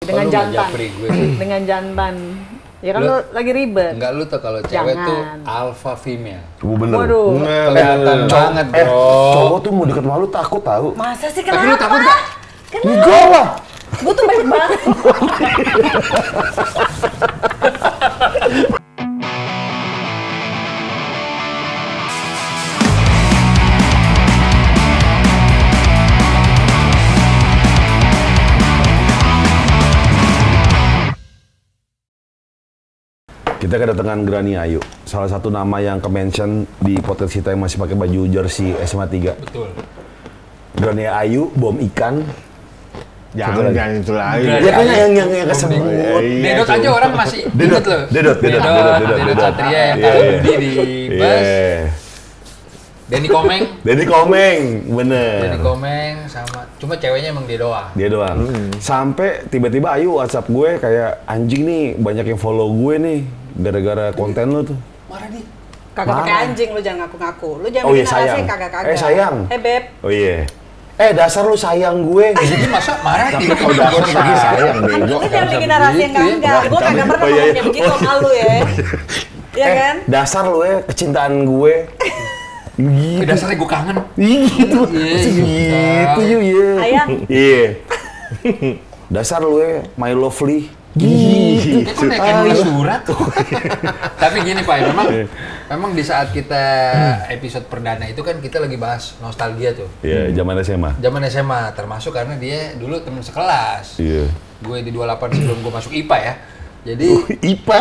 Dengan jantan. Dengan jantan. Ya kan lu lagi ribet. Enggak, lu tuh kalau cewek tuh alpha female. Bener. Waduh. Kelihatan banget, bro. Cowok tuh mau deket sama lu takut tahu. Masa sih, kenapa? Tapi lu takut nggak? Enggak lah. Gue tuh baik banget. Kita kedatangan Grani Ayu, salah satu nama yang ke-mention di podcast kita yang masih pakai baju jersey SMA 3. Betul. Grani Ayu, bom ikan. Jangan itu lagi. Ya kan yang kesebut. Dedot aja orang masih inget loh. Dedot Satria yang kalau di bus. Denny Komeng, bener. Denny Komeng sama, cuma ceweknya emang dia doang. Dia doang. Sampai tiba-tiba Ayu WhatsApp gue kayak anjing nih banyak yang follow gue nih gara-gara konten lu tuh. Marah dia. Kagak pakai anjing, lu jangan ngaku-ngaku. Lu jangan bikin narasi kagak-kagak. Sayang. Beb. Oh iya. Dasar lu sayang gue. Jadi masa marah dia? Kalau dasar lagi sayang bego. Lu jangan bikin narasi yang enggak. Gue kagak pernah ngomong kayak begitu sama lu ya. Iya kan? Dasar lu kecintaan gue. Gitu. Dasarnya gue kangen. Gitu. Gitu ya. Ayang. Iya. Dasar lu my lovely. Gitu. Kok naikin nulis surat? Tapi gini Pak, memang di saat kita episode perdana itu kan kita lagi bahas nostalgia tuh. Iya, zaman SMA. Zaman SMA, termasuk karena dia dulu teman sekelas. Iya. Gue di 28 sebelum gue masuk IPA ya. Jadi IPA.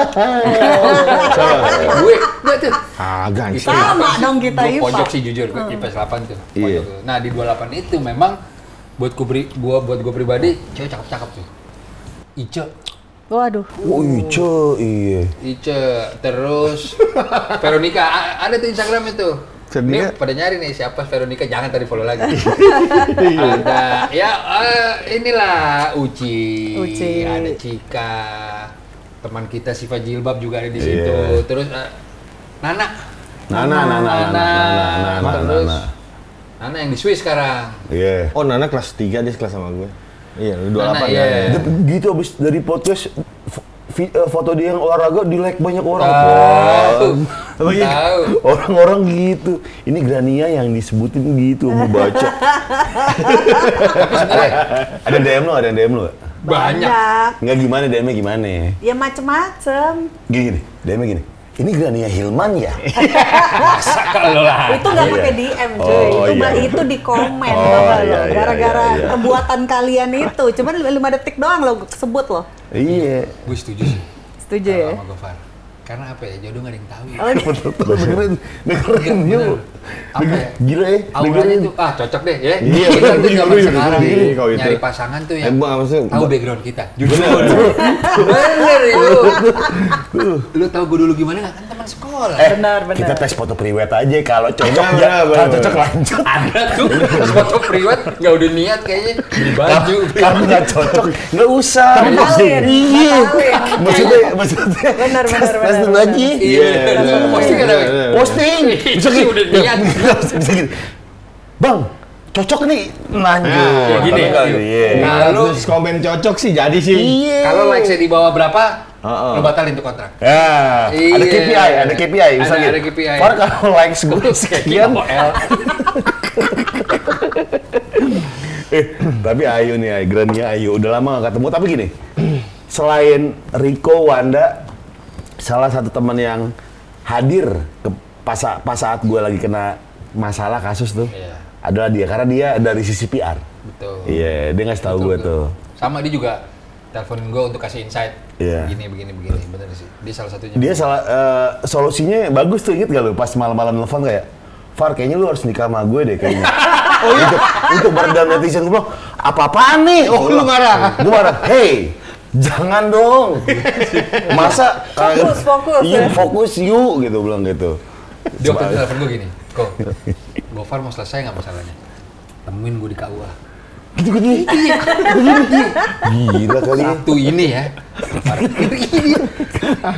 Gue enggak tuh. Agak sama dong kita Gue IPA. pojok sih jujur, gue IPA 8 tuh. Iya. Nah, di 28 itu memang buat gue pribadi cewek cakep-cakep tuh. Ice. Waduh. Oh, iya. Ice, terus Veronica, ada tuh Instagram itu. Ini pada nyari nih siapa Veronica, jangan tadi follow lagi. Ada, ya inilah Uci, ada Cika, teman kita Siva Jilbab juga ada di situ. Terus Nana. Terus Nana yang di Swiss sekarang. Iya. Oh, Nana kelas 3, dia kelas sama gue. Iya, 28 ya. Gitu abis dari podcast foto dia yang olahraga di like banyak orang. Tahu. Orang-orang gitu. Ini Grania yang disebutin gitu mau baca. Ada DM lo? Banyak. Enggak gimana DM-nya gimana? Ya macem-macem. Gini, DM-nya gini. Ini Grania Hilman ya? Masa kalau lah. Itu nggak pakai DM cuy, itu di komen gara-gara perbuatan kalian itu. Cuman 5 detik doang lo sebut lo. Iya. Gue setuju sih. Setuju ya? Sama Gofar. Karena apa ya, jodoh nggak ada yang tahu ya. Dengerin yuk. Apa ya? Gila ya. Auranya tuh, cocok deh ya. Iya, Kita tuh zaman juga sekarang gini kalau itu. nyari pasangan tuh yang maksudnya tahu background kita. Jujur. Bener itu. Lu tahu gue dulu gimana nggak? Kan teman sekolah. Benar. Kita tes foto priwet aja kalau cocok kalau cocok lanjut. Ada tuh tes foto priwet, nggak udah niat kayaknya beli baju. Kalau nggak cocok nggak usah. Iya. Maksudnya. Benar. Tes lagi. Iya. Posting ada. Posting. Bisa udah niat. Bisa gitu. Bang, cocok nih. Lanjut. Ya gini. kalau komen cocok sih jadi sih. Iya. Kalau likes-nya di bawah berapa? Lo batalin tuh kontrak. Ya, ada KPI, misalnya. Ada KPI. Par kalau likes gue sekian. Tapi Ayu nih, Grania Ayu udah lama gak ketemu. Tapi gini, selain Riko, Wanda, salah satu teman yang hadir ke pas saat gue lagi kena masalah kasus tuh, adalah dia. Karena dia dari sisi PR. Betul. Iya, dia ngasih tahu gue tuh. Sama dia juga teleponin gue untuk kasih insight. Iya. Begini, bener sih. Dia salah satunya. Dia solusinya bagus tuh, inget gak lu? Pas malam-malam nelfon kayak, Far, kayaknya lu harus nikah sama gue deh kayaknya. Untuk meredam netizen. Gue bilang, apa-apaan nih? Oh, lu marah? Gue marah, hey, jangan dong. Masa Fokus iya, ya. fokus yuk gitu, bilang gitu. Dia waktu itu telepon gue gini, kok, Gofar mau selesai nggak masalahnya? Temuin gue di KUA. Gitu. Gila kali ya. Satu ini ya.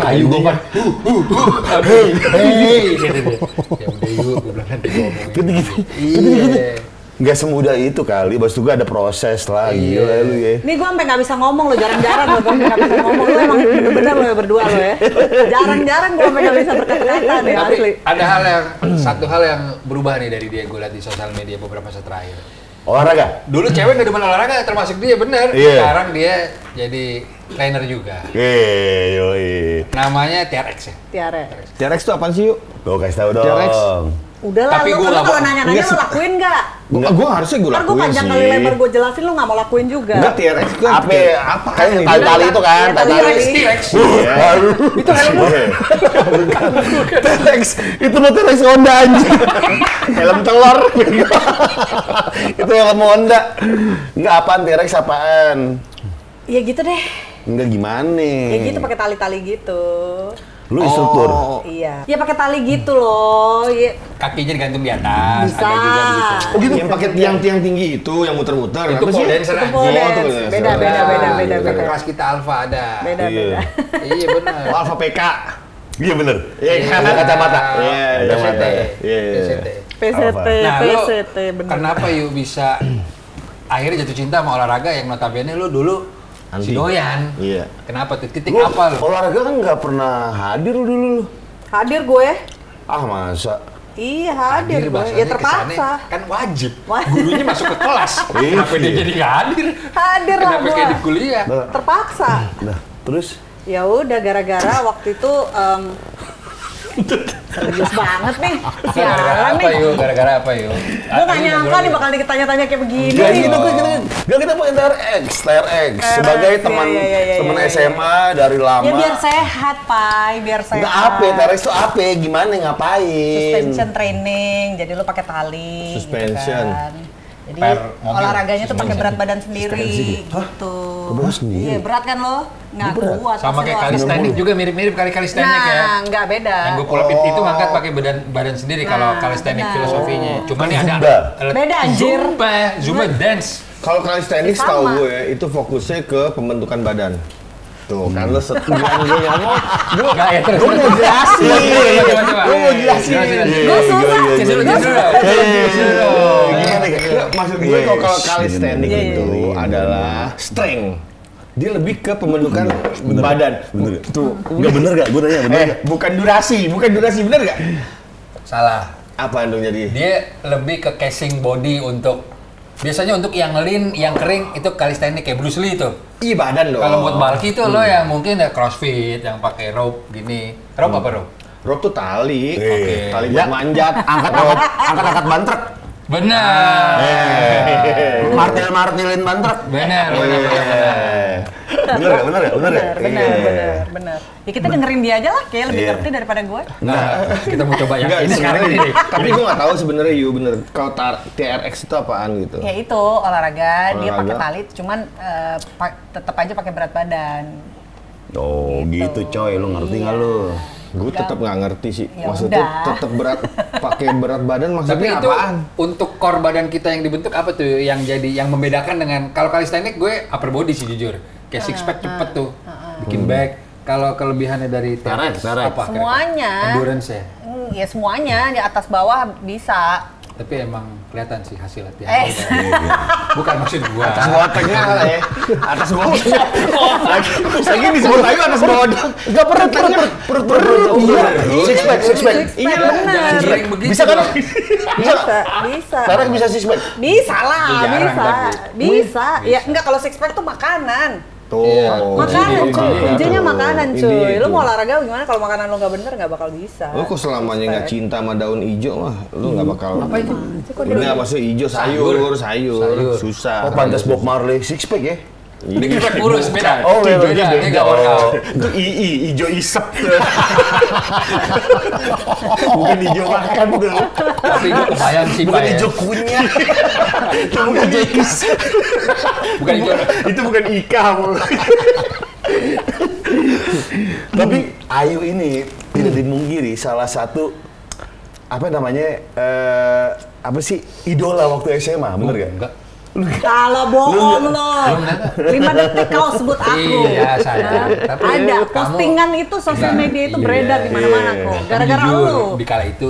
Ayo Gofar. Hey. Ya udah yuk, gue bilang nanti gue ngomongin. Gitu. Iya. Nggak semudah itu kali, bos juga ada proses lah, gila lu ya. Nih gua sampai nggak bisa ngomong lo, jarang-jarang lo nggak bisa ngomong. Lo emang bener-bener lo ya berdua lo ya. Jarang-jarang gua sampai nggak bisa berkata-kata nih asli. Ada satu hal yang berubah nih dari dia gue lihat di sosial media beberapa saat terakhir. Olahraga? Dulu cewek nggak demen olahraga, termasuk dia bener. Sekarang dia jadi trainer juga. Yoi. Namanya TRX ya? TRX itu apaan sih, yuk? Gue kasih tau dong. TRX. Udah lah, Tapi lu kalau nanya-nanya lo lakuin nggak? Gue harusnya gue Ntar gue lakuin panjang sih. kali lebar gue jelasin lo nggak mau lakuin juga. Enggak, TRX itu apa kan yang tali-tali itu kan, tali-tali. TRX. Itu helm TRX, itu lo TRX Honda anjing. Helm telur. Itu helm Honda. Enggak, apaan TRX apaan? Iya gitu deh. Enggak gimana? Ya gitu pakai tali-tali gitu. Lu instruktur? Iya. Ya pakai tali gitu loh. Ya. Kakinya digantung di atas. Bisa. Ada juga begitu. Oh gitu, yang pakai tiang-tiang tinggi itu, yang muter-muter. Itu pole dancer Itu aja. pole dance. dancer. Beda. Kan kelas kita Alfa ada. Beda. Iya benar. Oh, Alfa PK. Iya bener. Iya, Ada kacamata. Iya, PCT. Iya. PCT. PCT, Nah, PCT, bener. kenapa yuk bisa akhirnya jatuh cinta sama olahraga yang notabene lu dulu si doyan? Iya. Kenapa tuh? Titik Lu apa lu? olahraga kan nggak pernah hadir lu dulu lu. Hadir gue. Ah masa? Iya hadir gue. bahasanya Ya terpaksa. kesannya kan wajib. Wajib. Gurunya masuk ke kelas. Kenapa dia jadi nggak hadir? Hadir lah Kenapa gue. kayak di kuliah? Terpaksa. Nah, terus? Ya udah gara-gara waktu itu serius banget nih. Gara-gara Sialan apa nih. yuk? Gara-gara apa yuk? Gue gak nyangka nih bakal ditanya-tanya kayak begini. Gak gitu, kita punya TRX sebagai teman SMA dari lama. Ya biar sehat, Pai, biar sehat. Nggak apa, TRX itu apa? Gimana ngapain? Suspension training, jadi lu pakai tali. Suspension. Gitu kan. Jadi Per mobil. olahraganya tuh pakai berat badan sendiri gitu. Berat sendiri? Iya, berat kan lo? Nggak kuat. Sama pasti kayak lo. kalistenik juga mirip-mirip kali kalistenik ya. Nah, nggak beda. Yang gue pull up itu ngangkat pakai badan sendiri kalau kalistenik benar. filosofinya. Cuman nih ada Zumba. Beda, anjir. Zumba dance. Kalau calisthenics Sama. tahu gue itu fokusnya ke pembentukan badan. Tuh, kan lo setujuan gue ngomong, Enggak ya terus. gue mau jelasin. Gue mau jelasin. Gue susah. Gimana ya? Maksud gue kalau calisthenics itu adalah strength. Dia lebih ke pembentukan badan. Bener. Tuh, Nggak bener gak? Gue nanya bener gak? bukan durasi, bener gak? Salah. Apa dong jadi? Dia lebih ke casing body untuk biasanya untuk yang lean, yang kering itu calisthenics kayak Bruce Lee itu. Iya badan dong. Kalau buat bulky itu lo yang mungkin ya crossfit, yang pakai rope gini. Rope apa rope? rope tuh tali, Oke. tali buat manjat, Angkat bantrek. Benar. Martil-martilin bantrek. Benar. Bener gak? Bener. Ya kita dengerin dia aja lah, kayak lebih ngerti daripada gue. Nah, kita mau coba yang Enggak, ini sekarang sebenarnya ini. tapi gue nggak tahu sebenarnya bener. Kalau TRX itu apaan gitu? Ya itu olahraga, dia pakai Olahraga. tali, cuman tetap aja pakai berat badan. Oh gitu coy, lu ngerti gak lu? Gue tetap nggak ngerti sih. Ya Maksudnya udah. tetap pakai berat badan Tapi maksudnya itu apaan? untuk core badan kita yang dibentuk apa tuh yang membedakan dengan kalau calisthenics gue upper body sih jujur. Kayak six pack cepet tuh. Bikin back. Kalau kelebihannya dari TRX Tarik. apa? Semuanya. Endurance ya. Ya semuanya di atas bawah bisa. Tapi emang kelihatan sih hasil latihan. Eh. Bukan maksud gua. Atas bawah tengah lah ya. Atas bawah tengah. Lagi disebut aja atas bawah dong. Enggak perut. Iya. Six pack. Iya Jangan benar. sering begitu. Bisa kan? dong. Bisa. TRX bisa six pack. Bisa lah, Jarang, bisa. tapi. Bisa. Ya enggak kalau six pack tuh makanan. Tuh. Makanan cuy, kuncinya makanan cuy. Ini Lu mau itu. olahraga gimana kalau makanan lu nggak bener nggak bakal bisa. Lu kok selamanya nggak cinta sama daun hijau mah, lu nggak bakal. Apa itu? Enggak, maksudnya hijau sayur. Susah. Oh pantas Bob Marley six pack ya? Ini kita kurus beda. Oh, beda. beda. Ini nggak workout. Itu hijau isep tuh. Bukan hijau makan tuh. Tapi gue kebayang sih Bukan Pak ya. hijau kunyah. Itu bukan hijau isep. Bukan hijau. Itu bukan ika. Tapi Ayu ini tidak dimungkiri salah satu apa namanya apa sih idola waktu SMA, bener gak? Enggak. Kalau bohong lo. 5 detik kau sebut aku. Iya, saya. Tapi Ada kamu- postingan itu sosial media itu Iya, beredar di mana-mana iya. kok. Tapi Gara-gara jujur, lu. di kala itu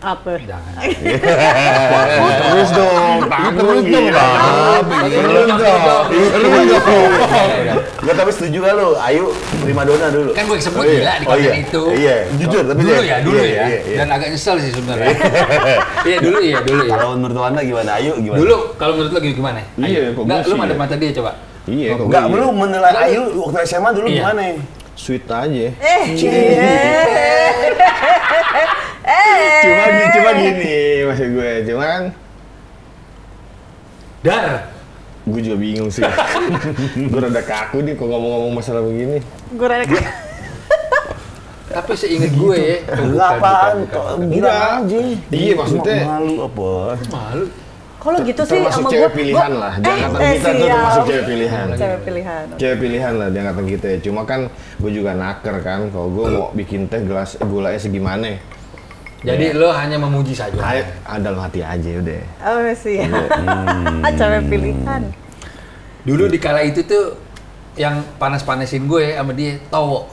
Apa? Jangan. Terus dong. Terus dong. Enggak, tapi setuju gak lu? Ayu primadona dulu. Kan gue sebut gila di konten itu. Iya, jujur tapi dulu ya. Dan agak nyesel sih sebenarnya. Iya dulu ya. Kalau menurut Wanda gimana? Ayu gimana? Dulu kalau menurut lo gimana? Iya, kok enggak, lu ada mata dia coba. Iya, kok enggak, lu menilai Ayu waktu SMA dulu gimana? Sweet aja. Cuma gini maksud gue, cuman gue juga bingung sih. Gue rada kaku nih kok ngomong-ngomong masalah begini. Gue rada kaku. Tapi seinget gue ya. Apaan? Bilang aja. Iya maksudnya. Malu apa? Malu. Kalau gitu sih termasuk sama cewek gue pilihan lah. Di angkatan kita tuh termasuk cewek pilihan. Cewek pilihan. Cewek pilihan lah di angkatan kita ya. Cuma kan gue juga naker kan. Kalau gue mau bikin teh gelas gulanya segimana. Jadi lo hanya memuji saja. Dalam hati aja udah. Oh sih. Cewek pilihan. Dulu di kala itu tuh yang panas-panasin gue sama dia Towo.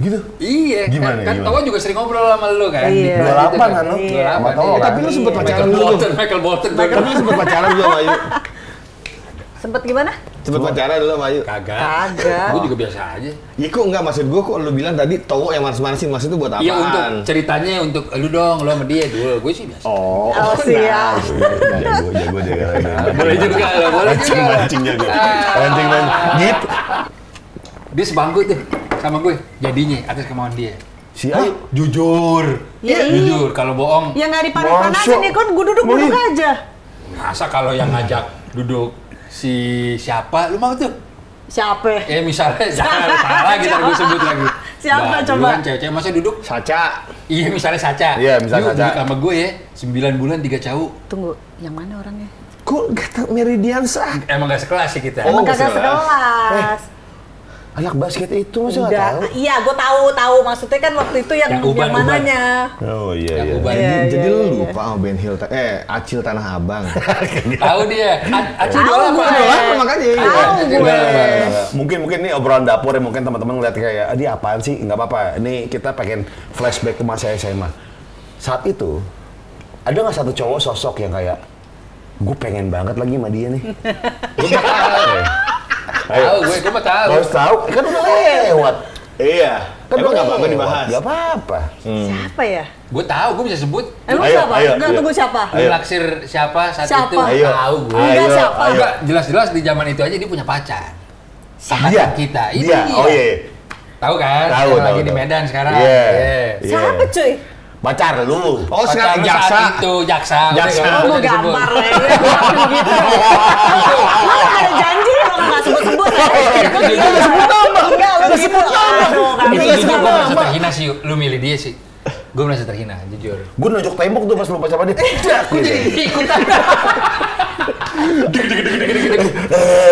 Gitu? Iya, gimana, kan gimana? Towo juga sering ngobrol sama lo kan. Iya. 28 kan lo? Iya. Sama Towo kan? Tapi lu sempet pacaran dulu. Michael Bolton. Tapi lu sempet pacaran dulu sama Ayu. Sempet gimana? Sempet pacaran dulu sama Ayu. Kagak. Gue juga biasa aja. Ya kok enggak, maksud gue kok lu bilang tadi Towo yang manas-manasin, maksud itu buat apaan? Iya, untuk ceritanya untuk lu dong, lo sama dia dulu. Gue sih biasa. Oh siap. Jago deh. Boleh juga lo, boleh juga. Mancing jago. Mancing. Gitu. Dia sebangku tuh sama gue, jadinya atas kemauan dia. Si Ayu? Jujur. Iya. Jujur, kalau bohong. Ya nggak dipanas-panasin nih kan, gue duduk aja. Masa kalau yang ngajak duduk si siapa, lu mau tuh? Siapa? Misalnya, jangan salah gitu, gue sebut lagi. Siapa nah, coba? Dulu kan cewek-cewek masa duduk? Saca. Iya, misalnya Saca. Iya, misalnya Saca. Saca. Sama gue ya, 9 bulan 3 cowok. Tunggu, yang mana orangnya? Kok kata Meridian sah? Emang gak sekelas sih kita. Emang kagak sekelas. Anak basket itu masa nggak tahu? Iya, gue tahu. Maksudnya kan waktu itu yang mananya? Oh iya. Jadi lu lupa sama Ben Hill, Acil Tanah Abang. Tahu dia. Acil jualan apa? Jualan makanya. Mungkin ini obrolan dapur ya, mungkin teman-teman ngeliat kayak, dia apaan sih? Nggak apa-apa. Ini kita pengen flashback ke masa SMA. Saat itu ada nggak satu cowok sosok yang kayak, gue pengen banget lagi sama dia nih. Tahu, gue mah tahu. Harus tahu, kan udah lewat. Iya. Kan emang udah nggak apa-apa dibahas. Nggak apa-apa. Siapa ya? Gue tahu, gue bisa sebut. Emang siapa? Enggak, tunggu siapa? Naksir siapa saat itu? Ayo. Tahu gue. Enggak siapa? Enggak, jelas-jelas di zaman itu aja dia punya pacar. Dia? Kita. Dia? Oh iya. Tahu kan? Tahu. Lagi di Medan sekarang. Siapa cuy? Pacar lu. Oh sekarang jaksa. Itu jaksa. Oh, mau gambar ya. Gitu. Lo ada janji lo nggak sebut-sebut. Enggak, lo sebut nama. Itu jujur gue merasa terhina sih, lu milih dia sih. Gue merasa terhina, jujur. Gue nunjuk tembok tuh pas lu pacar sama dia. Gue jadi ikutan.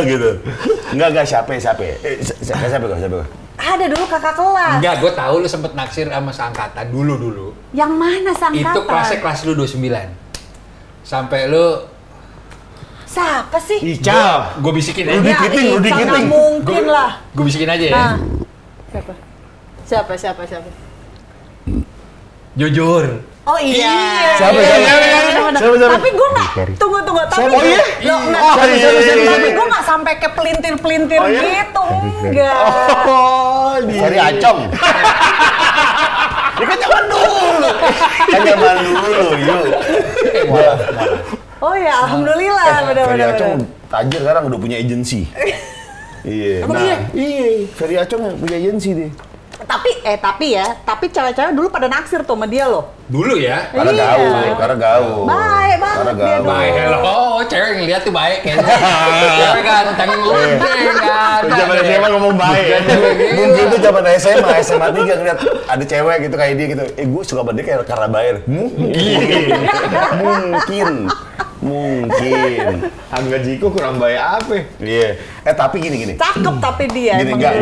Gitu. Enggak siapa. Siapa? Ada dulu kakak kelas. Enggak, gue tahu lu sempet naksir sama seangkatan dulu. Yang mana seangkatan? Itu kelas lu 29. Sampai lu siapa sih? Ical. Gue bisikin aja. Rudi Kiting. Sangat mungkin lah. Gue bisikin aja ya. Nah. Siapa? Jujur. Oh iya. Siapa? Tapi gue nggak. Tunggu. Tapi oh iya? Tapi gue nggak sampai ke pelintir gitu. Enggak. Oh, Dari Acong. Ini kan zaman dulu. Yuk. Oh ya, alhamdulillah. Ferry Benar-benar. Acong tajir sekarang udah punya agensi. Iya. Emang iya? Iya. Ferry Acong punya agensi deh. Tapi cewek-cewek dulu pada naksir tuh sama dia loh. Dulu ya? Karena gaul. Baik banget dia dulu. Baik, oh cewek ngeliat tuh baik kayaknya. Cewek ganteng gak ada. Zaman SMA ngomong baik. Mungkin itu zaman SMA 3 ngeliat ada cewek gitu kayak dia gitu. Gue suka banget dia kayak karena bayar. Mungkin. Angga Jiko kurang baik apa? Iya. Tapi gini. Cakep tapi dia. Gini enggak.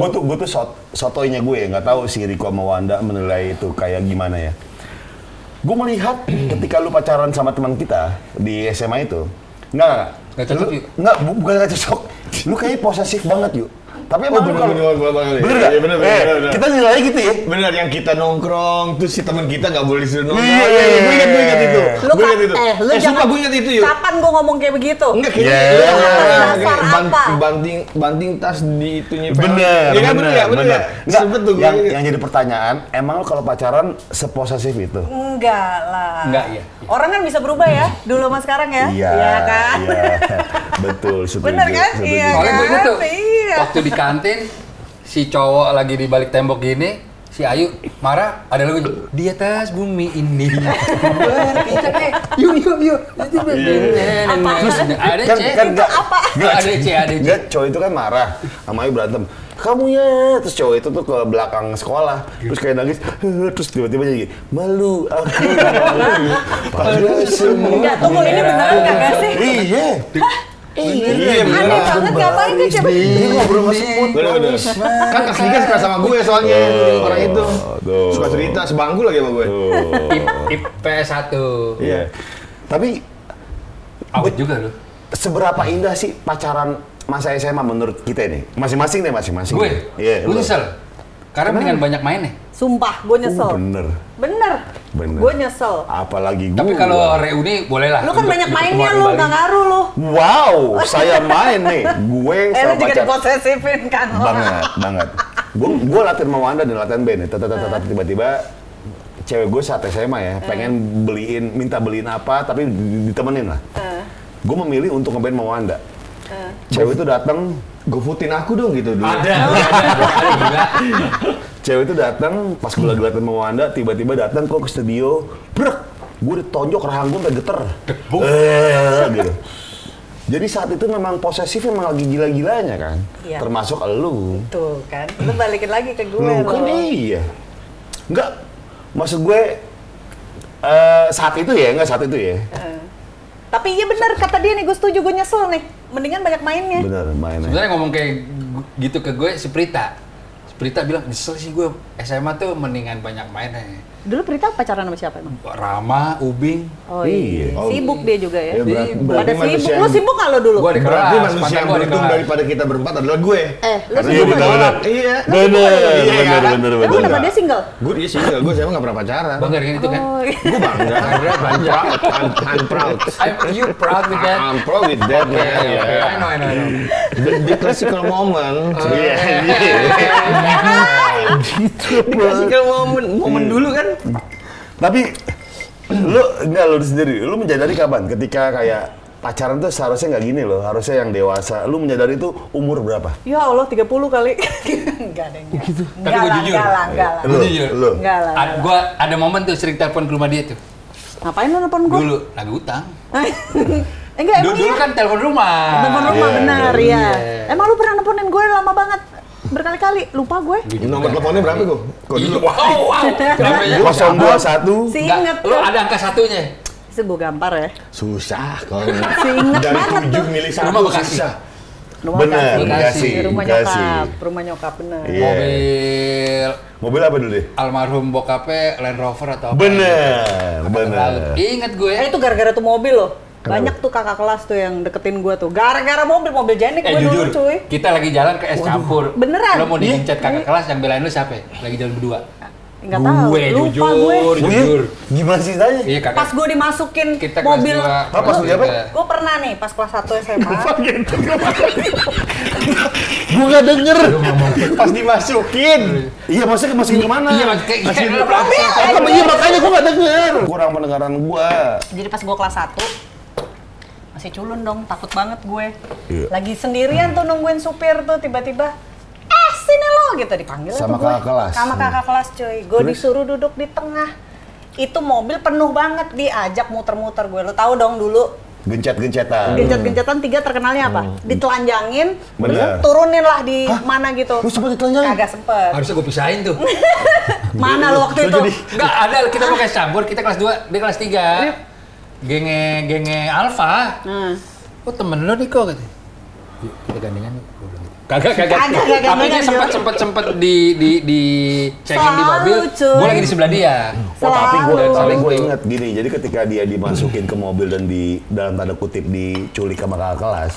Gue tuh sotoinya gue nggak tahu si Riko sama Wanda menilai itu kayak gimana ya. Gue melihat ketika lu pacaran sama teman kita di SMA itu, Nggak cocok yuk? Bukan nggak cocok. Lu kayak posesif banget yuk. Tapi emang bener nggak? Kita nilai gitu ya? Bener, yang kita nongkrong, terus si teman kita nggak boleh disuruh nongkrong. Gue ingat itu. Lu jangan, gue ingat itu yuk. Kapan gue ngomong kayak begitu? Enggak, banting tas di itunya. Bener. Sempet tuh yang jadi pertanyaan, emang lo kalau pacaran seposesif itu? Enggak lah. Enggak, iya. Orang kan bisa berubah ya, dulu sama sekarang ya. Iya kan? Iya. Betul, setuju. Bener kan? Iya. Soalnya gue inget tuh, Iya. waktu di kantin, si cowok lagi di balik tembok gini, si Ayu marah, ada lagu di atas bumi ini. Kita yuk. Terus ada C. Apa? Ada C. Enggak, cowok itu kan marah sama Ayu berantem. Kamu ya, terus cowok itu tuh ke belakang sekolah, terus kayak nangis, terus tiba-tiba jadi malu aku. Padahal semua. Enggak, tunggu ini beneran nggak sih? Iya. Aneh banget, ngapain dia coba? Dia ngobrol sama semut. Bener. Kan Kak Slika suka sama gue soalnya, orang itu. Suka cerita, sebangku lagi sama gue. IPS 1. Iya. Tapi awet juga loh. seberapa indah sih pacaran masa SMA menurut kita ini? Masing-masing deh, masing-masing. Gue? Iya, Gue nyesel. Karena mendingan banyak mainnya. Sumpah, gue nyesel. Bener. Gue nyesel. Apalagi gue. Tapi kalau reuni boleh lah. Lu kan banyak mainnya lu, nggak ngaruh lu. Wow, saya main nih. Gue Lu sama juga pacar. diposesifin kan. Banget. Gue latihan mau Wanda dan latihan band. Tiba-tiba cewek gue saat SMA ya, pengen minta beliin apa, tapi ditemenin lah. Gue memilih untuk ngeband mau Wanda. Cewek itu datang, GoFoodin aku dong gitu dulu. Ada gila. cewek itu datang pas gue lagi latihan mau Wanda, tiba-tiba datang kok ke studio, brek, gue ditonjok rahang gue sampai geter. Gitu. Jadi saat itu memang posesif memang lagi gila-gilanya kan, Iya. termasuk elu. Tuh kan, lu balikin lagi ke gue Lu kan loh. iya. Enggak, maksud gue saat itu ya. Tapi iya benar kata dia nih, gue setuju, gue nyesel nih. Mendingan banyak mainnya. Bener, mainnya. Sebenarnya ngomong kayak gitu ke gue si Prita. Si Prita bilang, nyesel sih gue SMA tuh mendingan banyak mainnya. Dulu Prita pacaran sama siapa emang? Rama, Ubing. Oh iya. Iya. Sibuk dia juga ya. Ya, berarti Ada manusia sibuk, lu yang- sibuk nggak lo dulu? Gue di Berarti kelas, manusia mantan yang gue di beruntung kelas. daripada kita berempat adalah gue. Lu Iya, sibuk bener. nggak? Iya. Bener. Emang kenapa dia single? Gue dia single, gue sama nggak pernah pacaran. Bangga kan itu kan? Oh, iya. Gue bangga. I'm proud. You proud with that? I'm proud with that, man. I know. The classical moment. Gitu, Classical moment dulu kan. Tapi lu sendiri, lu menyadari kapan? Ketika kayak pacaran tuh seharusnya nggak gini loh, harusnya yang dewasa. Lu menyadari itu umur berapa? Ya Allah, 30 kali. Enggak deh. Gitu. Tapi gue jujur. Enggak lah. Lu, jujur. lu. Enggak lah. Gue ada momen tuh sering telepon ke rumah dia tuh. Ngapain lu nelfon gue? Dulu lagi utang. Enggak, emang Dulu iya. kan telepon rumah. Telepon rumah, Iya, benar iya. ya. Emang lu pernah nelfonin gue lama banget? Berkali-kali, lupa gue. Nomor teleponnya berapa gue? Kok dulu? Wow. Kenapa ya? 021. Si Enggak, inget lu ada angka satunya. Itu gue gampar ya. Susah kalau Si inget dari banget 7 tuh. milih Rumah 1 Bekasi. susah. Rumah Bener, Bekasi. Bekasi. Rumah Bekasi. nyokap. Rumah nyokap, bener. Iya. Mobil apa dulu deh? Almarhum bokapnya Land Rover atau apa? Bener. Ingat gue. Itu gara-gara tuh mobil loh. Banyak tuh kakak kelas tuh yang deketin gue tuh. Gara-gara mobil Janik gue dulu Jujur, cuy. kita lagi jalan ke es campur. Beneran? Lo mau digencet kakak kelas yang belain lu siapa? Lagi jalan berdua. Enggak tahu. Gue Lupa gue. jujur. Gimana sih tanya? Iya kakak. Pas gue dimasukin Kita kelas mobil. dua, Pas kelas lu siapa? tiga. Gue pernah nih pas kelas 1 SMA. Gue nggak denger. Pas dimasukin. Iya, maksudnya masukin kemana? Iya, kayak Iya, makanya gue nggak denger. Kurang pendengaran gue. Jadi pas gue kelas 1 masih culun dong, takut banget gue. Iya. Lagi sendirian tuh nungguin supir tuh tiba-tiba sini lo gitu dipanggil Sama tuh gue. kakak kelas. Sama kakak kelas cuy. Gue disuruh duduk di tengah. Itu mobil penuh banget, diajak muter-muter gue. Lo tahu dong dulu Gencet-gencetan. gencet-gencetan 3 terkenalnya apa? Ditelanjangin, Bener. turunin lah di mana gitu. Lu sempet ditelanjangin? Kagak sempet. Harusnya gue pisahin tuh. Mana lo waktu itu? Enggak ada, kita mau kelas campur, kita kelas 2, dia kelas 3. Genge Alfa. Oh temen lo nih kok gitu. Yuk, kita gandengan yuk. Gua bilang gitu. Kagak. Kagak Tapi dia gandengan, sempet di cengin di mobil. Selalu, cuy. Gue lagi di sebelah dia. Oh, tapi Selalu. gue inget gini, jadi ketika dia dimasukin ke mobil dan di dalam tanda kutip diculik sama kakak kelas,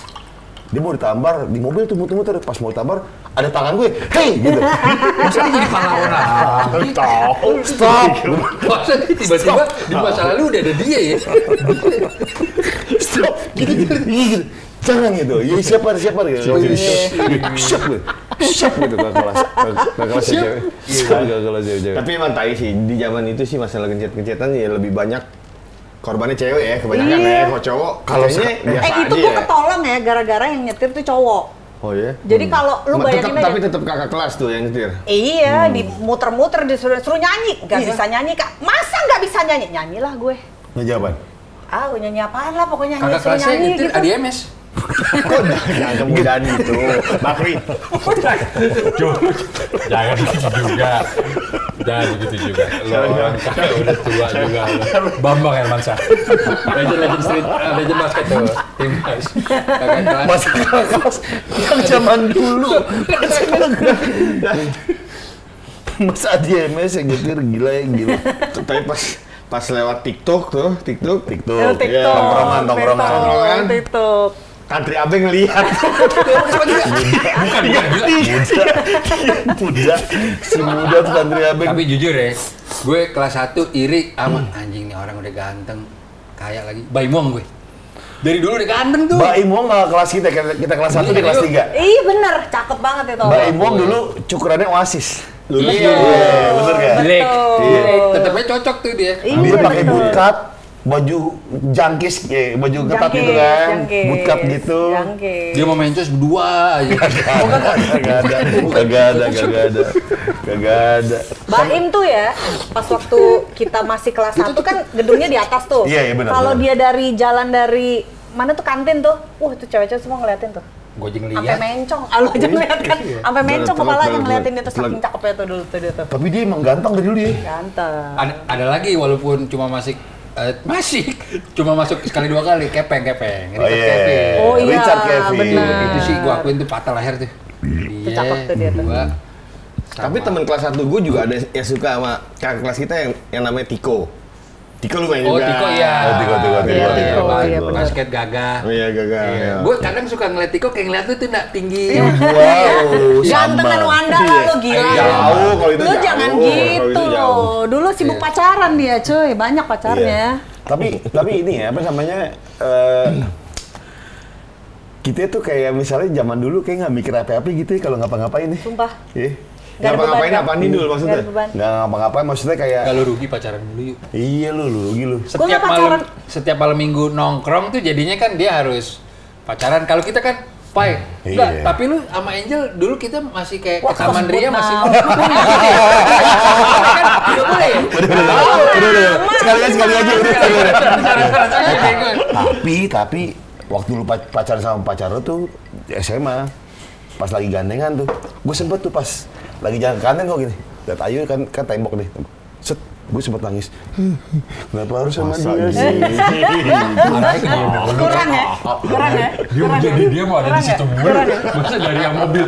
Dia mau ditampar di mobil tuh muter-muter, pas mau ditampar ada tangan gue, hey gitu. Masa dia jadi pahlawan lagi? Stop. Masa dia tiba-tiba di masa lalu udah ada dia ya? Stop. Gitu. Jangan gitu. Ya siapa gitu. Siap gitu ke kelas cewek. Tapi emang tai sih di zaman itu sih masalah gencet-gencetan ya lebih banyak korbannya cewek ya, kebanyakan ya. Kalau cowok kalau biasa aja. Itu gue ketolong ya gara-gara yang nyetir tuh cowok. Oh iya. Jadi kalau lu bayangin aja. Tapi tetap kakak kelas tuh yang nyetir. Iya, dimuter-muter disuruh nyanyi, nggak bisa nyanyi kak. Masa nggak bisa nyanyi? Nyanyilah gue. Nah jawaban. Gue nyanyi apaan lah pokoknya kakak suruh kelasnya nyanyi nyetir gitu. ADMS. Jangan kemudahan itu, Bakri. Jangan begitu juga. Jangan begitu juga. Lo orang kakak udah tua juga. Bambang Hermansyah. Legend street, legend basket tuh. Timnas. Kakak kelas. Yang zaman dulu. Mas ADMS yang nyetir gila. Tapi pas lewat TikTok. Tongkrongan. TikTok. Country Abeng ngelihat. Bukan gila. Muda. Si muda tuh Country Abeng. Tapi jujur ya, gue kelas 1 iri sama anjing nih orang udah ganteng, kaya lagi. Baimong gue. Dari dulu udah ganteng tuh. Mbak Imong kelas kita kelas 1 di kelas 3. Iya bener, cakep banget itu. Mbak Imong dulu cukurannya Oasis. Lulus Iya, bener kan? Jelek. Iya. Tetapnya cocok tuh dia. Dia pakai bootcut, baju jangkis, baju ketat gitu kan, bootcut gitu. Dia mau main cus berdua aja. Kagak ada. Baim tuh ya, pas waktu kita masih kelas 1 kan gedungnya di atas tuh. Iya, benar. Kalau dia dari jalan dari mana tuh kantin tuh, itu cewek-cewek semua ngeliatin tuh. Gue aja ngeliat. Sampai mencong, lu aja ngeliat kan? Sampai mencong kepalanya ngeliatin dia tuh saking cakepnya tuh dulu tuh dia tuh. Tapi dia emang ganteng dari dulu dia. Ganteng. Ada lagi walaupun cuma masuk sekali 2 kali kepeng. Oh iya, Richard Kevin. benar. Itu sih gua akuin tuh patah leher tuh. Itu cakep tuh dia tuh. Tapi teman kelas 1 gue juga ada yang suka sama kakak kelas kita yang namanya Tiko. Tiko lu main juga. Tiko iya. Tiko. Iya, benar. Basket gagah. Oh iya gagah. Iya. Gue kadang suka ngeliat Tiko kayak ngeliat lu tuh nggak tinggi. Wow, Gantengan Wanda lah lu gila. Jauh kalau itu Lu jauh. jangan Kalau gitu itu jauh. loh. Dulu sibuk pacaran dia, cuy. Banyak pacarnya. Tapi ini ya apa namanya? Kita tuh kayak misalnya zaman dulu kayak nggak mikir apa-apa gitu ya kalau ngapa-ngapain nih. Sumpah. Iya. Gak ada Ngapa-ngapain beban, apaan nih dulu maksudnya? Gak ada beban. Nggak ngapa-ngapain maksudnya kayak. Kalau rugi pacaran dulu yuk. Iya lu rugi lu. Setiap malam minggu nongkrong tuh jadinya kan dia harus pacaran. Kalau kita kan Pai, enggak, Iya. tapi lu sama Angel dulu kita masih kayak ke Taman kesebut Ria masih nama. Udah boleh ya? Udah. Sekali aja udah. Udah. Tapi waktu lu pacaran sama pacar lu tuh di SMA pas lagi gandengan tuh, gue sempet tuh pas lagi jalan ke kantin kok gini, liat Ayu kan tembok nih, set, gue sempet nangis. Kenapa harus sama dia sih? Kurang ya? Dia mau ada di situ mulu. Masa dari yang mobil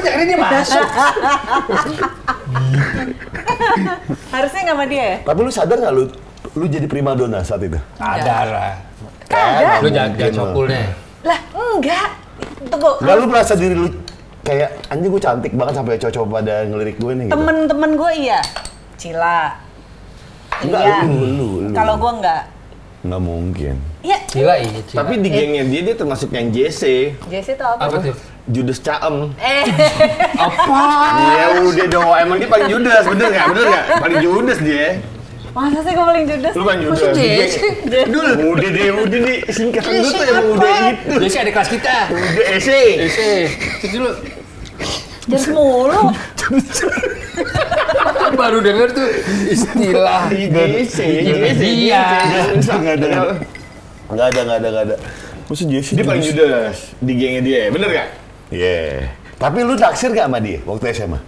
cari dia masuk. Harusnya nggak sama dia ya? Tapi lu sadar nggak lu jadi primadona saat itu? Ada lah. Kagak. Lu jangan cokulnya. Lah, enggak. Tunggu. Nggak lu merasa diri lu kayak anjing gue cantik banget sampai cowok pada ngelirik gue nih gitu? Temen-temen gue iya. Cila. Enggak, Iya. lu. Kalau gue enggak. Nggak mungkin. Iya. Cila. Tapi di gengnya dia termasuk yang JC. Jesse tau apa? Apa tuh? Judes Caem. Apa? Iya udah dong, emang dia paling judes, bener nggak? Paling judes dia. Masa sih gue paling judes? Lu paling judes. Dul, udah deh, singkatan gue tuh emang udah itu. Jesse ada kelas kita. Udah ese. Terus dulu Jas mulu. baru denger tuh istilah Iya. Nggak ada. Maksud Jesse Dia paling judes di gengnya dia, bener nggak? Iya. Tapi lu naksir gak sama dia waktu SMA?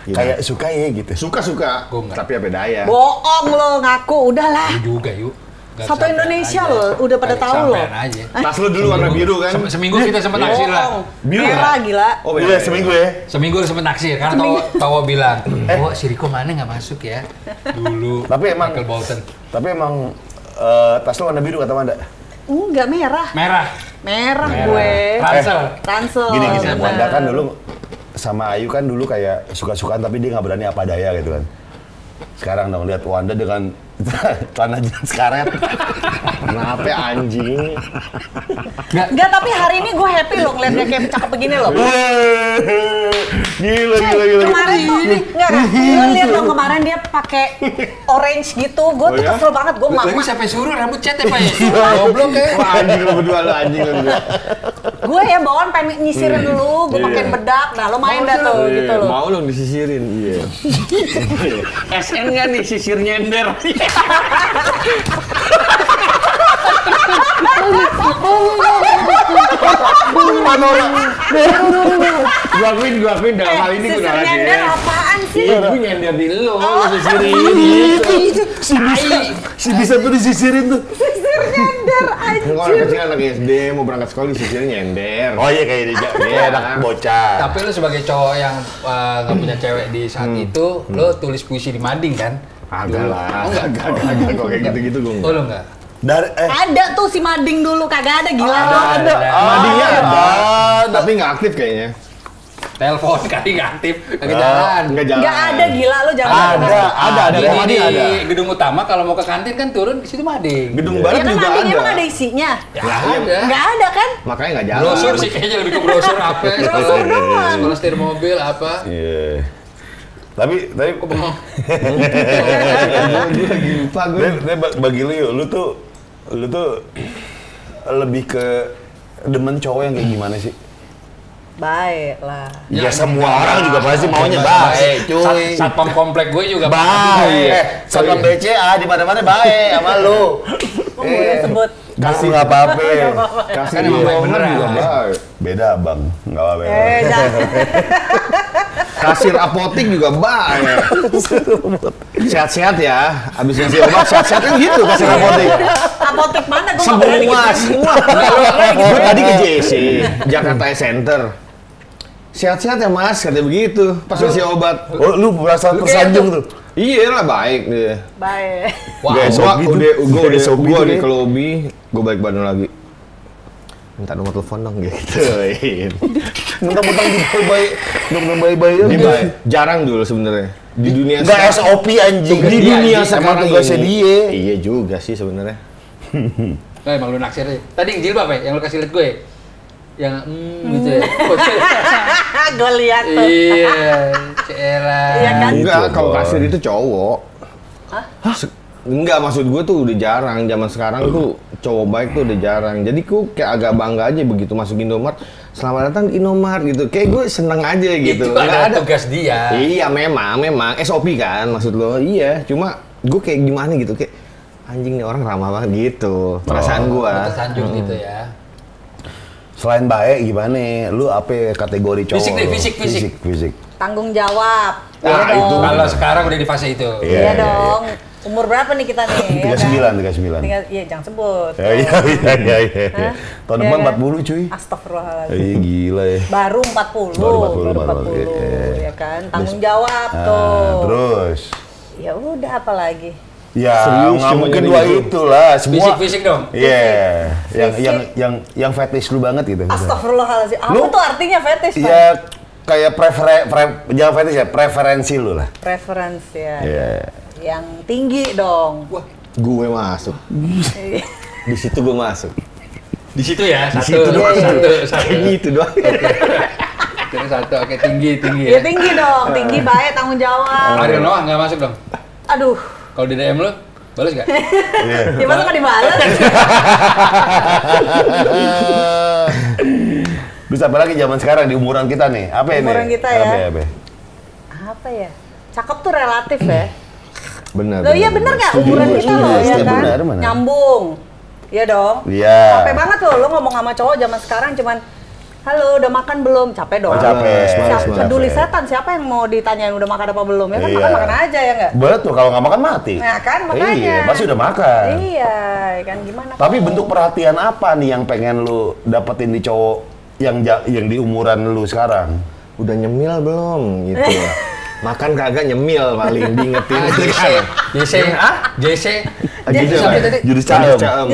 Kayak suka ya gitu. Suka. Gua nggak. Tapi apa daya? Bohong lo ngaku, udahlah. Lu juga yuk. Gak Satu sampean Indonesia aja. lo, udah pada Kayak tahu lo. sampean aja. Tas lu dulu warna biru kan? Seminggu kita sempet naksir lah. Bohong. Biru Merah nggak? gila. Oh Iya, seminggu ya. Seminggu sempet naksir karena Tawa bilang, "Oh, si Riko mana nggak masuk ya?" Dulu. Tapi emang- Michael Bolton. Tapi emang tas lu warna biru kata Wanda? Enggak merah. Merah. Merah gue. Ransel. Gini, Wanda kan dulu sama Ayu kan dulu kayak suka-sukaan tapi dia nggak berani apa daya gitu kan. Sekarang dong lihat Wanda dengan celana jeans karet. Kenapa anjing? Enggak, tapi hari ini gue happy loh ngeliat dia kayak cakep begini loh. Gila. Kemarin tuh, enggak, gue lihat dong kemarin dia pakai orange gitu. Gue tuh kesel banget, gue lagi sampai suruh rambut cat ya Pak ya? Goblok ya. Anjing lo berdua lo anjing lo berdua. Gue ya bawaan pengen nyisirin dulu, gue pakein bedak. Nah, lo main dah tuh gitu loh. Mau dong disisirin. Iya. SN nggak nih sisir nyender? Gua akuin dalam hal ini gue sisir nyender apaan sih? Gue nyender di lo sisirin gitu. Si bisa tuh disisirin tuh. Sisir nyender anjir. Kalau anak kecil anak SD mau berangkat sekolah disisirin nyender. Oh iya kayak dia anak bocah. Tapi lu sebagai cowok yang nggak punya cewek di saat itu, lu tulis puisi di mading kan? Agak lah. Agak kok kayak gitu-gitu gue enggak. Oh lu enggak? Ada tuh si Mading dulu, kagak ada gila dong. Ada. Madingnya ada. Tapi nggak aktif kayaknya. Telepon kali nggak aktif, nggak jalan. Nggak ada gila lo jangan. Ada. Di gedung utama kalau mau ke kantin kan turun di situ Mading. Gedung barat juga ada. Emang ada isinya? Ya ada. Nggak ada kan? Makanya nggak jalan. Brosur sih kayaknya lebih ke brosur apa? Brosur doang. Sekolah setir mobil apa? Iya. Tapi Kok bengong? Gue lagi lupa gue. Bagi lu tuh lebih ke demen cowok yang kayak gimana sih? Baik lah. Ya semua orang juga pasti maunya baik, cuy. Satpam komplek gue juga baik. Satpam BCA di mana-mana baik sama lu. Boleh sebut. Kasih nggak apa-apa. Kasih Kan emang baik beneran. juga baik. Beda bang, nggak apa-apa. Jangan. Kasir apotik juga baik. Sehat-sehat ya. Abis ngasih obat sehat-sehat kan gitu kasir apotik. Apotek mana? Gue Semua. Gue tadi ke JC, Jakarta Center. Sehat-sehat ya mas, katanya begitu. Pas ngasih obat. Oh, lu merasa tersanjung tuh? Iya lah baik dia. Baik. Wow. Gue udah ke lobby, gue balik badan lagi. Minta nomor telepon dong gitu. Mentang-mentang baik-baik, baik-baik Dia jarang dulu sebenarnya. Di dunia nggak SOP anjing. Di dunia sekarang tugasnya dia. Iya juga sih sebenarnya. Emang lu naksir aja. Tadi jilbab ya, yang lu kasih liat gue. Yang gitu ya. Gue lihat tuh. Iya, Cera. Iya kan? Enggak, kalau kasir itu cowok. Hah? Enggak, maksud gue tuh udah jarang. Zaman sekarang tuh cowok baik tuh udah jarang. Jadi gue kayak agak bangga aja begitu masuk Indomaret. Selamat datang di Indomaret gitu. Kayak gue seneng aja gitu. Itu ada tugas dia. Iya, memang SOP kan maksud lo. Iya, cuma gue kayak gimana gitu kayak anjing nih orang ramah banget gitu. Perasaan gue. Tersanjung gitu ya. Selain baik gimana? Lu apa kategori cowok? Fisik deh, fisik. Tanggung jawab. Wah, Iya itu. dong. Kalau sekarang udah di fase itu. Iya dong. Umur berapa nih kita nih? 39. Iya, jangan sebut. Iya. Tahun depan 40 cuy. Astagfirullahaladzim. Iya gila ya. Baru 40. Baru 40. Ya kan? Tanggung jawab tuh. Terus? Ya udah apa lagi? Ya, Serius, nggak mungkin semuanya dua gitu. itulah semua. Fisik dong. Iya, Fisik. yang fetish lu banget gitu. Astagfirullahaladzim. Apa Lu- tuh artinya fetish, Pak? Ya kayak jangan fetish ya, preferensi lu lah. Preference ya. Iya. Yang tinggi dong. Wah, gue masuk. Di situ gue masuk. di situ ya. Di Satu, situ doang. satu. Kayak gitu doang. Terus satu, oke tinggi Ya ya. tinggi dong, tinggi baik tanggung jawab. Ariel Noah nggak masuk dong. Aduh, Kalau di DM lu, balas nggak? ya masa nggak dibalas? Terus apa lagi zaman sekarang di umuran kita nih? Apa ini? Umuran kita ya. Apa? Apa ya? Cakep tuh relatif ya. Benar. Loh iya bener nggak? Umuran kita loh ya Iya, kan? benar. Nyambung. Iya dong. Iya. Capek banget loh, lo ngomong sama cowok zaman sekarang cuman halo, udah makan belum? Capek dong. Oh, capek. Siapa peduli Capek. setan? Siapa yang mau ditanyain udah makan apa belum? Ya kan Iya. makan aja ya nggak? Betul, kalau nggak makan mati. Nah kan makanya. Iya, pasti udah makan. Iya, kan gimana? Tapi kamu? bentuk perhatian apa nih yang pengen lu dapetin di cowok yang di umuran lu sekarang? Udah nyemil belum gitu. Makan kagak nyemil paling diingetin gitu kan. JC, JC. Jurus Jurus caem. caem.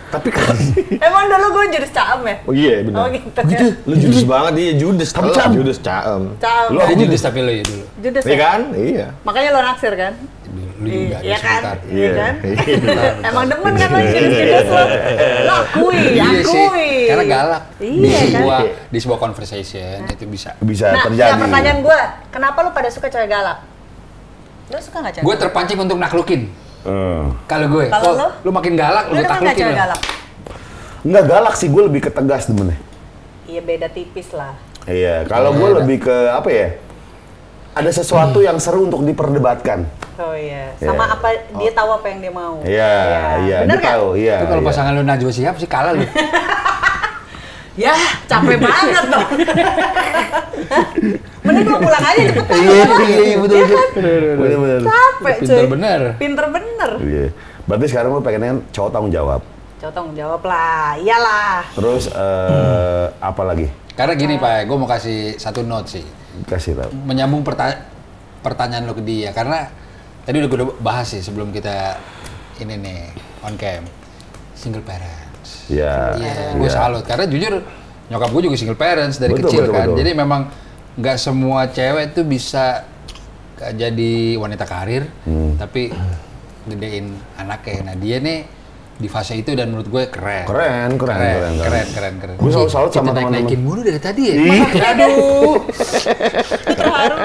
Tapi kan Emang dulu gue judes caem ya? oh iya benar. Oh gitu. Gitu. Lu judes banget dia judes. Tapi Lu caem. judes caem. Caem. Lu judes tapi lo ya dulu. Judes Iya ya? kan? Iya. Makanya lo naksir kan? Lu juga Iya kan? sebentar. Iya kan? Iya. Emang demen kan lo judes lo? Lo akui, Iya sih, akui. karena galak. Iya kan? Di sebuah conversation itu bisa. Bisa Nah, terjadi. ya pertanyaan gue, kenapa lo pada suka cewek galak? Lo suka nggak cewek? Gue terpancing untuk naklukin. Kalau gue, Kalau lu makin galak, Lo lu demen nggak taklukin cewek lo. galak? Nggak galak sih, gue lebih ke tegas demennya. Iya beda tipis lah. Iya, kalau gue lebih ke apa ya? Ada sesuatu yang seru untuk diperdebatkan. Oh iya, sama Iya. apa dia tahu apa yang dia mau. Iya, iya, Bener dia nggak? tahu, iya. Itu kalau iya. pasangan lu Najwa Shihab sih kalah lu. Ya, capek banget dong. Mending lo pulang aja cepetan. Iya, betul. Iya kan? Bener-bener. Capek cuy. Pinter bener. Pinter bener. Iya. Berarti sekarang lu pengennya kan cowok tanggung jawab. Coba tanggung jawab lah, iyalah. Terus apa lagi? Karena gini Pak, gue mau kasih satu note sih. Kasih tahu. Menyambung pertanyaan lo ke dia. Karena tadi udah gue bahas sih sebelum kita ini nih, on cam. Single parents. Ya. Iya, gue salut. Karena jujur, nyokap gue juga single parents dari Betul, kecil betul, kan. betul. Jadi memang nggak semua cewek tuh bisa jadi wanita karir, tapi gedein anaknya. Nah dia nih di fase itu dan menurut gue keren. Keren. Gue selalu salut sama teman-teman. Naikin mulu dari tadi ya. Ih. Aduh. Terharu.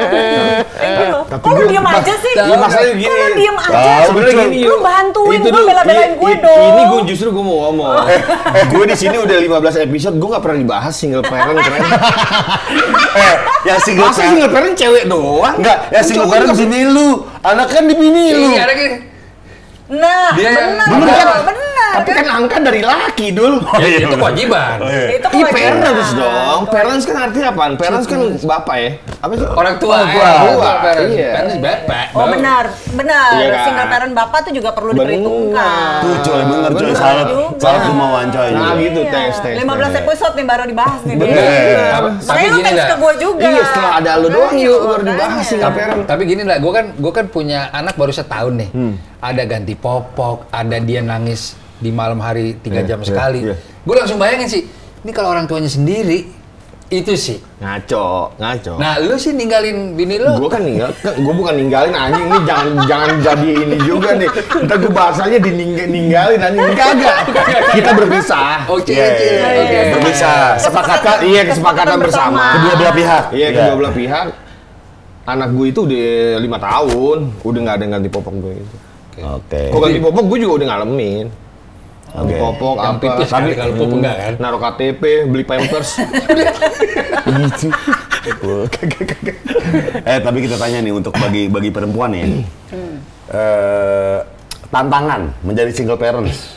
Thank you loh. Tapi Kok lu gue- diem aja sih? Iya, masalahnya gini. Kok lu diem aja? Tahu, Sebenarnya betul. gini Lu bantuin Itu gue, dulu, bela-belain gue i- dong. Ini gue justru gue mau ngomong. Gue di sini udah 15 episode, gue nggak pernah dibahas single parent keren. Yang single Masa single parent cewek doang? Enggak, ya single Cowok parent juga- di bini lu. Anak kan di bini lu. Iya, ada gini. Nah, Dia yang- benar, Bener benar. Tapi kan angka dari laki dul. Ya, itu kewajiban. Itu Iya kewajiban. parents dong. Parents kan artinya apaan? Parents kan bapak ya. Apa sih? Orang tua. Orang tua. Parents. Iya. Parents bapak. Oh benar. Iya kan? Single parent bapak tuh juga perlu Benar. diperhitungkan. Tuh coy, bener coy. Bener Salut. juga. Salut kemauan coy. Nah, gitu, Iya. tes. 15 episode nih baru dibahas nih. Bener. Dia. Tapi Makanya lu gini teks lah. ke gue juga. Iya, setelah ada lu doang yuk baru dibahas Makanya. single parent. Tapi gini lah, gue kan punya anak baru setahun nih. Ada ganti popok, ada dia nangis di malam hari 3 jam sekali. iya. Gue langsung bayangin sih, ini kalau orang tuanya sendiri, itu sih. Ngaco. Nah, lu sih ninggalin bini lu. Gue kan gue bukan ninggalin anjing ini jangan jadi ini juga nih. Ntar gue bahasanya ninggalin anjing kagak. Kita berpisah. Oke, Iya, oke, iya, oke. iya. Berpisah. Sepakatan, iya kesepakatan bersama. Kedua belah pihak. Iya kedua belah pihak. Anak gue itu udah 5 tahun, udah nggak ada yang ganti popok gue itu. Oke. Kok ganti popok gue juga udah ngalamin. Ganti Oke. popok Yang apa? pipis kali kalau popok enggak kan? Naruh KTP, beli pampers. Gitu. Tapi kita tanya nih untuk bagi perempuan ya. Tantangan menjadi single parents.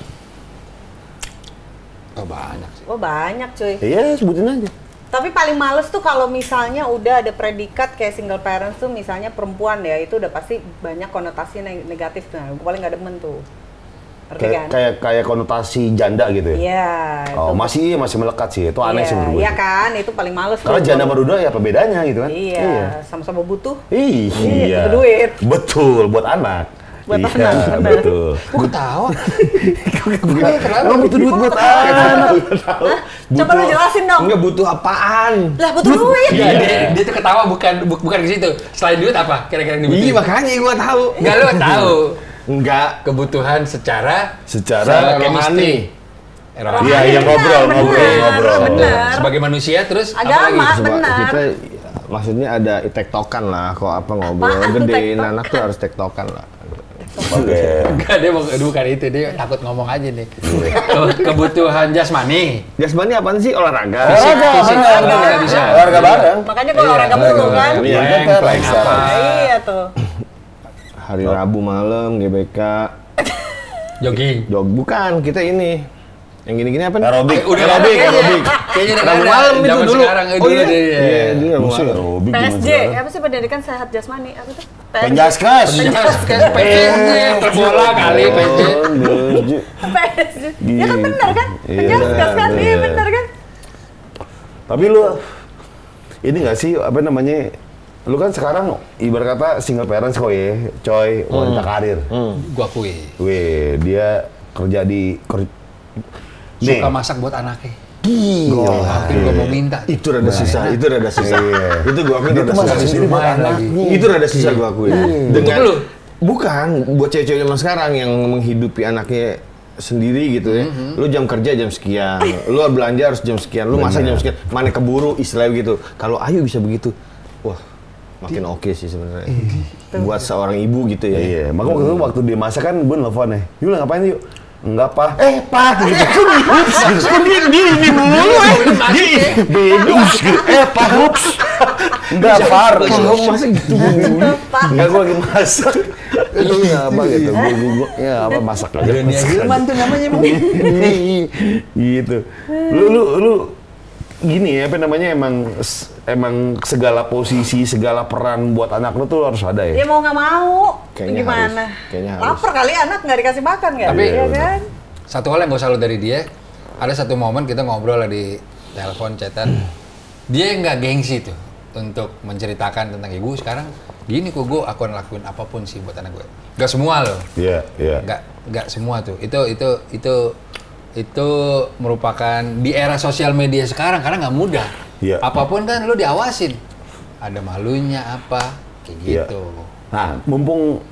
Oh, banyak sih. Oh banyak cuy. Iya, sebutin aja. Tapi paling males tuh kalau misalnya udah ada predikat kayak single parents tuh misalnya perempuan ya, itu udah pasti banyak konotasi negatif. Nah, gue paling gak demen tuh. Ngerti kan? Kayak konotasi janda gitu ya. Iya. Oh, itu- masih melekat sih. Itu aneh iya, sih menurut gue. Iya kan, itu paling males. Karena tuh. janda sama duda ya apa bedanya gitu kan? Iya, sama-sama butuh. Iya. butuh duit. Betul, buat anak. Buat iya, anak, benar. betul. Gue ketawa. Emang butuh duit buat anak. Coba lu jelasin dong. Enggak butuh apaan? Lah butuh duit. Iya, dia tuh ketawa bukan ke situ. Selain duit apa? Kira-kira yang Iya dibutuhin? makanya gue tahu. Enggak, lu tahu. Enggak. Kebutuhan secara Secara chemistry. Rohani. Iya, iya ngobrol. Benar. Sebagai manusia terus Agama, apa lagi? benar. Kita maksudnya ada tektokan lah, kok apa ngobrol Apaan tuh gedein tektokan? anak tuh harus tektokan lah. Oke. Enggak, dia bukan itu, dia takut ngomong aja nih. Kebutuhan jasmani. Jasmani apaan sih? Olahraga. Fisik olahraga. nggak bisa. Olahraga bareng. Makanya gue Iya, olahraga mulu kan. Iya, Plank, kan, plank plank. apa? Iya tuh. Hari Rabu malam GBK Jogging. jog bukan kita ini yang gini-gini apa nih? Aerobik. Udah Aerobik, kayaknya. aerobik. Kayaknya udah Rabu nggak ada. malam itu Zaman dulu. sekarang, Oh dulu iya. deh. Iya, dulu Rabu Buset, malam. aerobik zaman PSJ, sekarang. apa sih pendidikan sehat jasmani? Apa tuh? Penjaskas. Kayak PJ, terbola kali PJ. PSJ. Ya kan benar kan? Iya, Penjaskas kan? benar. Iya benar kan? Tapi lu ini nggak sih apa namanya? Lu kan sekarang ibarat kata single parents kok ya, coy, wanita karir. Gua akui. Weh, dia kerja di suka masak buat anaknya. Gila. Hampir gua mau minta. Itu rada susah, itu rada susah. Itu gua akuin rada susah. Lumayan lagi. Itu rada susah gua akuin. Dengan lu? Bukan, buat cewek-cewek zaman sekarang yang menghidupi anaknya sendiri gitu ya. Lu jam kerja jam sekian, lu belanja harus jam sekian, lu masak jam sekian, mana keburu istilahnya gitu. Kalau Ayu bisa begitu, wah makin oke sih sebenarnya. Buat seorang ibu gitu ya. Iya, makanya waktu dia masak kan gue nelfon nih. Yuk ngapain yuk? Enggak, Pak. Pak gitu. Kan dia ini mulu. Bebus gitu. Pak, ups. Enggak, Far. Kamu masak gitu. Enggak, gue lagi masak. Itu apa gitu. Ya apa masak aja. Dunia Hilman tuh namanya emang. Gitu. Lu gini ya, apa namanya, emang segala posisi, segala peran buat anak lu tuh harus ada ya? Ya mau nggak mau, Kayaknya gimana? Harus. Lapar kali anak nggak dikasih makan nggak? Tapi ya kan? satu hal yang gue salut dari dia, ada satu momen kita ngobrol lah di telepon, chatan, dia nggak gengsi tuh untuk menceritakan tentang ibu sekarang. Gini kok gue akan lakuin apapun sih buat anak gue. Gak semua loh. Iya, iya. Gak semua tuh. Itu merupakan di era sosial media sekarang karena nggak mudah. Iya. Apapun kan lu diawasin. Ada malunya apa, kayak gitu. Nah, mumpung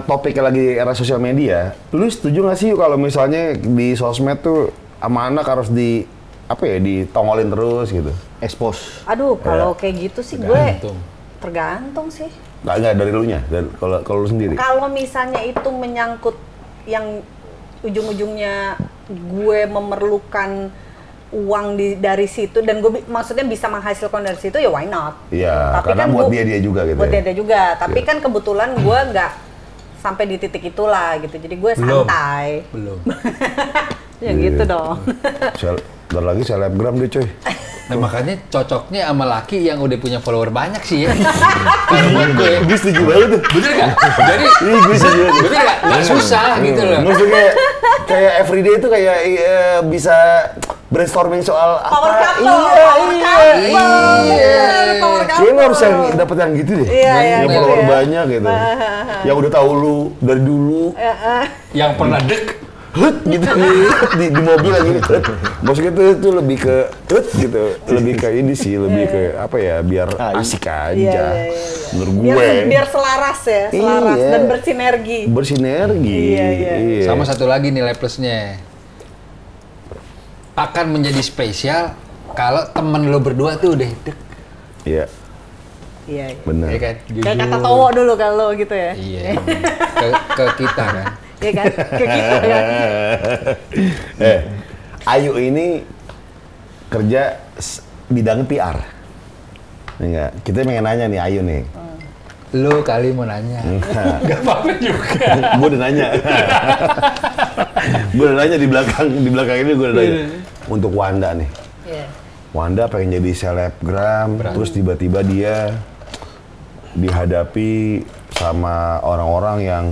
topiknya lagi era sosial media, lu setuju nggak sih kalau misalnya di sosmed tuh sama anak harus ditongolin terus gitu? Expose. Aduh, kalau kayak gitu sih gue tergantung sih. Nggak dari lu nya, kalau lu sendiri. Kalau misalnya itu menyangkut yang ujung-ujungnya gue memerlukan uang dari situ dan gue maksudnya bisa menghasilkan dari situ, ya why not? Iya, tapi karena kan buat dia juga gitu. Buat ya. dia juga, tapi kan kebetulan gue nggak sampai di titik itulah gitu, jadi gue santai. Belum. Ya gitu dong. Bentar lagi selebgram deh coy. Nah makanya cocoknya sama laki yang udah punya follower banyak sih ya. Gue setuju banget tuh. Bener nggak? Jadi Gue setuju banget. bener nggak? Nggak susah gitu loh. Maksudnya kayak everyday itu kayak bisa brainstorming soal Power apa. couple, power couple. Kayaknya lu harus yang dapet yang gitu deh. Iya, yang gitu follower ya. banyak gitu. Yang udah tahu lu dari dulu. Yang pernah dek. Gitu di mobil lagi maksudnya itu lebih ke gitu, lebih ke ini sih, lebih ke apa ya, biar asik aja. Iya. Menurut gue Biar selaras ya, dan bersinergi. Iya. Sama satu lagi nilai plusnya, akan menjadi spesial kalau temen lo berdua tuh udah dek. Iya. Benar. Ya kan? Kayak kata Towo dulu kalau gitu ya. Iya. Ke kita kan. Iya kan? Ke kita kan. Ayu ini kerja bidang PR. Enggak, kita pengen nanya nih Ayu nih. Lu kali mau nanya. Gak apa-apa juga. Gue udah nanya. Gue udah nanya di belakang ini gue udah nanya. Untuk Wanda nih. Wanda pengen jadi selebgram, terus tiba-tiba dia dihadapi sama orang-orang yang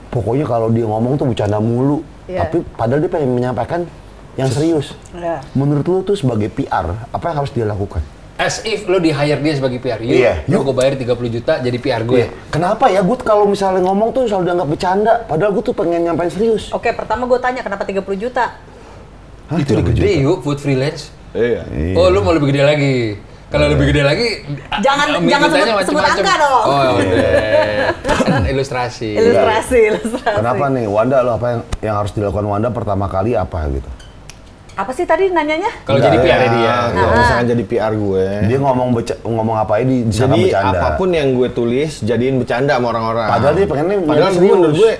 pokoknya kalau dia ngomong tuh bercanda mulu. Tapi padahal dia pengen menyampaikan yang serius. Menurut lu tuh sebagai PR, apa yang harus dia lakukan? As if lo di-hire dia sebagai PR. Yuk, gue bayar 30 juta jadi PR gue. Kenapa ya? Gue kalau misalnya ngomong tuh selalu dianggap bercanda, padahal gue tuh pengen nyampein serius. Oke, pertama gue tanya kenapa 30 juta? Itu lebih gede yuk, buat freelance. Iya. Oh, lu mau lebih gede lagi? Kalau lebih gede lagi, Jangan sebut angka dong. Oh, udah. Ilustrasi. Kenapa nih, Wanda, lo apa yang harus dilakukan Wanda pertama kali apa gitu? Apa sih tadi nanyanya? Kalau jadi PR dia. Kalau misalnya jadi PR gue. Dia ngomong apa aja disangka Jadi bercanda. apapun yang gue tulis jadiin bercanda sama orang-orang. Padahal dia pengennya serius. Menurut gue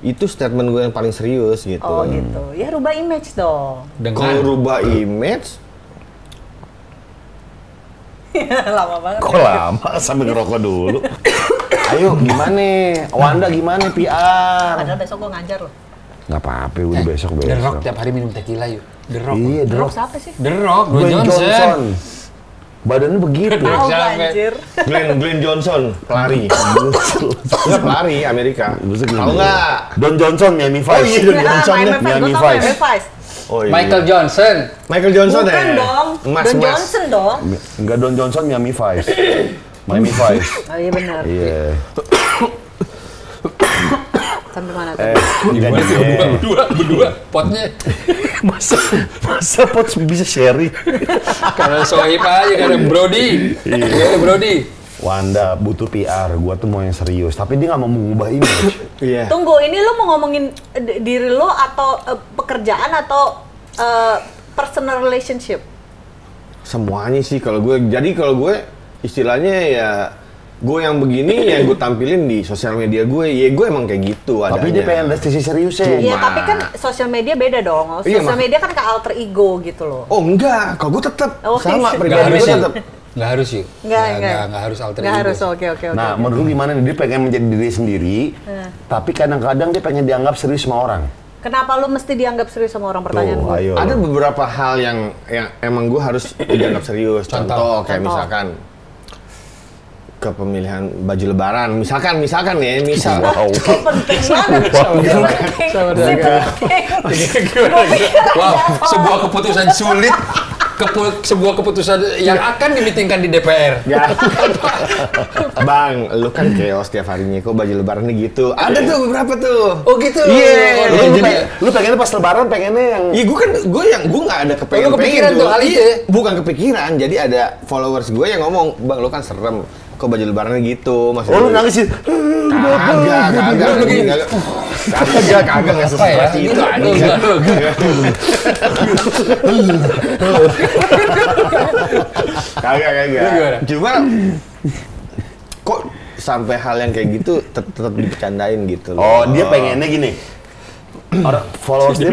itu statement gue yang paling serius gitu. Oh gitu. Ya rubah image dong. Kalau rubah image lama banget. Kok lama? Sambil ngerokok dulu. Ayo, gimana? Wanda gimana PR? Padahal besok gue ngajar loh. Nggak apa-apa, udah besok. The Rock tiap hari minum tequila yuk. The Rock. Iya, The Rock siapa sih? The Rock, Dwayne Johnson. Badannya begitu. Tahu anjir. Glenn Johnson, pelari. Enggak pelari Amerika. Tahu nggak? Don Johnson, Miami Vice. Oh iya, Don Johnson. Miami Vice. Oh, iya. Michael Johnson. Bukan dong. Don Johnson dong. Enggak Don Johnson, Miami Vice. Miami Vice. Oh iya benar. Iya. Sampai mana tuh? Gimana tuh? Berdua potnya. Masa pot bisa sharing? Karena Sohib aja, karena Brody. Iya, Brody. Wanda butuh PR, gua tuh mau yang serius. Tapi dia nggak mau mengubah image. Iya. Tunggu, ini lo mau ngomongin diri lo atau pekerjaan atau personal relationship? Semuanya sih kalau gue. Jadi kalau gue istilahnya ya gue yang begini yang gue tampilin di sosial media gue. Ya gue emang kayak gitu adanya. Tapi dia pengen ada sisi seriusnya. Iya, tapi kan sosial media beda dong. Iya, Sosial media kan ke alter ego gitu loh. Oh enggak, kalau gue tetap Oh, sama nggak pribadi harus gue sih. tetap. Nggak harus yuk. Nggak harus alter Nggak ego. harus, oke. Nah, menurut lu gimana nih? Dia pengen menjadi diri sendiri, tapi kadang-kadang dia pengen dianggap serius sama orang. Kenapa lu mesti dianggap serius sama orang, pertanyaan gue? Ayo. Ada beberapa hal yang emang gue harus dianggap serius. Contoh kayak misalkan kepemilihan baju lebaran. Misalkan ya, misal. Wow. Penting banget. Wow, sebuah keputusan sulit. Sebuah keputusan yang akan dimitingkan di DPR. Ya. Bang, lu kan chaos tiap harinya, kok baju lebarannya gitu. Ada tuh beberapa tuh. Oh gitu. Iya. Lu pengennya pas lebaran pengennya yang Iya, gue nggak ada Lu kepikiran tuh hal itu ya? Bukan kepikiran, jadi ada followers gue yang ngomong, bang lu kan serem, kok baju lebarannya gitu. Maksudnya, lu nangis sih. Kagak nggak seperti itu aja. Kagak. Cuma kok sampai hal yang kayak gitu tetap dibercandain gitu loh. Oh, dia pengennya gini. Followers dia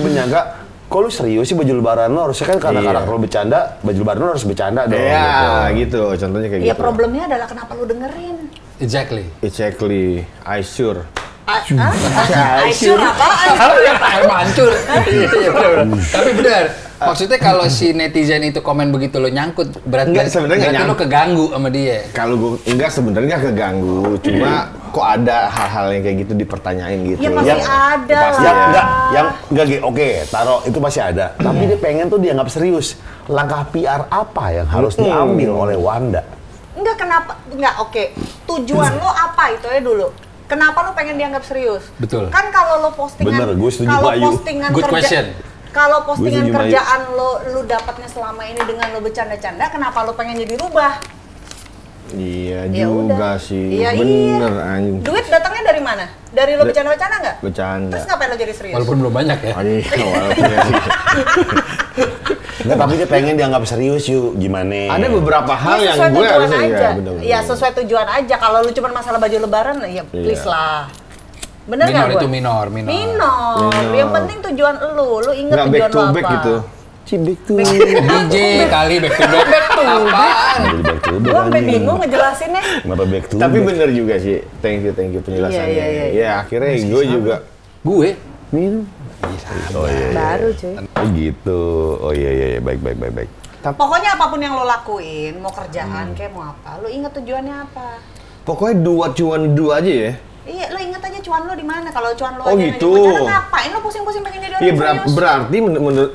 menyangka, kok lu serius sih baju lebaran lo? Harusnya kan karena karakter lo bercanda, baju lebaran lo harus bercanda dong. Iya, gitu. Contohnya kayak Ya gitu. problemnya adalah kenapa lu dengerin? Exactly. I sure. Aisyur apaan? Hancur. Tapi benar. Maksudnya kalau si netizen itu komen begitu lo nyangkut, Enggak, sebenarnya berarti lo keganggu sama dia. Kalau gue enggak sebenarnya nggak keganggu, cuma kok ada hal-hal yang kayak gitu dipertanyain gitu. Ya pasti ada pasti lah. Yang enggak oke, taruh itu pasti ada. Tapi dia pengen tuh dianggap serius. Langkah PR apa yang harus diambil oleh Wanda? Oke. Tujuan lo apa itu ya dulu? Kenapa lo pengen dianggap serius? Betul. Kan kalau lo postingan, Bener, gue setuju, kalau Bayu. postingan Good question. kalau postingan Gue setuju, kerjaan lu dapatnya selama ini dengan lo bercanda-canda, kenapa lo pengen jadi rubah? Iya Ya juga udah. sih, Iya, bener iya. anjing. Duit datangnya dari mana? Dari lo bercanda-bercanda nggak? Bercanda. Terus ngapain lo jadi serius? Walaupun belum banyak ya. Aduh, walaupun ya sih. Enggak, tapi dia pengen dianggap serius yuk. Gimana? Ada beberapa hal Ya, yang sesuai gue tujuan harusnya aja. ya, bener-bener. Ya sesuai tujuan aja. Kalau lu cuma masalah baju lebaran, ya please lah. Bener Minor nggak gue? itu minor. Minor. Yang penting tujuan lu inget Nggak tujuan back to lu back apa. gitu. Cibik tuh. DJ kali back to back. Apaan? Gua sampai bingung ngejelasinnya. Kenapa back to Tapi back? bener juga sih, thank you penjelasannya. Iya. Ya akhirnya gue juga. Gue? Minum. Oh iya. Baru cuy. Oh gitu. Oh iya. Baik. Pokoknya apapun yang lo lakuin, mau kerjaan kayak mau apa, lo inget tujuannya apa. Pokoknya cuma dua aja ya. Iya, lo inget aja cuan lo di mana. Kalau cuan lo Oh, aja gitu. ngajak bercanda, ngapain lo pusing-pusing pengen jadi orang Iya serius?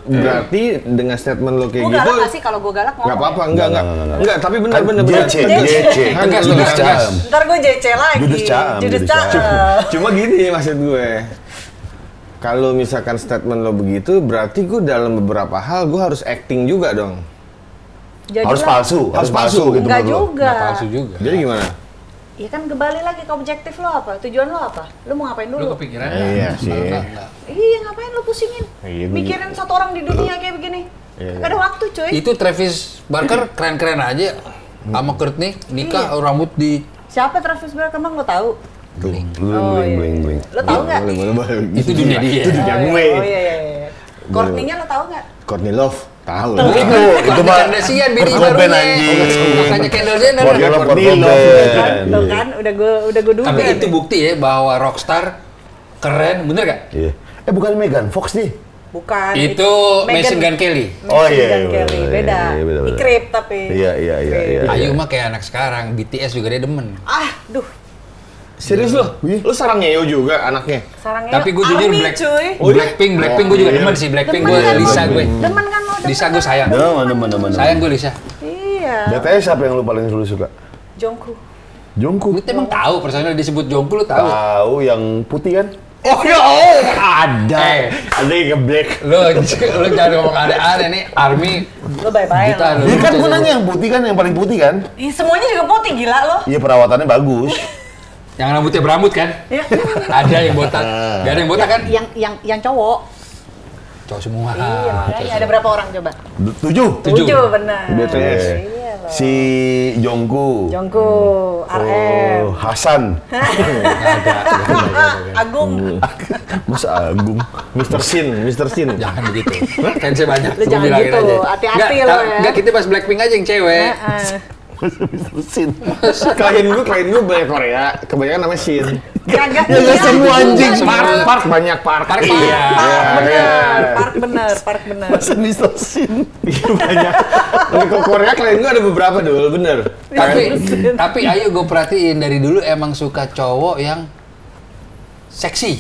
berarti dengan statement lo kayak Gue gitu. galak nggak sih kalau gue galak ngomong? Nggak apa-apa, ya? enggak. Tapi bener. JC. Kan Tegas, lu tegas. tegas. Ntar gue JC lagi. Judes caem. Cuma gini maksud gue. Kalau misalkan statement lo begitu, berarti gue dalam beberapa hal gue harus acting juga dong. Harus palsu gitu. Enggak menurut lo. juga. Nggak palsu juga. Jadi gimana? Iya kan kembali lagi ke objektif lo apa? Tujuan lo apa? Lo mau ngapain Lu dulu? kepikiran? Iya sih. Enggak. Iya ngapain lo pusingin? Iya, gua Mikirin satu orang di dunia kayak begini. Iya. Gak ada waktu cuy. Itu Travis Barker keren-keren aja. Sama Courtney nikah rambut di Siapa Travis Barker emang lo tahu? Bling. Lo tahu nggak? Boleh. itu dunia dia. Itu dunia gue. Oh iya. Courtney-nya lo tahu nggak? Courtney Love, tahu. Itu mah Kardashian bini Kurt Cobain, barunya. anjing. Makanya Kendall Jenner. Courtney Courtney Love. Tuh kan, udah gue duga. Tapi itu nih. bukti ya bahwa rockstar keren, bener gak? Iya. Bukan Megan Fox nih. Bukan. Itu Machine Gun Kelly. Oh, iya, Machine Gun iya, Kelly. iya, Beda. iya, beda. Ikrip tapi. Iya. Ayu mah kayak anak sekarang, BTS juga dia demen. Duh. Serius lo? Lu sarang Neo juga anaknya? Sarangnya Tapi gue jujur Army, cuy. Blackpink gue juga demen sih. Blackpink gue kan lo? Lisa gue. Demen kan lo? Lisa gue sayang. Demen. Sayang gue Lisa. Iya. BTS siapa yang lu paling lu suka? Jungkook. Jongkook. Lu emang tahu personil disebut Jongkook, lu tahu? Tahu yang putih kan? Oh ya, Ada. Ada yang nge-black. Lu jangan ngomong aneh-aneh nih, Army. Lo bye-bye Kita, lo. lu. Ini kan gue nanya yang putih kan, yang paling putih kan? Ih, semuanya juga putih, gila lo. Iya perawatannya bagus. Yang rambutnya berambut kan? Ya. Ada yang botak. Gak ada yang botak kan? Yang cowok. Cowok semua. Iya, makanya ada berapa orang coba? 7. 7 benar. BTS. Iya loh. Si Jongkook. Jongkook, RM. Oh, Hasan. Agung. Masa Agung. Mr. Sin. Jangan begitu. Fansnya banyak. Lu gua jangan bilangin gitu, aja. hati-hati Nggak, lo ya. Enggak, kita bahas Blackpink aja yang cewek. Mr. Sin. klien gue banyak Korea, kebanyakan namanya Shin. Kagak. Ya nggak semua anjing. Park banyak park. Iya. Park bener. Masa Mr. Sin. Iya banyak. Kalau Korea klien gue ada beberapa dulu, bener. Tapi ayo gue perhatiin dari dulu emang suka cowok yang seksi.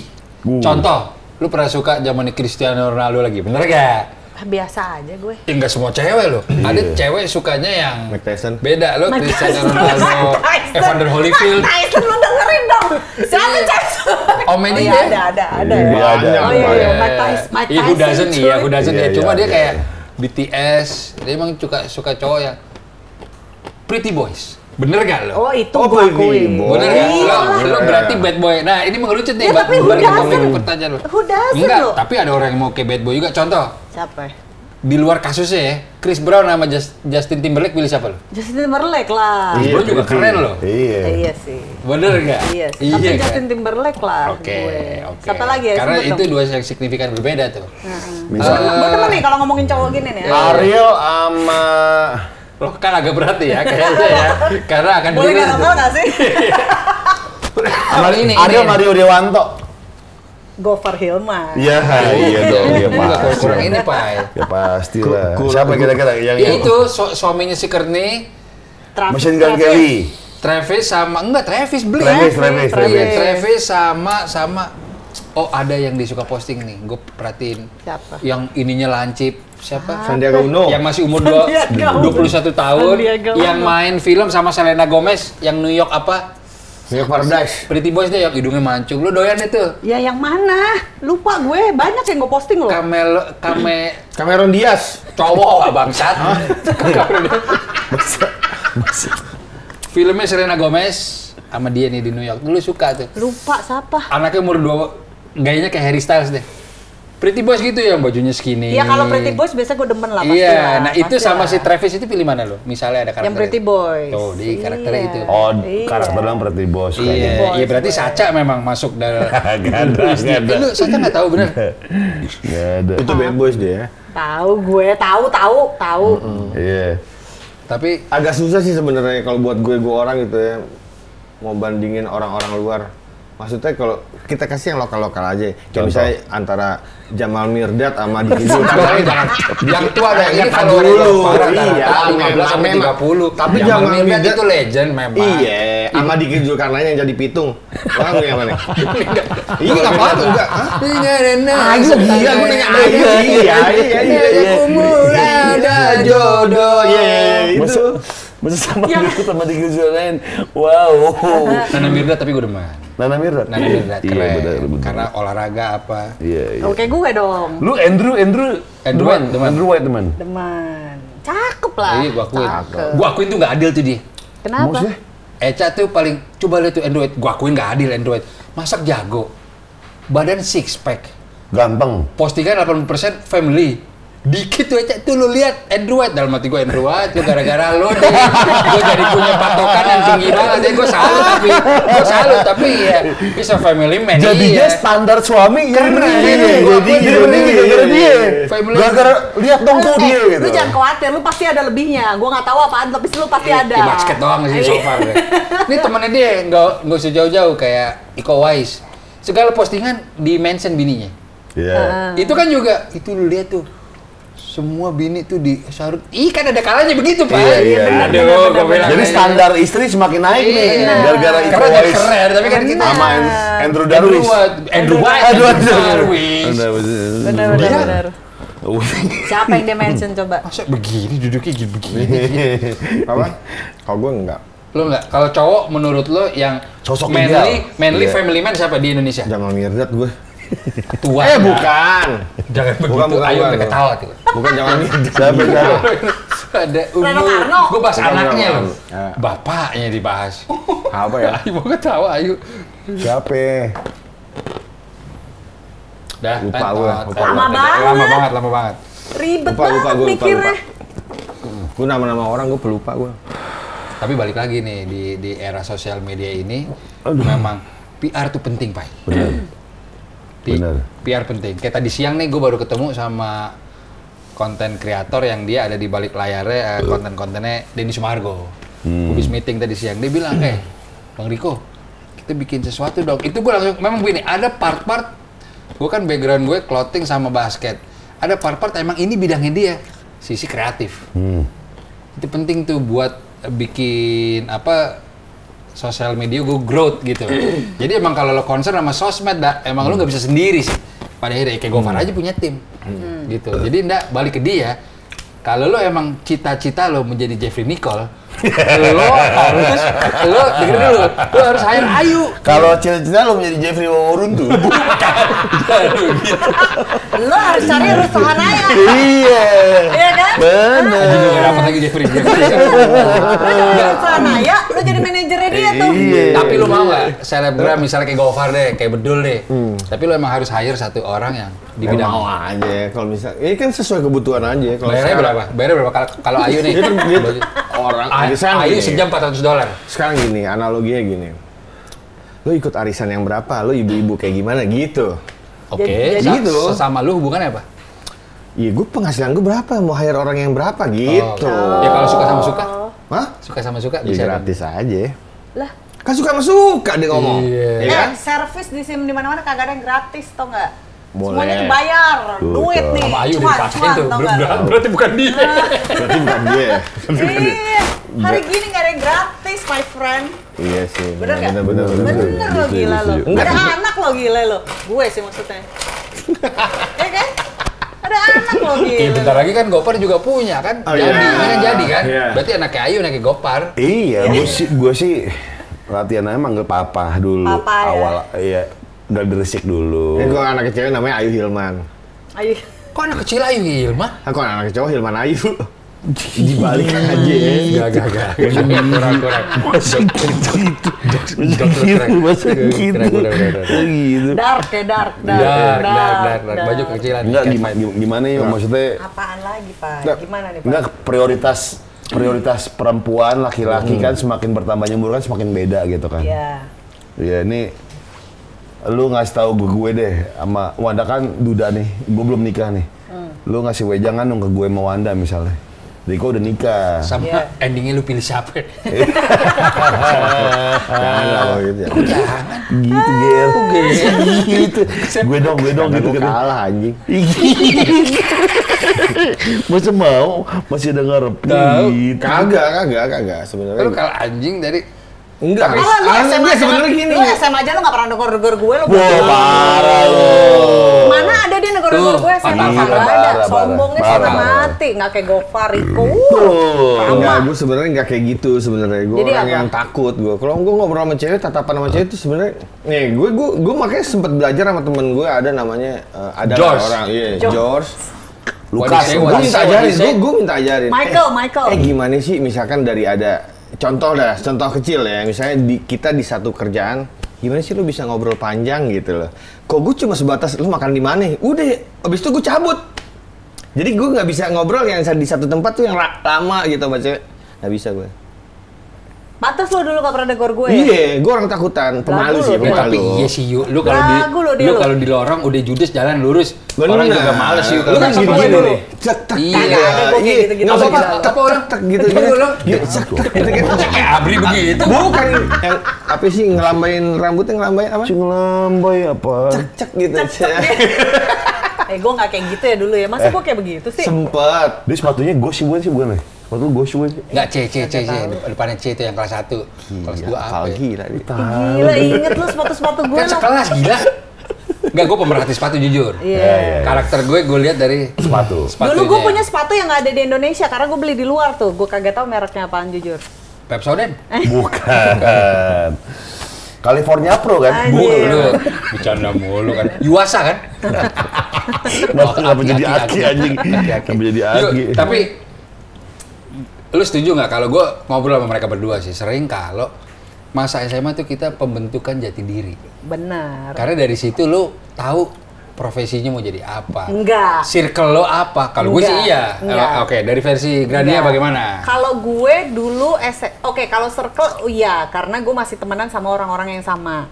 Contoh, lu pernah suka zaman Cristiano Ronaldo lagi, bener gak? Biasa aja gue. Ya nggak semua cewek loh. Ada cewek sukanya yang Mike Tyson. beda loh, Mike Cristiano Tyson. Ronaldo, Evander Holyfield. Tyson lo dengerin dong. Siapa Tyson? Om ini Iya, dia. ada. Iya, ada. Oh iya, Mike Tyson. Iya, who doesn't cuy. who doesn't Iya, ya. Cuma iya, dia iya. kayak BTS, dia emang suka cowok yang pretty boys. Bener gak lo? Oh itu Oh, gue Pretty akuin. Boy. Bener gak? Iya lah. Lo berarti bad boy. Nah, ini mengerucut nih. Ya, tapi who balik ke topik doesn't? pertanyaan lo. Who doesn't Enggak, lo? tapi ada orang yang mau kayak bad boy juga. Contoh, Siapa? di luar kasusnya ya, Chris Brown sama Justin Timberlake pilih siapa lo? Justin Timberlake lah. Chris Brown juga keren loh. Iya. Iya sih. Bener gak? Iya sih. Tapi kan? Justin Timberlake lah Oke, gue. oke. Siapa lagi ya? Karena Sebut itu dong. dua yang signifikan berbeda tuh. Misal Gue temen nih kalau ngomongin cowok gini nih. Ariel sama Loh kan agak berat ya kayaknya ya. Karena akan Boleh dirilis nggak tuh. tahu nggak sih? Ini. Ariel Mario Dewanto. Gofar Hilman. Iya, iya dong, ya Enggak, pasti. kurang ini, Pak. Ya pasti lah. Siapa kira-kira yang Ya itu suaminya si Courtney, Machine Gun Kelly. Travis sama Travis beli. Travis. Iya, Travis sama oh ada yang disuka posting nih, gue perhatiin. Siapa? Yang ininya lancip, siapa? Sandiaga Uno. Yang masih umur Sandiaga Uno. 21 tahun, Sandiaga Uno. yang main film sama Selena Gomez, yang New York apa? New York Paradise. Pretty Boys deh, yang hidungnya mancung. Lu doyan itu? Ya yang mana? Lupa gue, banyak yang gue posting loh. Cameron Diaz. Cowok bangsat. Filmnya Selena Gomez sama dia nih di New York. Dulu suka tuh. Lupa siapa? Anaknya umur 2, gayanya kayak Harry Styles deh. Pretty Boys gitu ya, bajunya skinny. Ya kalau Pretty Boys biasanya gue demen lah pasti Iya, lah, nah itu pasti sama lah. si Travis itu pilih mana lo? Misalnya ada karakter. Yang Pretty Boys. Tuh, di karakternya itu. Oh, Iya. karakternya Pretty Boss. Iya, Boys, iya berarti gue. Sacha memang masuk dalam. Gak ada. Lu Sacha nggak tahu bener? Gak ada. Itu Bad Boys dia. Tahu gue, tahu. Iya. Tapi Agak susah sih sebenarnya kalau buat gue orang gitu ya mau bandingin orang-orang luar. Maksudnya kalau kita kasih yang lokal-lokal aja. Kayak Contoh. misalnya antara Jamal Mirdad sama Diki Tapi jangan, yang tua ada ini Ingat kalau dulu, iya, 15 sampai memang. 30. Tapi Jamal Jamal Mirdad Mirdad itu legend memang. Iya, sama Diki Zulkarnain yang jadi pitung. Paham nggak yang mana? Iya nggak apa-apa enggak. Ayo iya, gue nanya ayo iya. Ada jodoh. Masa sama Diki sama Diki Zulkarnain. Wow. Nana Mirdad tapi gue demen. Nana Mirdad. Nana Mirdad Iya, keren. benar. Karena olahraga apa? Iya. Oke gue dong. Lu Andrew White, teman. Andrew White teman. Demen. Cakep lah. Iya, gua akuin. Cakep. Gua akuin tuh nggak adil tuh dia. Kenapa? Maksudnya? Eca tuh paling, coba lihat tuh Android. Gua akuin nggak adil Android. Masak jago. Badan six pack. Ganteng. Postingan 80% family. Dikit tuh Eca tuh lu lihat Android dalam hati gua Android tuh gara-gara lu deh. Gua jadi punya patokan yang tinggi banget ya. Gua salut tapi ya bisa family man. Jadinya iya. standar suami yang Keren. jadi mending gara-gara dia. Family. Gara-gara lihat dong tuh dia gitu. Lu jangan khawatir, lu pasti ada lebihnya. Gua nggak tahu apaan, tapi lu pasti ada. Di basket doang sih so far deh. Ini temennya dia nggak usah jauh-jauh kayak Iko Uwais. Segala postingan di mention bininya. Iya. Itu kan juga itu lu lihat tuh. Semua bini tuh di Sarut. Kan ada kalanya begitu, Pak. Iya. Aduh, gua bilang. Jadi standar istri semakin naik nih Iya. gara-gara Iko Karena dia Uwais keren, tapi kan kita sama Andrew Darwis. Andrew White. Darwis. Bener. Siapa yang dia mention coba? Masa begini duduknya begini. Apa? Kalau gue enggak. Lo nggak? Kalau cowok menurut lo yang sosok manly family man siapa di Indonesia? Jamal Mirdad gue. Tua. Bukan. Jangan begitu. Ayo kita ketawa tuh. Bukan Jamal Mirdad. Siapa? Ada gue bahas anaknya loh. Bapaknya dibahas. Apa ya? Ayo mau ketawa, ayo. Siapa? Dah, lupa gue. Lama banget. Ribet banget mikirnya. Gue nama-nama orang gue pelupa gue. Tapi balik lagi nih di era sosial media ini, memang PR tuh penting, Pak. Benar. PR penting. Kayak tadi siang nih gue baru ketemu sama konten kreator yang dia ada di balik layarnya, konten-kontennya Denny Sumargo. Habis meeting tadi siang, dia bilang, Bang Riko, kita bikin sesuatu dong. Itu gue langsung, memang begini, ada part-part, gue kan background gue clothing sama basket. Ada part-part emang ini bidangnya dia, sisi kreatif. Itu penting tuh buat bikin sosial media gue growth gitu. Jadi emang kalau lo concern sama sosmed, emang lo nggak bisa sendiri sih. Pada akhirnya kayak Gofar aja punya tim, gitu. Jadi balik ke dia. Kalau lo emang cita-cita lo menjadi Jeffrey Nicole, lo harus hire Ayu. Kalau cita-cita lo menjadi Jeffrey Waworun tuh. Lo harus cari Ruth Hanaya. Iya. Iya kan? Bener. Aduh, gak dapat lagi Jeffrey. Lo jadi Ruth Hanaya, lo jadi manajernya dia tuh. Iya. Tapi lo mau nggak selebgram misalnya kayak Gofar deh, kayak Bedul deh. Tapi lo emang harus hire satu orang yang di bidang. Mau aja kalau misal. Ini kan sesuai kebutuhan aja. Bayarnya berapa? Bayarnya berapa? Kalau Ayu nih. Orang Ayu sejam $400. Sekarang gini, analoginya gini. Lo ikut arisan yang berapa? Lo ibu-ibu kayak gimana gitu. Oke, gitu. Sama lu hubungannya apa? Iya, gue penghasilan gue berapa? Mau hire orang yang berapa gitu. Ya kalau suka sama suka. Hah? Suka sama suka Ya bisa. gratis aja. Lah. Kan suka sama suka dia ngomong. Iya. Ya kan? Servis di mana-mana kagak ada yang gratis, tau nggak? Boleh. Semuanya dibayar, duit nih. Sama Ayu Cuan, dipaksain tuh. tau nggak? Berarti bukan dia. Berarti bukan dia. Iya, hari gini nggak ada yang gratis, my friend. Iya sih. Bener nggak? Bener. Bener lo, gila lo. Ada anak lo, gila lo. Gue sih maksudnya. Ya kan? Ada anak lo, gila. Iya, bentar lagi kan Gopar juga punya kan? Oh, jadi, iya. ini kan jadi kan? Iya. Berarti anaknya Ayu, anaknya Gopar. Iya, gue sih latihannya manggil papa dulu. Papa, ya? Awal, iya. Udah diresik dulu. Ini gue anak kecil namanya Ayu Hilman. Ayo. Kok anak kecil Ayu Hilma? Aku anak cowok Hilman Ayu. Dibalik aja ya. Gak. Kurang. Masa gitu. Dark ya, dark. Baju kecilan. Enggak, gimana ya maksudnya? Apaan lagi, Pak? Gimana nih, Pak? Enggak, prioritas perempuan, laki-laki kan semakin bertambah nyembur kan semakin beda gitu kan. Iya. Iya, ini lu ngasih tahu gue deh sama Wanda kan duda nih, gue belum nikah nih. Lu ngasih wejangan dong ke gue sama Wanda misalnya. Riko udah nikah. Sama endingnya lu pilih siapa? Jangan lah gitu ya. Jangan. Gitu, Gel. Gitu. Gue dong gitu Gue kan. kalah anjing. Masa mau? Masih ada ngarep gitu. Kagak sebenarnya. Lu kalau anjing dari Enggak. Lu SMA aja, sebenarnya gini. lu SMA aja lu nggak pernah negor-negor gue, lu Wah, parah lu. Mana ada dia negor-negor gue SMA, kagak ada. Sombongnya setengah mati, nggak kayak Gofar, Riko. Enggak, gue sebenarnya nggak kayak gitu sebenarnya. Gue Jadi orang apa? yang takut gue. Kalau gue ngobrol sama cewek, tatapan sama cewek itu sebenarnya, nih gue makanya sempat belajar sama temen gue ada namanya ada George. orang, iya George. Lukas, Gue minta ajarin, gue minta ajarin. Michael. Gimana sih misalkan dari ada contoh kecil ya, misalnya kita di satu kerjaan, gimana sih lu bisa ngobrol panjang gitu loh. Kok gue cuma sebatas lu makan di mana? Udah, abis itu gue cabut. Jadi gue nggak bisa ngobrol yang di satu tempat tuh yang lama gitu sama cewek. Nggak bisa gue. Pantes lo dulu gak pernah negor gue ya? Iya, gue orang takutan, pemalu sih, tapi pemalu. iya sih Yu, lu kalau di lorong udah judes jalan lurus. Orang juga males Yu. Lu kan sama gue gini dulu. nih. Cek tek. Iya. Kagak ada gue kayak gitu-gitu. Nggak apa-apa, Apa orang tek gitu. Cek tek gitu kan. kayak Abri begitu? Bukan yang apa sih ngelambain rambutnya ngelambain apa? Ngelambai apa? Cek gitu. Gue gak kayak gitu ya dulu ya, masa gue kayak begitu sih? Sempet. Dia sepatunya gosip bukan sih, bukan ya? Sepatu gosip bukan sih? Enggak, C. Depannya C itu yang kelas 1. Kelas 2 apa? ya? Gila nih. Gila, inget lu sepatu-sepatu gue Kan sekelas gila. Enggak, gue pemerhati sepatu jujur. Iya. Karakter gue lihat dari Sepatu. Dulu gue punya sepatu yang gak ada di Indonesia, karena gue beli di luar tuh. Gue kagak tahu mereknya apaan jujur. Pepsodent? Bukan. California Pro kan? Anjir. Lu bercanda mulu kan. Yuasa kan? Kenapa jadi Aki anjing? Kenapa jadi Aki? Tapi lu setuju nggak kalau gue ngobrol sama mereka berdua sih, sering kalau masa SMA tuh kita pembentukan jati diri. Benar. Karena dari situ lu tahu profesinya mau jadi apa. Enggak. Circle lo apa? Kalau gue sih iya. Enggak. Oke, dari versi Grania Enggak. bagaimana? Kalau gue dulu kalau circle iya, karena gue masih temenan sama orang-orang yang sama.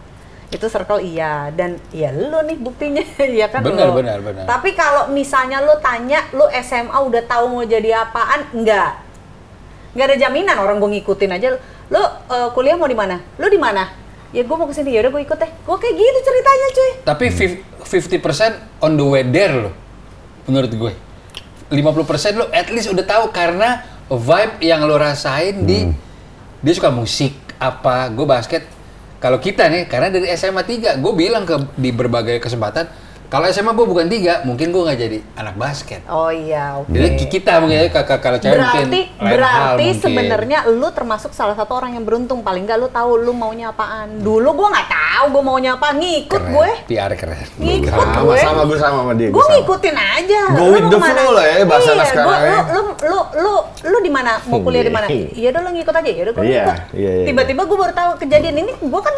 Itu circle iya, dan ya lu nih buktinya, ya kan Benar, lo. benar. Tapi kalau misalnya lu tanya, lu SMA udah tahu mau jadi apaan? Enggak. Enggak ada jaminan, orang gue ngikutin aja. Lu kuliah mau di mana? Lu di mana? Ya gue mau kesini, yaudah gue ikut deh. Gue kayak gitu ceritanya cuy. Tapi 50% on the way there lo, menurut gue. 50% lo at least udah tahu karena vibe yang lo rasain dia suka musik apa, gue basket. Kalau kita nih, karena dari SMA 3, gue bilang di berbagai kesempatan, kalau SMA gue bukan 3, mungkin gue nggak jadi anak basket. Oh iya, oke. Jadi kita mungkin kalau cewek mungkin Berarti sebenarnya lu termasuk salah satu orang yang beruntung, paling nggak lu tahu lu maunya apaan. Dulu gue nggak tahu gue maunya apa, ngikut keren. gue. PR keren. Ngikut gue. Sama gue sama dia. Gue ngikutin aja. Go Lu with mau the kemana? flow lah ya, bahasa anak Iya, sekarang ya. lu di mana? Mau kuliah di mana? Iya udah lu ngikut aja. Ya udah gue Iya, ngikut. iya. Tiba-tiba gue baru tahu kejadian ini, gue kan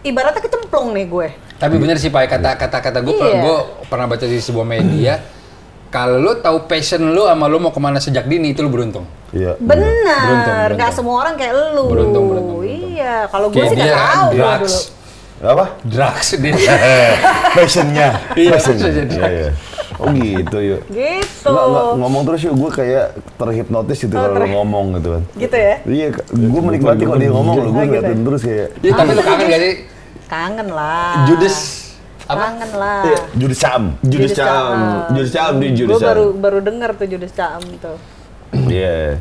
ibaratnya kecemplung nih gue. Tapi bener sih Pak, kata gue Iya. pernah baca di sebuah media, kalau lu tahu passion lu sama lu mau kemana sejak dini, itu lu beruntung. Iya. Bener, nggak semua orang kayak lu. Beruntung. Iya, kalau gue Kayak sih nggak dia tahu gue drugs. dulu. Apa? Drugs dia. Passionnya. Iya, Passionnya. passionnya. Iya, iya. Oh gitu yuk. Gitu. Nggak, ngomong terus yuk, gue kayak terhipnotis gitu kalau lu ngomong gitu kan. Gitu ya? Iya, gue menikmati kalau dia ngomong loh, gue gitu. ngeliatin terus kayak Iya, tapi lu kangen gak sih? Kangen lah. Judes apa? Kangen lah. Judes Caam. Judes Caam di Judes Gue Caam. baru denger tuh Judes Caam tuh. Iya.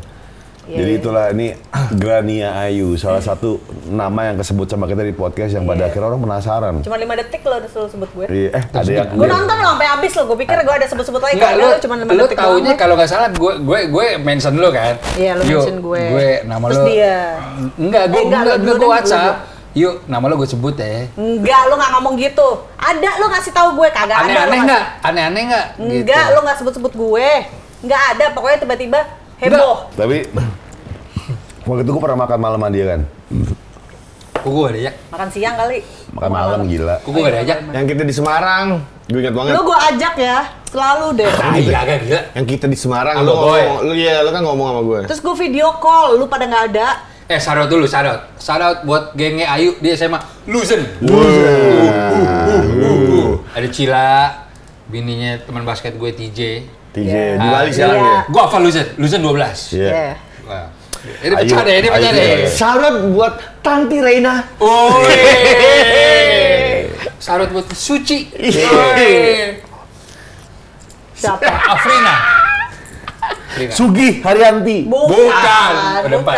Iya, Jadi iya. itulah ini Grania Ayu, salah satu nama yang kesebut sama kita di podcast yang pada akhirnya orang penasaran. Cuma 5 detik lo udah selalu sebut gue. Iya, ada yang Gue nonton lo sampai habis lo, gue pikir gue ada sebut-sebut lagi. Enggak, Kalau cuma 5 lu detik taunya doang. kalau nggak salah gue mention lu kan? Iya, lu Yuk, mention gue. nama Terus lu. dia. Enggak, Enggak, lu dulu gue deh, WhatsApp. Yuk, nama lu gue sebut ya. Enggak, lo nggak ngomong gitu. Ada lo ngasih tahu gue, kagak ada. Aneh-aneh lo nggak? Aneh-aneh nggak? Enggak, lo nggak sebut-sebut gue. Enggak ada, pokoknya tiba-tiba heboh. tapi waktu itu gue pernah makan malam sama dia kan. Kok gue ada ya? Makan siang kali. Makan malam gila. Kok gue gak diajak? Yang kita di Semarang, gue ingat banget. Lo gue ajak ya, selalu deh. Iya, agak gila. Yang kita di Semarang, Sama lu Boy. ngomong, lu kan ngomong sama gue. Terus gue video call, lu pada nggak ada. Shout out dulu, shout out buat gengnya Ayu di SMA. Luzen. Ada Cila, bininya teman basket gue TJ. TJ Iya. di Bali sekarang Iya. ya. Gue hafal Luzen 12. Iya. Iya. Wah. Ini Ayu, pecah deh, ini pecah Ayu, deh. Ayu. Syarat buat Tanti Reina. Shout out buat Suci. Siapa? Afrina. Afrina. Sugi Haryanti. Bukan. Depan.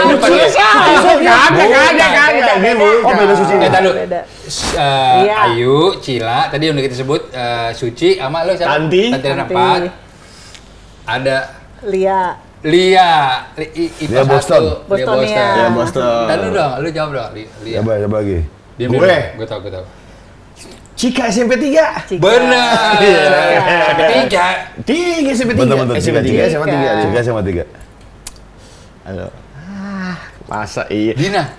Depan ya. Kagak. Dia bukan. Oh, beda Suci. Kita dulu. Beda. Iya. Ayu, Cila, tadi udah kita sebut Suci, sama lo siapa? Tanti. Tanti Reina Tanti. 4. Ada Lia. Lia, Lia Boston. Bostonia. Ya, Boston. Dan lu dong, lu jawab dong, Lia. Coba lagi. Gue. Gue tau. Cika SMP 3. Cika. Benar. Ketiga. 3 SMP 3. Betul-betul. SMP 3 sama 3. Tiga sama 3. Halo. Masa iya. Dina.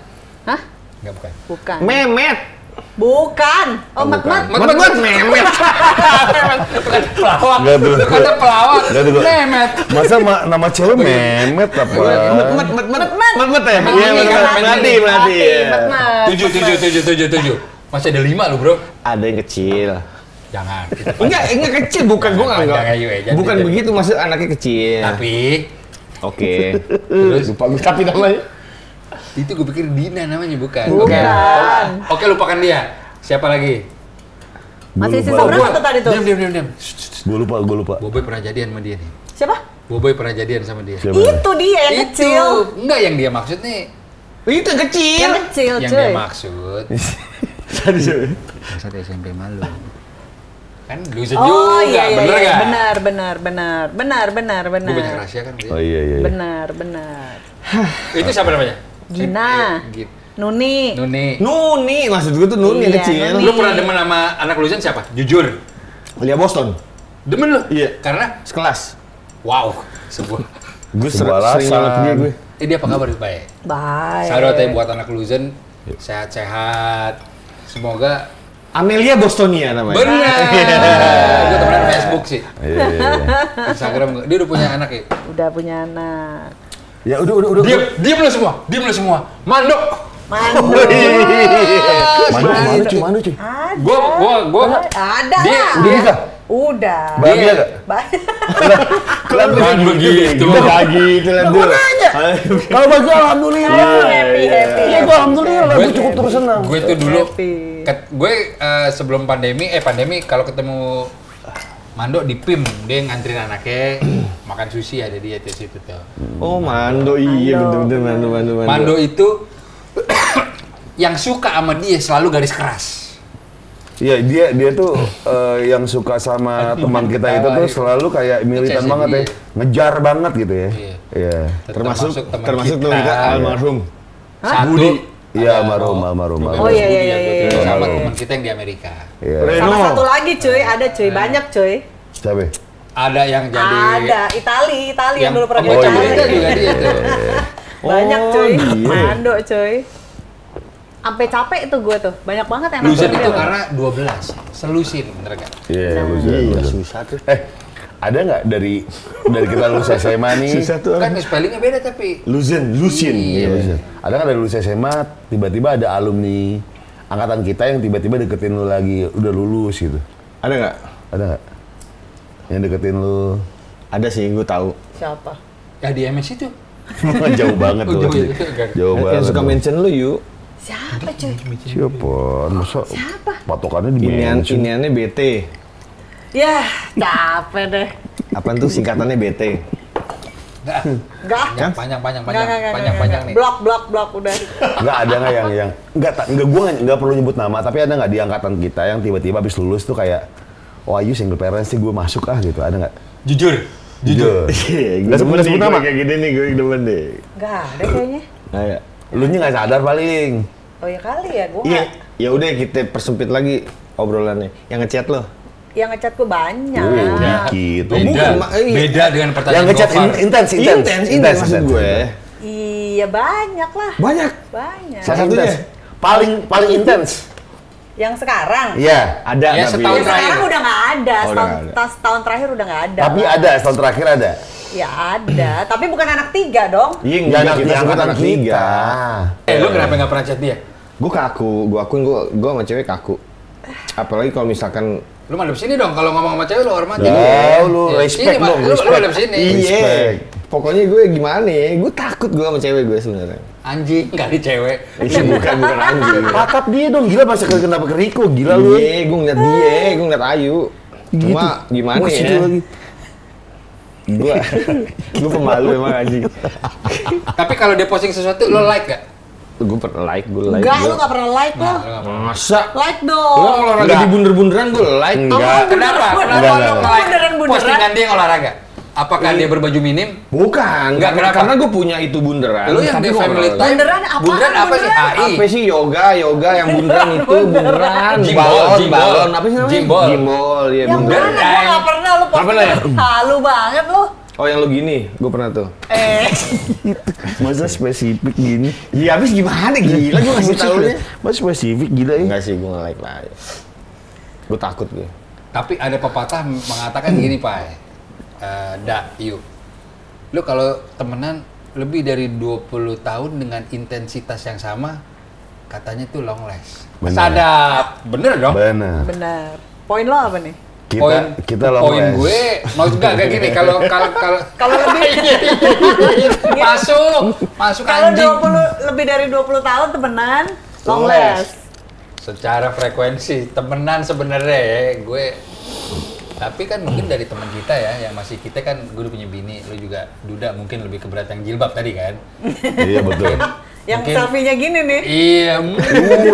Hah? Enggak bukan. Bukan. Memet. Bukan. Oh, Mat-Mat. Memet. Pelawak. Enggak tuh. Lu kata pelawak. Enggak tuh. Memet. Masa nama cewek Memet apa? Memet ya? Iya, melati. Mat-Mat. 7. Masih ada 5 lu, Bro. Ada yang kecil. Jangan. Enggak kecil, bukan gua enggak. Panjang aja, jangan Bukan gitu. begitu, maksud anaknya kecil. Tapi Oke. terus Lupa gue tapi namanya. itu gue pikir Dina namanya bukan. Bukan. Oke, lupakan dia. Siapa lagi? Masih Gua sisa lupa. berapa tuh tadi tuh? Diam. Gue lupa. Boboy pernah jadian sama dia nih. Siapa? Boboy pernah jadian sama dia. Siapa? Itu dia yang kecil. Enggak yang dia maksud nih. Itu yang kecil. Yang kecil, Yang cuy. dia maksud. Satu SMP malu. Kan loser Oh juga, iya, bener iya. nggak? Benar. Gue banyak rahasia kan. Oh iya. Benar. Itu siapa namanya? Gina. Nuni. Nuni, maksud gue tuh Nuni yang Iya, kecil. Nuni. Lu pernah demen sama anak Luzon siapa? Jujur. Lia Boston. Demen lu? Iya. Karena Sekelas. wow, sebuah. Gue Sebuah sering alasan. nyolot dia gue. Dia apa kabar baik? Baik. Sahabat buat anak Luzon sehat-sehat. Semoga Amelia Bostonia namanya. benar. Gue temenan Facebook sih. Iya. Instagram dia udah punya anak ya. Udah punya anak. Ya udah. Diam lu semua. Mandok. Manu. Mana cuy? Ada. Gua Ada. Dia Udah nikah? Udah. Bahagia gak? Kan begitu. Udah gitu lah dulu. Kalau bagi alhamdulillah. Happy. Iya, gua alhamdulillah, gua cukup terus senang. Gue tuh dulu Happy. gue sebelum pandemi kalau ketemu Mando di PIM, dia nganterin anaknya makan sushi, ada dia di situ tuh. Oh, Mando, iya bener-bener Mando. Mando itu yang suka sama dia selalu garis keras. Iya, dia tuh yang suka sama teman kita itu tuh selalu kayak militan Ngecek banget ya. dia. Ngejar banget gitu ya. Iya. Iya. Termasuk teman kita almarhum. Satu. Iya, almarhum. Oh, iya. Sama Almarhum. teman kita yang di Amerika. Iya. Sama satu lagi cuy, ada cuy, banyak cuy. Siapa? Ada yang jadi Ada Itali yang dulu pernah pembaca kita berita cari. juga dia tuh. Banyak Oh, cuy, dia. Mando cuy. Sampai capek itu gue tuh, banyak banget yang Luzon nonton itu dia. karena 12, selusin bener gak? Iya, Iya, Luzon. susah tuh. Ada nggak dari kita lulus SMA nih? Susah tuh. Kan spellingnya beda tapi. Lucien. Iya. Luzon. Ada nggak dari lulus SMA tiba-tiba ada alumni angkatan kita yang tiba-tiba deketin lu lagi udah lulus gitu? Ada nggak? Ada nggak? Yang deketin lu? Ada sih, gue tahu. Siapa? Ya di MS itu. Jauh banget tuh. Jauh ya. Jauh banget. Yang suka tuh. mention lu, yuk. Siapa cuy? Siapa? Masa Siapa? patokannya di mention? Iniannya BT. Ya, capek deh. Apaan tuh singkatannya BT? Enggak. Panjang nih. Blok udah. Nggak ada nggak yang nggak gue nggak perlu nyebut nama tapi ada nggak di angkatan kita yang tiba-tiba habis lulus tuh kayak oh you single parents sih gue masuk gitu ada nggak? Jujur. Nggak sebut nama. Kayak gini nih, gue demen deh. Enggak ada kayaknya. Nah, ya. Lu nya nggak sadar paling. Oh ya kali ya, gue Iya, nggak. ya udah kita persempit lagi obrolannya. Yang ngechat lo. Yang ngechat gue banyak. Dikit. Beda. Bukan, iya. Beda dengan pertanyaan Yang ngechat Gofar. intens maksud gue. Iya banyak lah. Banyak. Banyak. Salah satunya. Paling intens. Yang sekarang? Iya. Ada Ya, tapi. setahun Yang sekarang terakhir. udah nggak ada. Oh, udah nggak ada. Setahun terakhir udah nggak ada. Tapi ada setahun terakhir ada. Ya ada. Tapi bukan anak tiga dong. Iya, Ya enggak, kita sebut angkatan anak tiga. Lu kenapa nggak pernah chat dia? Gue kaku, gue akuin gue sama cewek kaku. Apalagi kalau misalkan Lu madep sini dong, kalau ngomong sama cewek lu hormatin. Ya, lu Ya, respect sini, dong, Lu respect. madep sini. Respect. Pokoknya gue gimana ya, gue takut gue sama cewek gue sebenarnya. Anjing, kali cewek. Iya, bukan anjing. Patap dia dong, gila masa kenapa ke Riko, gila lu. Iya, gue ngeliat dia, gue ngeliat Ayu. Cuma gimana Gua ke situ ya? lagi. Gue pemalu emang anjing. Tapi kalau dia posting sesuatu, lo like gak? Gue pernah like. Enggak, lu nggak pernah like lo. Masa? Like Lo dong. olahraga Enggak. di bunder-bunderan gue like. Enggak. Kenapa? Enggak, Kenapa lo enggak. nge-like Bunderan-bunderan. postingan dia yang olahraga? Apakah dia berbaju minim? Bukan, Enggak, kenapa? karena gue punya itu bunderan. Lu yang tapi di gua family nggak like. time. Bunderan apaan, Bunderan apa sih? bunderan? AI. Apa sih yoga yang bunderan itu bunderan. Jimbol. Balon, apa sih namanya? Jimbol. Jimbol, iya Yang bunderan. mana? Gue nggak pernah lu Nggak pernah ya? Halu banget lu. Oh yang lu gini, gue pernah tuh. Masa spesifik gini? Iya, habis gimana gila gue ngasih tau nya. Masa spesifik gila ya? Enggak sih, gue nge-like lah. Gue takut gue. Tapi ada pepatah mengatakan gini, Pak. Yuk. Lu kalau temenan lebih dari 20 tahun dengan intensitas yang sama, katanya tuh long last. Bener. Sadap. Bener dong? Benar. Benar. Poin lo apa nih? Kita long poin last. gue maksud gak gini kalau Kalau lebih masuk kalau anjing 20 lebih dari 20 tahun temenan long Long last. secara frekuensi temenan sebenarnya ya gue tapi kan mungkin dari teman kita ya yang masih kita kan gue udah punya bini lu juga duda mungkin lebih keberat yang jilbab tadi kan Iya betul. Yang Mungkin- selfie-nya gini nih. iya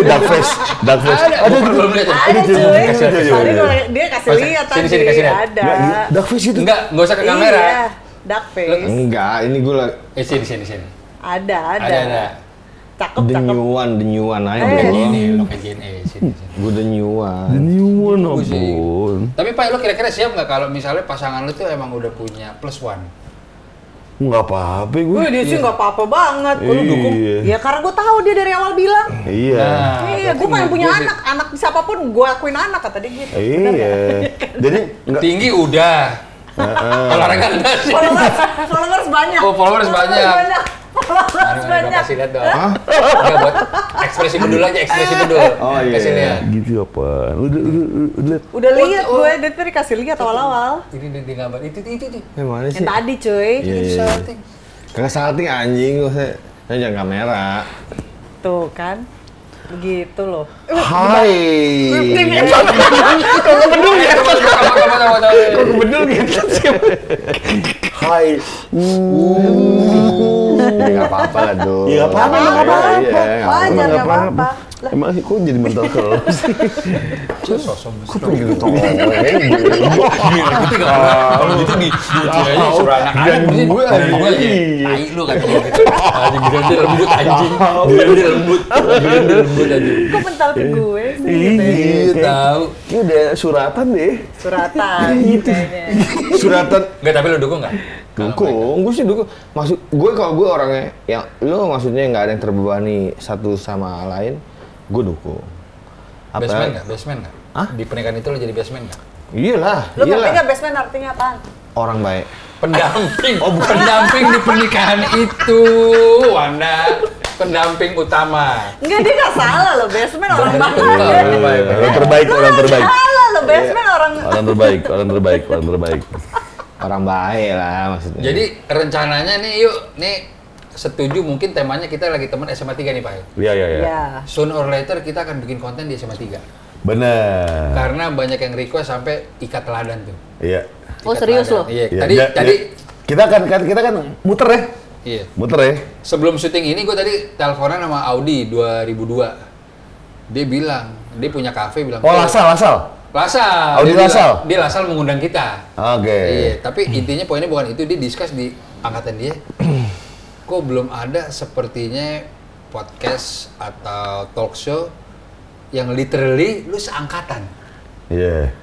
Dark face. ada belum lihat ya? Ada cuy. Kasih lihat, Tadi kasih dia kasih Kasih- lihat sini, tadi. sini, kasih lihat. Ada. Dark face itu. enggak usah ke kamera Iya. Dark face. Enggak, ini gue lagi. sini Ada. Cakep. Denyuan aja Ini lo kajian sini. Gue denyuan ampun. Tapi Pak, lo kira-kira siap nggak kalau misalnya pasangan lo tuh emang udah punya +1? Nggak apa-apa gue. Dia sih nggak apa-apa banget. Lu dukung? Ya karena gue tahu dia dari awal bilang. Iya. Iya, gue pengen punya anak siapapun gue akuin anak kata dia gitu. Iya. Jadi nggak. Tinggi udah. Olahraga enggak sih? Followers banyak. Oh, followers banyak. Followers banyak. Kasih lihat dong. Enggak buat ekspresi bedul aja, ekspresi bedul. Oh iya. Kasih lihat. Gitu apa? Udah lihat gue, dia tadi kasih lihat awal-awal. Ini di gambar itu. Mana sih? Yang tadi cuy. Iya. Kagak salting anjing gue jangan kamera. Tuh kan. Begitu loh. Hai. Kok bedul gitu sih? Hai. Nggak apa-apa lah dong. Iya, nggak apa-apa. Wajar, nggak apa-apa. Emang sih, kok jadi mental kalau sih? Sosok Kok pengen gitu tolong? Kalau gitu di aja suruh anak-anak gue aja. Tai lu katanya gitu. Anjing gede lembut anjing. Gede lembut anjing. Kok mental ke gue sih? Iya, tahu. Ini udah suratan deh. Suratan kayaknya. Suratan. Enggak, tapi lu dukung enggak? Dukung, gue sih dukung. Maksud gue kalau gue orangnya yang lo maksudnya nggak ada yang terbebani satu sama lain, gue dukung. Basement nggak? Hah? Di pernikahan itu lo jadi basement nggak? Iyalah. Lu ngerti nggak basement artinya apaan? Orang baik. Pendamping. Oh, bukan pendamping di pernikahan itu, Wanda. Pendamping utama. Enggak, dia nggak salah loh, basement orang baik. Orang terbaik. Salah loh, basement orang terbaik. Orang baik lah maksudnya. Jadi rencananya nih setuju mungkin temanya kita lagi teman SMA 3 nih Pak. Iya. Iya. Soon or later kita akan bikin konten di SMA 3. Bener. Karena banyak yang request sampai ikat teladan tuh. Iya. Oh, serius loh? Iya. Ya, Tadi kita kan muter ya. iya. Muter ya. Sebelum syuting ini gue tadi teleponan sama Audi 2002. Dia bilang, dia punya kafe bilang. Oh, Lasal. Lasal. Audi Lasal. Dia Lasal mengundang kita. Oke. Iya, tapi intinya poinnya bukan itu, dia discuss di angkatan dia. Kok belum ada sepertinya podcast atau talk show yang literally lu seangkatan. Iya.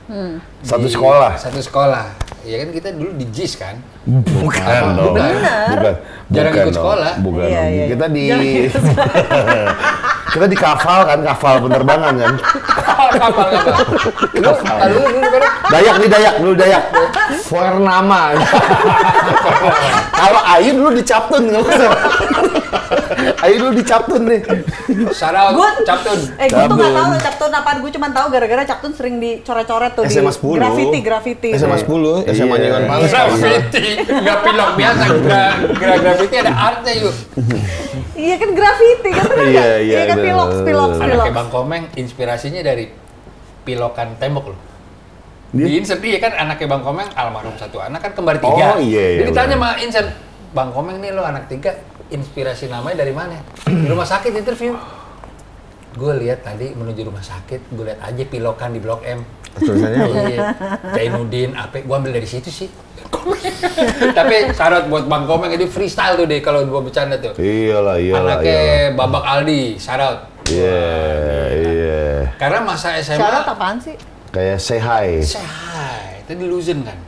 Satu sekolah. Satu sekolah. Iya kan kita dulu di JIS kan? Bukan dong. Bener. Jarang ikut sekolah. Bukan. Iya. Kita kita di kafal penerbangan kan. Kapal. Lu Dayak. Fornama. Kalau Ayu dulu di Captun nggak usah. Ayu dulu di Captun nih. Sarau Captun. Gue tuh nggak tahu Captun apaan, gue cuma tahu gara-gara Captun sering dicoret-coret tuh SMA di 10. graffiti. SMA 10, SMA Nyengon Pales. Graffiti, nggak pilok biasa. Graffiti ada artnya yuk. Iya kan graffiti kan? Iya, kan pilok. Anaknya Bang Komeng inspirasinya dari pilokan tembok loh. Di Insert iya kan anaknya Bang Komeng almarhum satu anak kan kembar 3. Oh iya. Jadi ditanya sama Insert, Bang Komeng nih lo anak 3, inspirasi namanya dari mana? Di rumah sakit interview. Gue lihat tadi menuju rumah sakit, gue lihat aja pilokan di Blok M. Tulisannya apa? Iya. Zainuddin, gue ambil dari situ sih. Tapi syarat buat Bang Komeng itu freestyle tuh deh kalau gua bercanda tuh. Iyalah. Anaknya Babak Aldi, syarat. Iya. Karena masa SMA. Syarat apaan sih? Kayak say hi. Say hi. Itu di Luzen kan.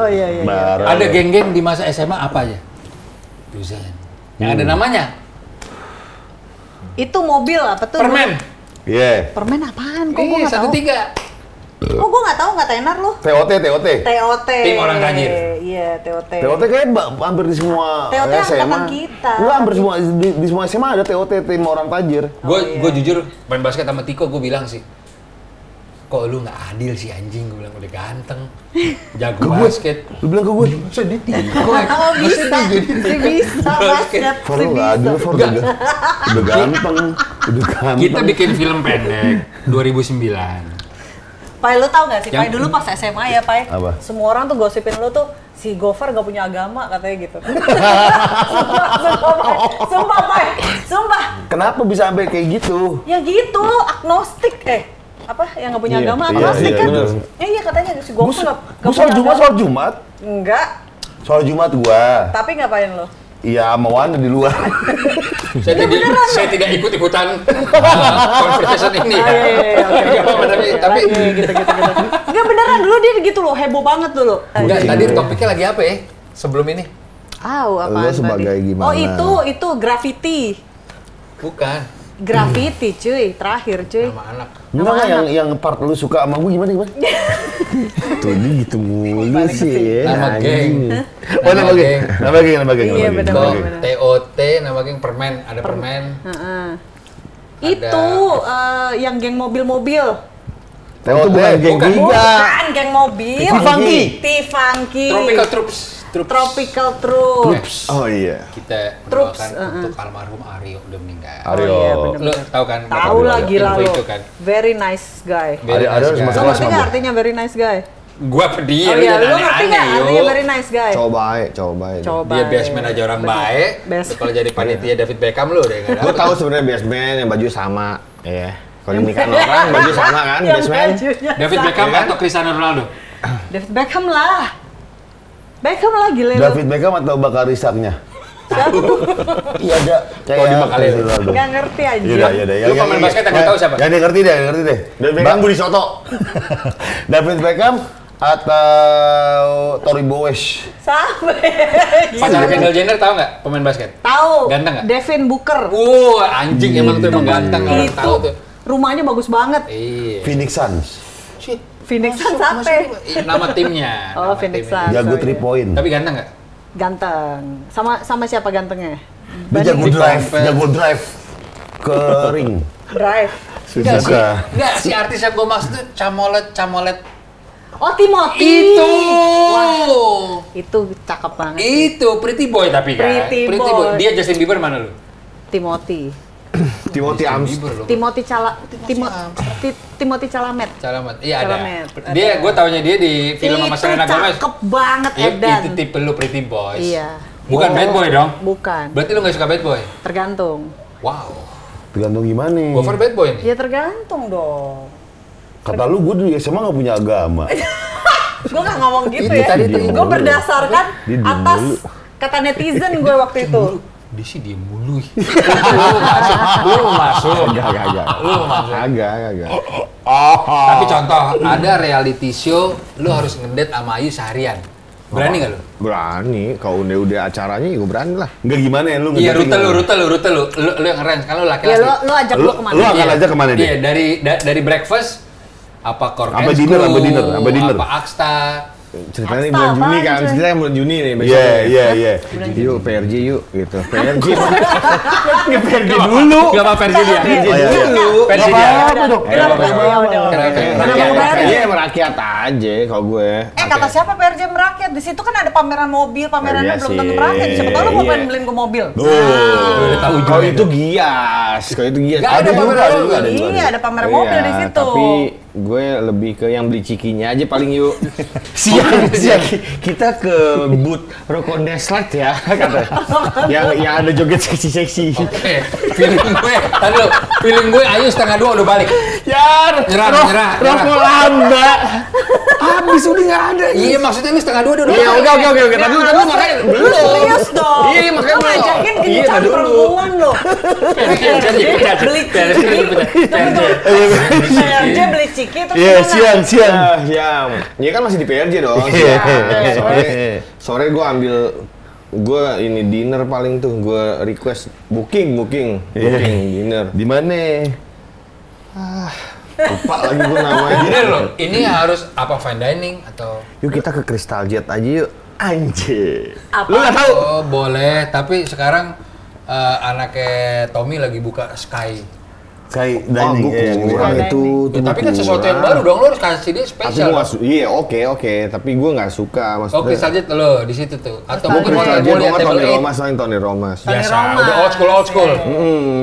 Oh iya. Ada geng-geng di masa SMA apa aja? Luzen. Yang ada namanya? Itu mobil apa tuh? Permen. Iya. Permen apaan? Kok gua Iya, nggak tahu? 1-3. Oh, gue nggak tahu, nggak tenar lu. TOT. Tim orang tajir. Iya, TOT. TOT kayak hampir di semua TOT SMA. angkatan kita. Enggak, hampir semua di semua SMA ada TOT, tim orang tajir. Gue jujur main basket sama Tiko gue bilang sih, kok lu nggak adil sih anjing, gue bilang udah ganteng, jago basket. Lu bilang ke gue, Sedih Tiko. Oh bisa, bisa basket. For lu nggak adil, For udah ganteng. Kita bikin film pendek 2009. Pai, lu tau gak sih, Pai, dulu pas SMA ya, Pai, apa? semua orang tuh gosipin lu tuh, si Gofar gak punya agama, katanya gitu. Sumpah, Pai, sumpah. Kenapa bisa sampai kayak gitu? Ya gitu, agnostik, apa, yang gak punya agama, agnostik kan? Iya, katanya si Gofar gak punya agama. Sholat Jumat? Enggak. Sholat Jumat gua. Tapi ngapain lo? Iya, sama Wanda di luar. Saya tidak ikut-ikutan conversation ini ya. Tapi gitu. Enggak beneran dulu dia gitu loh, heboh banget dulu. Enggak, tadi topiknya lagi apa ya? Sebelum ini? Lu sebagai gimana? Oh, itu graffiti. Bukan. Graffiti cuy, terakhir cuy. Nama anak. Enggak, yang part lu suka sama gue gimana? Tuh ini gitu mulu sih. Nama geng. Oh, nama geng. Iya, benar. TOT, nama geng permen, ada permen. Itu yang geng mobil-mobil. Itu bukan geng juga. Bukan geng mobil. T-Funky. Tropical Troops. Oh iya. Kita mendoakan untuk almarhum Aryo udah meninggal. Aryo. Iya, Lo tahu kan? Tahu lah, gila lo. Itu kan. Very nice guy. Aryo Lo ngerti nggak artinya very nice guy? Gua pedih. Oh iya, lo ngerti nggak artinya very nice guy? Coba. Dia baseman aja orang baik. Kalau jadi panitia David Beckham lo deh. Gue tahu sebenarnya baseman yang baju sama. Iya. Kalau nikahin orang baju sama kan baseman. David Beckham atau Cristiano Ronaldo? David Beckham lah. Gila lo. David Beckham atau Bakari Saknya? Iya ada. Kalau dimakalin. Nggak ngerti aja. Iya. Lu pemain basket nggak tahu siapa? Yang ngerti deh. David Beckham Budi Soto. David Beckham atau Tory Bowesh? Pacar Kendall Jenner tahu nggak pemain basket? Tahu. Ganteng nggak? Devin Booker. Anjing emang tuh emang ganteng kalau tahu tuh. Rumahnya bagus banget. Iya. Phoenix Suns. Phoenix Suns apa? Nama timnya. Oh, Phoenix Suns. Jago 3 point. Tapi ganteng nggak? Ganteng. Sama siapa gantengnya? Dia jago drive ke ring. Drive. Enggak, si artis yang gue maksud tuh Camolet. Oh, Timothy. Itu cakep banget. Itu Pretty Boy tapi kan. Pretty Boy. Dia Justin Bieber mana lu? Timothy Chalamet. Iya ada. Chalamet. Gue taunya dia di film sama Selena Gomez. Cakep banget Edan. Itu tipe lu Pretty Boys. Iya. Bukan bad boy dong? Bukan. Berarti lu nggak suka bad boy? Tergantung. Wow. Tergantung gimana? Over bad boy nih? Ya tergantung dong. Kata lu gue dulu SMA nggak punya agama. Gue nggak ngomong gitu itu ya. Tadi Gue berdasarkan atas kata netizen gue waktu itu. Dia sih diem mulu. Lu masuk. Agak. Tapi contoh, ada reality show, lu harus ngedate sama Ayu seharian. Berani nggak lu? Berani. Kalau udah acaranya ya gue berani lah. Enggak gimana ya lu? Iya, rute lu. Lu yang keren. Kalau laki-laki. Ya lu ajak gue kemana? Lu akan ajak kemana dia? Iya, dari breakfast, apa Cork Apa dinner? apa Aksta. Ceritanya bulan Juni kan, ceritanya bulan Juni nih besok. Iya. Yuk PRJ yuk gitu. PRJ. PRJ dulu. Gak apa PRJ dia. PRJ dia. Iya merakyat aja kalau gue. Kata siapa PRJ merakyat? Di situ kan ada pameran mobil, pamerannya belum tentu merakyat. Siapa tahu lu mau pengen beliin gue mobil. Kalau itu gias. Ada juga. Iya, ada pameran mobil di situ. Tapi gue lebih ke yang beli cikinya aja paling yuk. Siang. Kita ke booth Rokok Neslet ya kata. yang ada joget seksi-seksi. Oke. Feeling gue Ayu 1:30 udah balik. Nyerah. Rokok lamba. Habis udah nggak ada. Iya maksudnya lu 1:30 dia udah balik. Iya oke. Tadi makanya belum. Serius dong. Iya makanya lu ngajakin kencan perempuan lo. PRJ beli ciki terus Iya siang. Iya kan masih di PRJ dong. Sore gue ambil ini dinner paling tuh gue request booking dinner. Di mana? Lupa lagi gue namanya. Dinner loh. Ini harus apa fine dining atau? Yuk kita ke Crystal Jet aja yuk. Anjir. Lu nggak tahu? Oh boleh. Tapi sekarang anaknya Tommy lagi buka Sky dining itu. Ya, tapi kan sesuatu yang baru dong, lo harus kasih dia spesial. Iya oke, tapi gue nggak suka maksudnya. Oh Crystal Jet lo di situ tuh. Atau mungkin Crystal Jet lihat Tony Romas. Biasa, udah old school.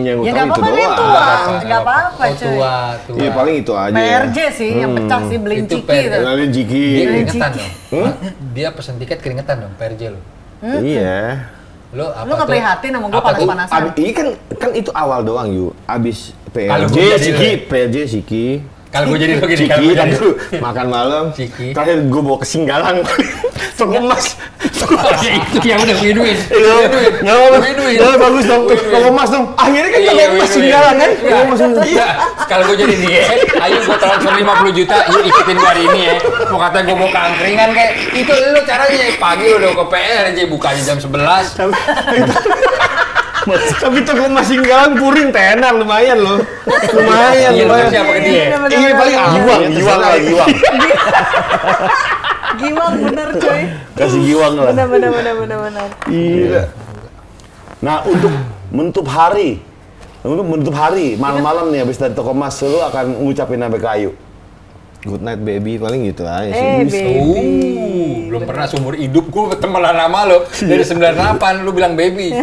Yang gue tahu itu doang. Nggak apa-apa cuy. Tua. Iya paling itu aja. PRJ sih yang pecah sih beli ciki. Beli ciki. Dia keringetan dong. Dia pesen tiket keringetan dong PRJ lo. Iya. Lu nggak prihatin sama gue panas-panasan? Iya kan itu awal doang yuk. Abis PRJ Siki. Kalau gue jadi lo gini, kalau Ciki gue kan jadi dulu makan malam. Ciki. Terakhir gue bawa ke Singgalang. Toko emas. ya itu yang udah punya duit. Iya, nggak apa-apa. Punya duit. Ya, bagus dong. Toko emas dong. Akhirnya kan toko emas Singgalang kan. Iya. Iya. Kalau gue jadi dia, ayo gue transfer 50 juta, yuk ikutin gue hari ini ya. Mau kata gue mau ke angkringan kayak, itu lo caranya. Pagi udah ke PR aja, bukanya jam 11. Tapi toko emas Singgalang puring tenar lumayan loh. Lumayan. Iya, siapa ke dia? Iya, paling giwang. Giwang bener coy. Kasih giwang lah. Bener. Iya. Nah, untuk menutup hari, malam-malam nih habis dari toko emas, lu akan ngucapin apa ke Ayu? Good night baby, paling gitu aja baby. Belum pernah seumur hidup gue temenan sama lo dari 98 lu bilang baby.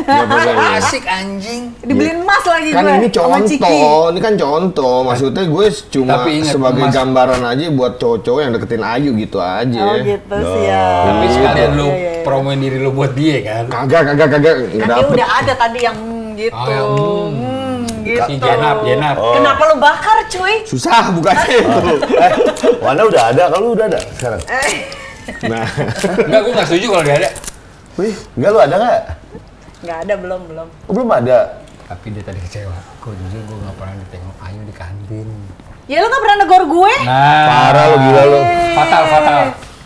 Asik anjing. Dibeliin emas lagi Kan gue. ini sama Ciki. contoh. Maksudnya gue cuma Tapi ingat, sebagai Mas. gambaran aja buat cowok-cowok yang deketin Ayu gitu aja. Oh gitu sih ya. Tapi sekalian lu Iya. promoin diri lu buat dia kan. Kagak. Kan Nggak dia dapet. udah ada tadi yang gitu. Oh, Gitu. Si Jenap. Kenapa lu bakar cuy? Susah bukanya itu. Wanda udah ada, kalau lu udah ada sekarang? Nah, Enggak, gue nggak setuju kalau dia ada. Wih, enggak lu ada nggak? Nggak ada, belum. Oh, belum ada. Tapi dia tadi kecewa. Gue jujur gue nggak pernah ditengok Ayu di kantin. Ya lu nggak pernah negor gue? Nah, Parah lu, gila lu. Fatal.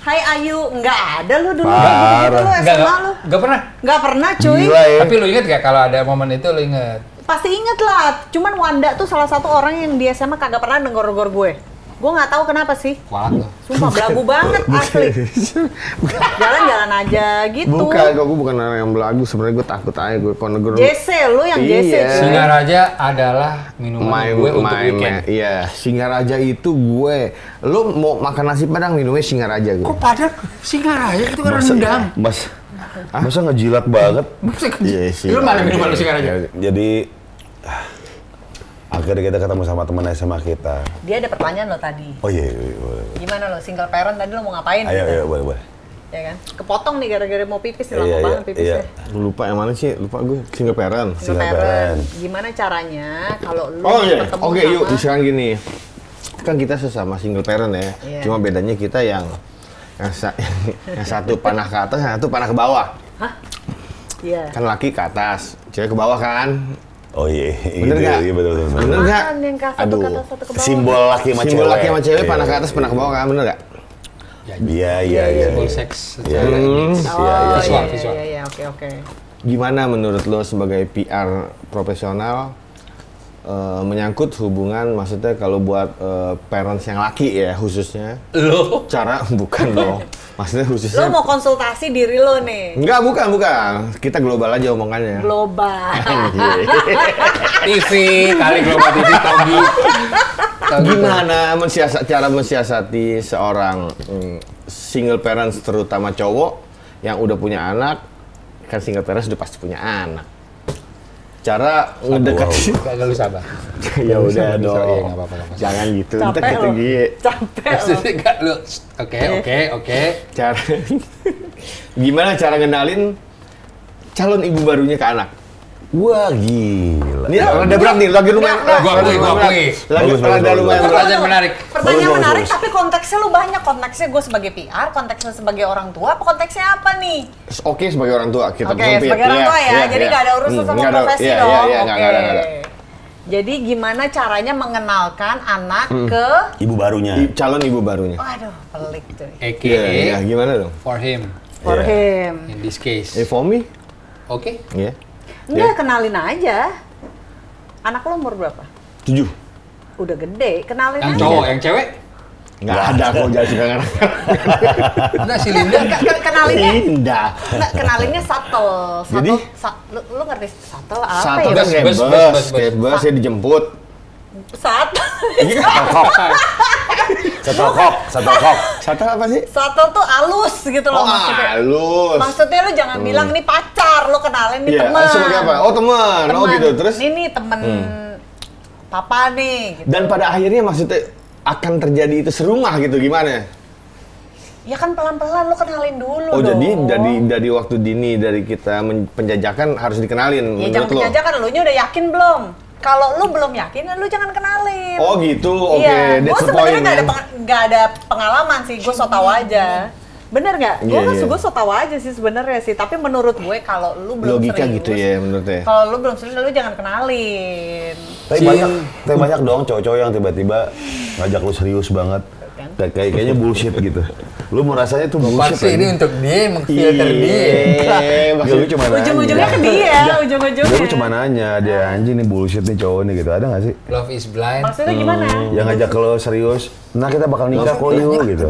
Hai Ayu, nggak ada lu dulu. Parah. Gitu lu SMA lu. Nggak pernah. Nggak pernah cuy. Gila ya. Tapi lu inget gak kalau ada momen itu lu inget? Pasti inget lah. Cuman Wanda tuh salah satu orang yang di SMA kagak pernah negor-negor gue. Gue nggak tahu kenapa sih. Kualat lo. Sumpah belagu banget asli. Jalan-jalan aja gitu. gue bukan orang yang belagu. Sebenarnya gue takut aja gue kalau negor. JC lu yang JC. Iya. cuy. Singaraja adalah minuman gue untuk weekend. Iya, Singaraja itu gue. Lu mau makan nasi padang minumnya Singaraja gue. Kok padahal Singaraja itu kan rendang. Masa ngejilat banget? Iya sih. Lu mana minuman lu Singaraja? Jadi akhirnya kita ketemu sama teman SMA kita. Dia ada pertanyaan lo tadi. Oh iya, boleh. Gimana lo single parent tadi lo mau ngapain? Ayo, boleh. Ya kan? Kepotong nih gara-gara mau pipis nih, Iya, lama iya, banget pipisnya. Lupa yang mana sih? Lupa gue. Single parent. Single Single parent. parent. Gimana caranya kalau lu Oh iya. ketemu Oke, sama yuk misalkan gini. Kan kita sesama single parent ya. Iya. Cuma bedanya kita yang satu panah ke atas, yang satu panah ke bawah. Hah? Iya. Kan laki ke atas, cewek ke bawah kan. Oh iya, Bener gitu, nggak? iya betul. Bener nggak? Apaan yang satu Aduh. ke atas, satu ke bawah? Simbol laki sama cewek. Simbol laki sama cewek Iya, panah ke atas, panah ke bawah kan, bener nggak? Iya. Simbol seks secara Oh, visual, iya, visual. Iya, oke. Gimana menurut lo sebagai PR profesional menyangkut hubungan, maksudnya kalau buat parents yang laki ya khususnya, Lo? cara bukan lo, maksudnya Lo khususnya. mau konsultasi diri lo nih. Enggak, bukan. Kita global aja omongannya. Global. TV, kali Global TV, Togi. Gimana cara mensiasati seorang single parents, terutama cowok yang udah punya anak, kan single parents udah pasti punya anak. Cara ngedekatin. Kagak lu sabar. Ya udah Iya, dong. nggak apa-apa. Jangan gitu. Capek Ntar kita lo. gie. Capek lo. Maksudnya nggak lu. Oke. Cara gimana cara ngenalin calon ibu barunya ke anak? Wah, gila. Ini rada berat nih, lagi lumayan. Gua akui. Lagi Bagus, rada lumayan berat. Pertanyaan menarik. Pertanyaan Bagus, menarik, bagus. tapi konteksnya lu banyak. Konteksnya gue sebagai PR, konteksnya sebagai orang tua, apa konteksnya apa nih? Oke, sebagai orang tua kita Oke, sempit. sebagai orang Iya, tua ya, iya, jadi iya. nggak ada urusan sama Nggak ada- profesi iya, dong. Iya, iya, Oke. nggak ada. Jadi gimana caranya mengenalkan anak ke Ibu barunya. Calon ibu barunya. waduh, pelik tuh. Iya, AKA gimana dong? for him For Iya. him. in this case. For me? Oke. Iya. Enggak, kenalin aja. Anak lo umur berapa? 7. Udah gede, kenalin Yang aja. cowok, yang cewek? Nggak ada kok, jangan suka ngarang. Enggak si Linda. Kenalinnya, Indah. enggak, kenalinnya subtle. Jadi? Lu ngerti subtle apa Satu ya? kan kayak Bus. kayak bus ya dijemput. Subtle. Satu kok. Satu apa sih? Subtle tuh halus gitu loh Oh, maksudnya. halus. Maksudnya lu jangan bilang ini pacar, lu kenalin nih Iya, teman. sebagai apa? Oh, teman. Oh, gitu. Terus? Ini temen papa nih. Gitu. Dan pada akhirnya maksudnya akan terjadi itu serumah gitu, gimana? Ya kan pelan-pelan lu kenalin dulu Oh, dong. jadi dari waktu dini dari kita penjajakan harus dikenalin Ya jangan menurut lo? penjajakan, lu nya udah yakin belum? Kalau lu belum yakin, lu jangan kenalin. Oh gitu, oke. Iya, gue That's the sebenarnya point, nggak ada pengalaman sih, gue so tau aja. Bener nggak? Gue so tau aja sih sebenarnya sih. Tapi menurut gue kalau lu belum logika serius, gitu ya menurutnya. kalau lu belum serius, lu jangan kenalin. Tapi banyak dong cowok-cowok yang tiba-tiba ngajak lu serius banget. Kayaknya bullshit gitu. Lu merasanya tuh bullshit. Pasti ini untuk dia, mengfilter dia. Gue cuma nanya. Ujung-ujungnya ke dia, ujung-ujungnya. Gue cuma nanya, dia anjing nih bullshit nih cowok nih gitu. Ada nggak sih? Love is blind. Maksudnya gimana? Yang ngajak lo serius, nah kita bakal nikah kok yuk gitu.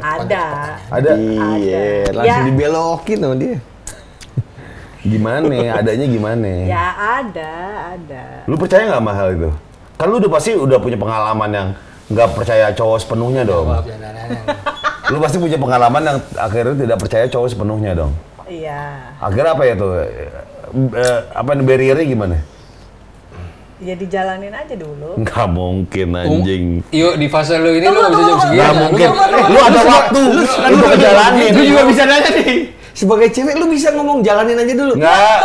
Ada. Iya, langsung dibelokin sama dia. Gimana? Adanya gimana? Ya ada. Lu percaya nggak sama hal itu? Kan lu udah pasti udah punya pengalaman yang nggak percaya cowok sepenuhnya dong. Lu pasti punya pengalaman yang akhirnya tidak percaya cowok sepenuhnya dong. Iya. Akhirnya apa ya tuh? Apa barriernya gimana? Ya dijalanin aja dulu. Nggak mungkin anjing. Yuk di fase lu ini lu nggak bisa jam segini. Nggak mungkin. Lu ada waktu. Lu ngejalanin. Gue juga bisa nanya nih. Sebagai cewek lu bisa ngomong jalanin aja dulu. Nggak.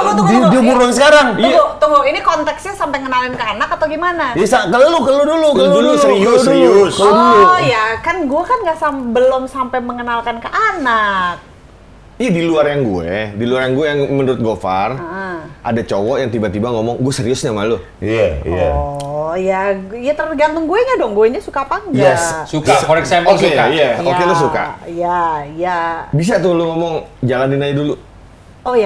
Di umur lu sekarang. Tunggu. Ini konteksnya sampai ngenalin ke anak atau gimana? Bisa ke lu dulu. Serius. Oh ya, kan gue kan belum sampai mengenalkan ke anak. Iya di luar yang gue yang menurut Gofar ada cowok yang tiba-tiba ngomong gue serius nih sama lu. Iya. Oh ya tergantung gue nya dong, gue nya suka apa enggak? Yes, suka. For example suka. Iya. Oke lu suka. Iya. Bisa tuh lu ngomong jalanin aja dulu. Oh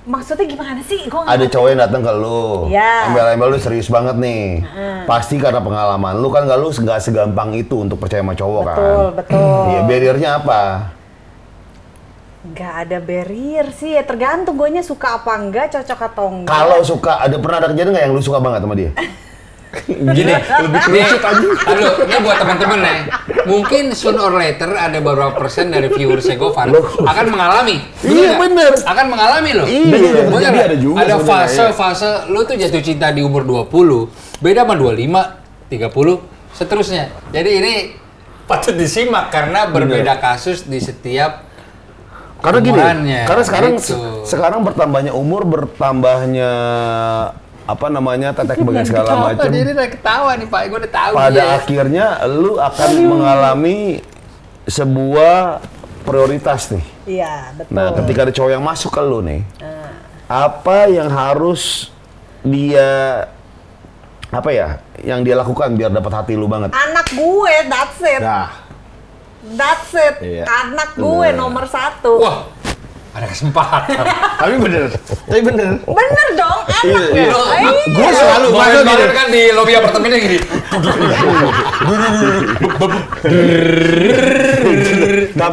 maksudnya gimana sih? Ada cowok yang datang ke lu, embel-embel lu serius banget nih. Pasti karena pengalaman lu kan nggak segampang itu untuk percaya sama cowok kan. Betul. Iya, barriernya apa? Nggak ada barrier sih, ya tergantung gue nya suka apa enggak, cocok atau enggak. Kalau suka, pernah ada kejadian nggak yang lu suka banget sama dia? Gini, lebih kerucut aja. Lalu, ini buat teman-teman nih. Mungkin soon or later ada beberapa persen dari viewersnya Gofar akan mengalami. Iya bener. Akan mengalami loh. Iya. Jadi ada juga. Ada fase lu tuh jatuh cinta di umur 20, beda sama 25, 30, seterusnya. Jadi ini patut disimak karena berbeda kasus di setiap karena gini, karena sekarang bertambahnya umur, bertambahnya tetek bengek segala macam. Jadi udah ketawa nih Pak, gue udah tahu. Pada akhirnya lu akan mengalami sebuah prioritas nih. Iya, betul. Nah, ketika ada cowok yang masuk ke lu nih, apa yang harus dia yang dia lakukan biar dapat hati lu banget? Anak gue, that's it. That's it. Iya. Anak gue nomor 1. Wah, ada kesempatan. Tapi bener. Bener dong, anak ya. Gue selalu banget kan di lobi apartemennya gini.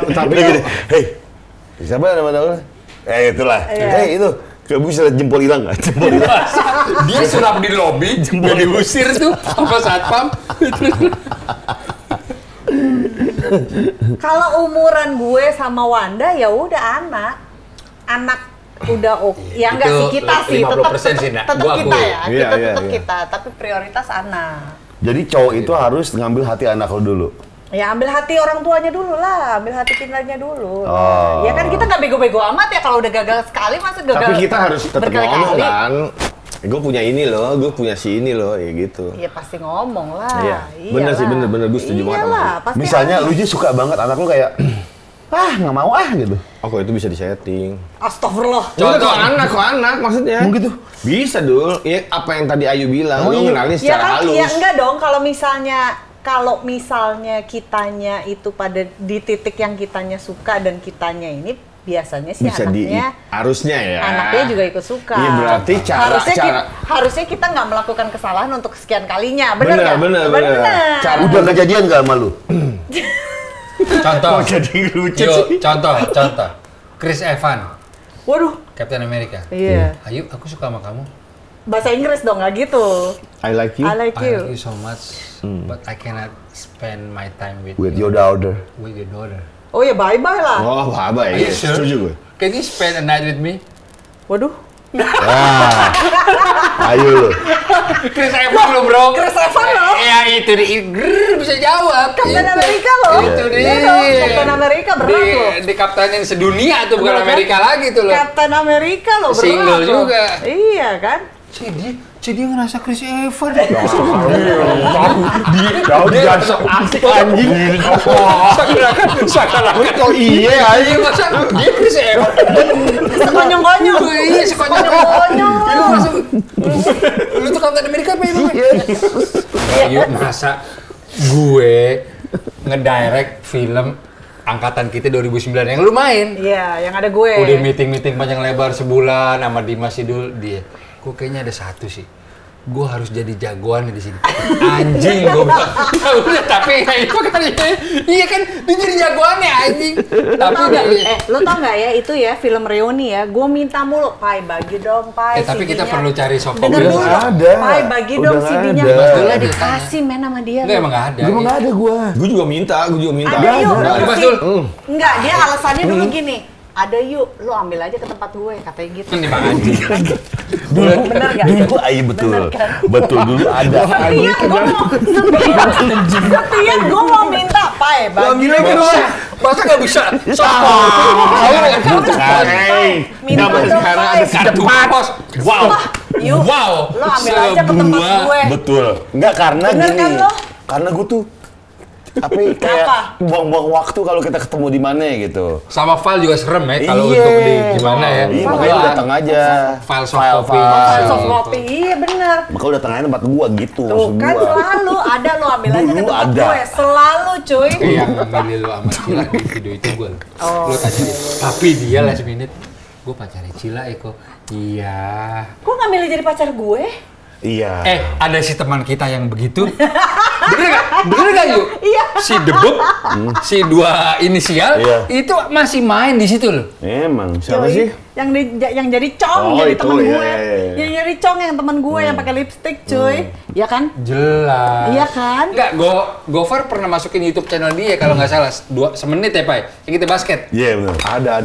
Tapi gini, hei, siapa nama lu? Itulah. Hei, itu. Kamu bisa lihat jempol hilang nggak? Dia sulap di lobi, jempol diusir tuh sama satpam. Kalau umuran gue sama Wanda ya udah anak udah oke. Ya enggak sih kita sih tetap kita ya. Tetap kita, tapi prioritas anak. Jadi cowok itu harus ngambil hati anak lo dulu. Ya ambil hati orang tuanya dulu lah, ambil hati kindernya dulu. Ya kan kita nggak bego-bego amat ya kalau udah gagal sekali masa gagal. Tapi kita harus tetap ngomong kan. Gue punya ini loh, gue punya si ini loh, ya gitu. Iya pasti ngomong lah. Iya. Bener sih, bener. Gue setuju banget sama pasti. Misalnya lu aja suka banget anak lu kayak, nggak mau gitu. Oh, kok itu bisa disetting. Astagfirullah. Contoh kok anak maksudnya. Gitu. Bisa dul. Ya apa yang tadi Ayu bilang, lu ngenalin secara halus. Ya enggak dong, kalau misalnya kitanya itu pada di titik yang kitanya suka dan kitanya ini biasanya sih bisa harusnya ya. Anaknya juga ikut suka. Iya berarti harusnya kita nggak melakukan kesalahan untuk sekian kalinya, bener. Udah kejadian nggak sama lu? Contoh. Jadi lucu sih. Contoh. Chris Evans. Waduh. Captain America. Iya. Ayu, aku suka sama kamu. Bahasa Inggris dong, nggak gitu. I like you. I like you so much, but I cannot spend my time with your daughter. With your daughter. Oh ya bye-bye lah. Oh bye-bye, ya. Setuju gue. Can you spend a night with me? Waduh. Ayo lo. Chris Evans lo bro. Chris Evans lo. Ya itu bisa jawab. Captain America lo. Itu dia. Captain America berat lo. Di kaptenin sedunia tuh bukan Amerika lagi tuh lo. Captain America lo berat. Single juga. Iya kan. dia ngerasa Chris Evans. Dia asik anjing. Seakan-akan kok iya anjing masa dia Chris Evans. Sekonyong-konyong. Iya, sekonyong-konyong. Lu tuh Captain America apa ini? Yuk masa gue ngedirect film angkatan kita 2009 yang lu main. Iya, yang ada gue. Udah meeting panjang lebar sebulan sama Dimas Sidul dia. Gue kayaknya ada satu sih. Gue harus jadi jagoan di sini. Anjing gue bilang. Udah tapi ya itu kan iya kan dia jadi jagoannya anjing. Tapi lo tau nggak ya itu ya film reuni ya. Gue minta mulu, Pai bagi dong Pai. tapi kita perlu cari soft Denger copy. dulu, Pai bagi dong CD-nya. Udah dikasih men sama dia. Enggak emang nggak ada. Gue nggak ada gue. Gue juga minta. Ada yuk, Enggak, dia alasannya dulu gini. Ada yuk, lu ambil aja ke tempat gue, katanya gitu. Ini Bang anjing. Bener gak? Dulu betul. Betul dulu ada. Setia gue mau minta, Pai bagi dong. Masa nggak bisa? Minta dong, Pai. Cepat. Wow. Yuk, lo ambil aja ke tempat gue. Betul. Enggak karena Bener gini. kan lo? Karena gue tuh kayak buang-buang waktu kalau kita ketemu di mana gitu. Sama file juga serem ya kalau untuk di gimana ya. Iya, makanya lu datang aja. File soft copy. File soft copy, iya bener. Maka lu datang aja tempat gua gitu. Tuh kan selalu ada lo ambil aja ke tempat ada. gue, selalu cuy. Yang ngambil lu sama Cila di video itu gue. Lu tanya dia. Tapi dia last minute. Gue pacarnya Cila Eko. Iya. Kok ngambil jadi pacar gue? Iya. Ada si teman kita yang begitu. Bener gak yuk? Iya. Si Debuk, si dua inisial, Iya. itu masih main di situ loh. Emang siapa Yoi. sih? Yang jadi cong, Oh, jadi itu, temen iya, gue. iya. Yang jadi cong yang temen gue yang pakai lipstick, cuy. Iya kan? Jelas. Iya kan? Enggak, Gofar pernah masukin YouTube channel dia kalau nggak salah semenit ya, Pak. Yang kita basket. Iya benar. Ada.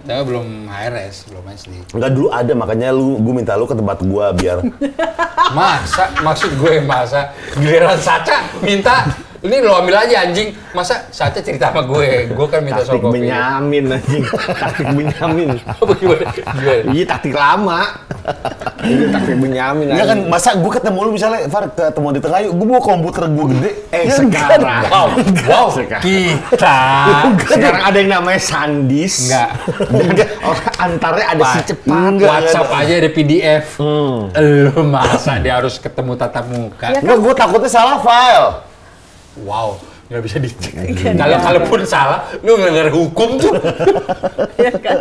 Tapi belum HRS, belum SD. Enggak dulu ada makanya gue minta lu ke tempat gua biar. Maksud gue masa giliran Saca minta ini lo ambil aja anjing. Masa Saca cerita sama gue kan minta soal Taktik kopi. Benyamin anjing. Taktik Benyamin. Apa gimana? Iya taktik lama. Ini taktik Benyamin. Enggak kan masa gue ketemu lu misalnya Far ketemu di tengah yuk gue bawa komputer gue gede. Sekarang. Wow. Kita. Sekarang ada yang namanya Sandis. Enggak. Antaranya ada si cepat. WhatsApp aja ada PDF. Lu masa dia harus ketemu tatap muka? Ya kan? Enggak gue takutnya salah file. Wow, nggak bisa dicek. Kalaupun salah, lu ngelanggar hukum tuh. Iya kan?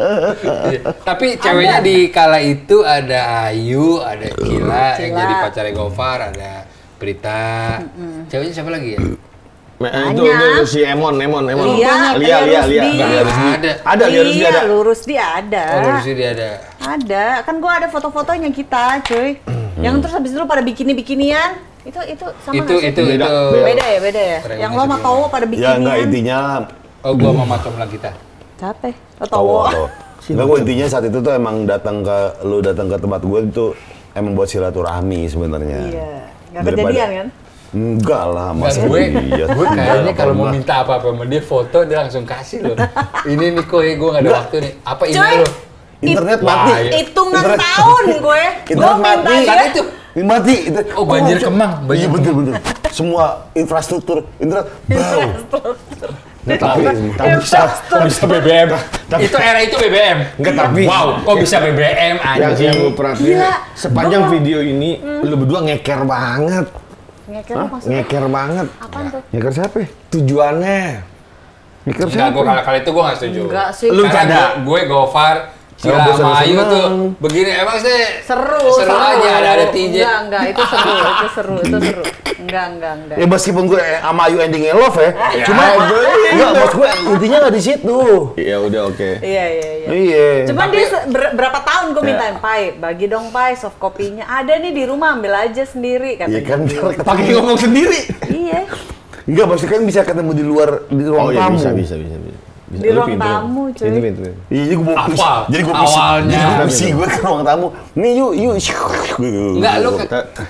Tapi ceweknya di kala itu ada Ayu, ada Cila yang jadi pacarnya Gofar, ada Prita. Ceweknya siapa lagi ya? Itu si Emon. Lia. Ada. Lurus dia ada. Oh, Lurus dia ada. Ada, kan gua ada foto-fotonya kita, cuy. Yang terus habis itu pada bikini-bikinian. Itu sama nggak sih? Beda ya? Yang lo sama Towo pada bikinian. Ya enggak intinya. Oh, gua sama Macom lagi kita. Siapa? Oh, Towo. Enggak gue intinya saat itu tuh emang datang ke tempat gue itu emang buat silaturahmi sebenarnya. Iya. Nggak kejadian kan? Enggak lah, masa gue iya. kayaknya kalau mau minta apa-apa sama dia foto dia langsung kasih loh. Ini nih gue nggak ada waktu nih. Apa email lo? Internet mati. Hitungan tahun gue. Internet mati. Tadi itu Mati. Oh, banjir Kemang. Iya bener. Semua infrastruktur internet bau. Tapi bisa BBM. Itu era itu BBM. Enggak tapi. Wow, kok bisa BBM Yang anjing. gue perhatiin sepanjang video ini lu berdua ngeker banget. Ngeker banget. Apaan tuh? Ngeker siapa? Tujuannya. Ngeker Enggak, siapa? gue kali itu gue nggak setuju. Enggak sih. Lu Karena canda. gue Gofar, Cila Gue sama Ayu seneng. tuh begini emang sih Seru aja ada TJ. Enggak, itu seru. Enggak. ya meskipun gue sama Ayu endingnya love ya. Cuma enggak maksud gue intinya nggak di situ. Ya udah oke. Iya. Iya. Cuman dia berapa tahun gue mintain, Pai, bagi dong Pai soft copy-nya. Ada nih di rumah, ambil aja sendiri Iya katanya. kan Pakai ngomong sendiri. Iya. enggak maksudnya kan bisa ketemu di luar di ruang Oh iya tamu. bisa. Di ruang tamu, cuy. Itu. Iya, jadi gue bawa puisi. Apa? Jadi gue Awalnya. puisi gue ke ruang tamu. Nih yuk. Enggak, lu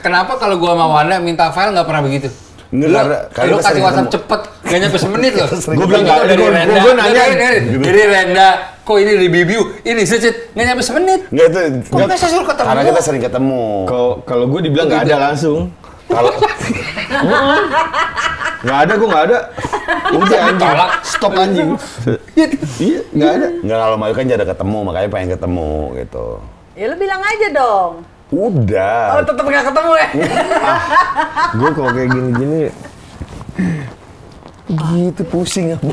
kenapa kalau gua sama Wanda minta file nggak pernah begitu? Enggak, Lu karena kasih sering WhatsApp ketemu. cepet, nggak nyampe semenit loh. Gue bilang nggak, dari Renda. gue nanya. Dari Renda, kok ini review, ini secet, nggak nyampe semenit. Nggak itu. Kok bisa suruh ketemu? Karena kita sering ketemu. Kalau gue dibilang nggak ada langsung. Kalau nggak ada, gue nggak ada. Udah anjing, stop anjing. Iya, nggak ada. nggak kalau Mayu kan jadi ketemu, makanya pengen ketemu gitu. Ya lu bilang aja dong. Udah. Oh, tetep nggak ketemu ya? Gue kalau kayak gini-gini, Gitu pusing apa?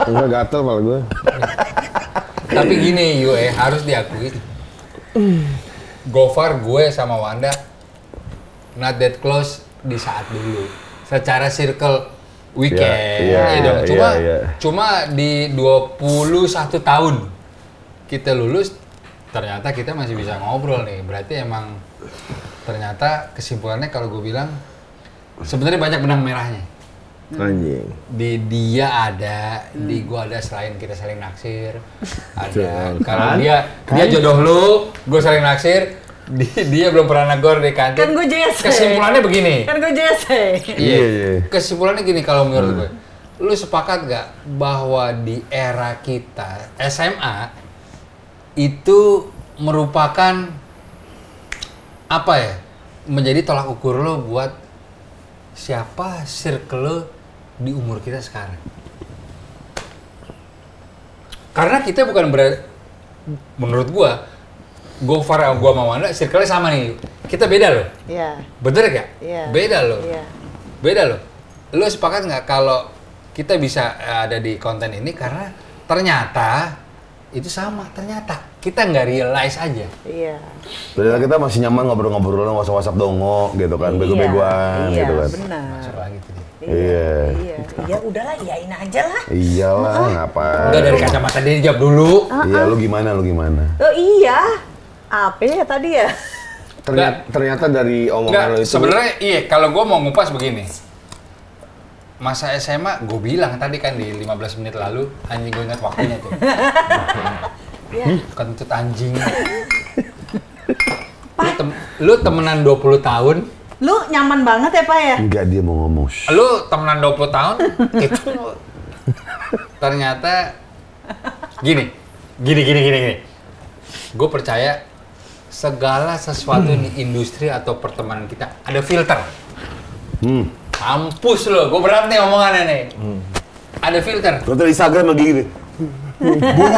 enggak gatel malah gue. Tapi gini, Yue, harus diakui. Gofar, gue sama Wanda not that close di saat dulu. Secara circle weekend, cuma di 21 tahun kita lulus, ternyata kita masih bisa ngobrol nih. Berarti emang ternyata kesimpulannya kalau gue bilang sebenarnya banyak benang merahnya. Anjing. Di dia ada, di gua ada, selain kita saling naksir. Ada. Kalau dia jodoh lu, gua saling naksir. Dia belum pernah negor di kantin. Kan gue JC. Kesimpulannya begini. Kan gue JC. Iya. Kesimpulannya gini kalau menurut gue. Lu sepakat gak bahwa di era kita SMA itu merupakan apa ya? Menjadi tolak ukur lo buat siapa circle lo di umur kita sekarang. Karena kita bukan menurut gua, Gofar sama gua sama Wanda circle-nya sama nih. Kita beda loh. Iya. Bener gak? Iya. Beda loh. Iya. Beda loh. Lu sepakat nggak kalau kita bisa ada di konten ini karena ternyata itu sama, ternyata kita nggak realize aja. Iya. Padahal kita masih nyaman ngobrol-ngobrol, WhatsApp dongo gitu kan, bego-begoan gitu kan. Iya, benar. Masuk lagi tuh dia. Iya. Iya, udahlah, iyain aja lah. Iyalah, ngapain? Enggak, dari kacamata dia dijawab dulu. Iya, lu gimana? Oh iya. Apa ya tadi ya? Ternyata dari omongan lo itu. Sebenarnya iya, kalau gue mau ngupas begini. Masa SMA, gue bilang tadi kan di 15 menit lalu, anjing gue ingat waktunya tuh. Kentut anjing. Lu temenan 20 tahun. Lu nyaman banget ya, Pak ya? Enggak, dia mau ngomong. Lu temenan 20 tahun, itu ternyata gini. Gue percaya segala sesuatu di industri atau pertemanan kita ada filter. Mampus lo, gue berat nih omongannya nih. Ada filter. Filter Instagram lagi gini. Bukan.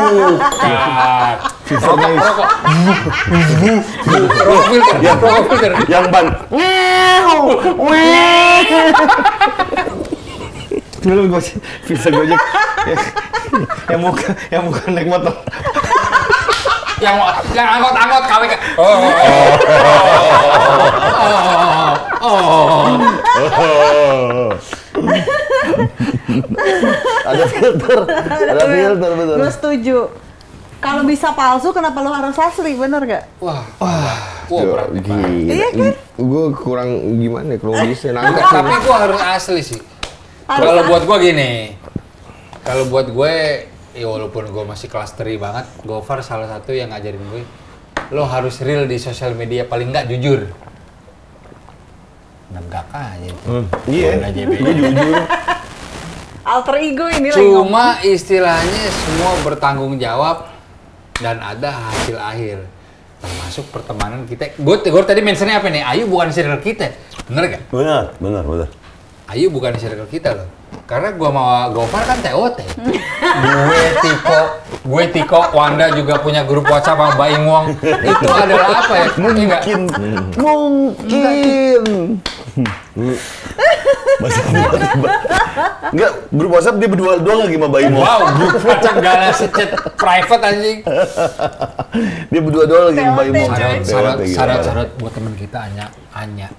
Rokok filter. Ya, rokok filter. Yang ban. Dulu gue filter Gojek. Yang bukan naik motor. Yang angkot KWK. Ada filter betul. Lu setuju. Kalau bisa palsu, kenapa lu harus asli, bener gak? Wah, berat nih, Pak. Iya kan? Gue kurang gimana ya, kurang bisa nangkep. Tapi gue harus asli sih. Kalau buat gue gini, kalau buat gue, ya walaupun gue masih kelas 3 banget, Gofar salah satu yang ngajarin gue, lo harus real di sosial media, paling nggak jujur. Negak aja itu. Iya, gue jujur. Alter ego ini lagi Cuma istilahnya semua bertanggung jawab dan ada hasil akhir. Termasuk pertemanan kita. Gue tadi mentionnya apa nih? Ayu bukan circle kita, bener gak? Benar. Ayu bukan circle kita loh. Karena gua sama Gofar kan TOT. gue Tiko, Wanda juga punya grup WhatsApp sama Baing Wong. Itu adalah apa ya? Mungkin. Enggak, grup WhatsApp dia berdua doang lagi sama Baim. Wow, grup WhatsApp gak ada secet private anjing. Dia berdua doang lagi sama Baim. Syarat buat teman kita Anya.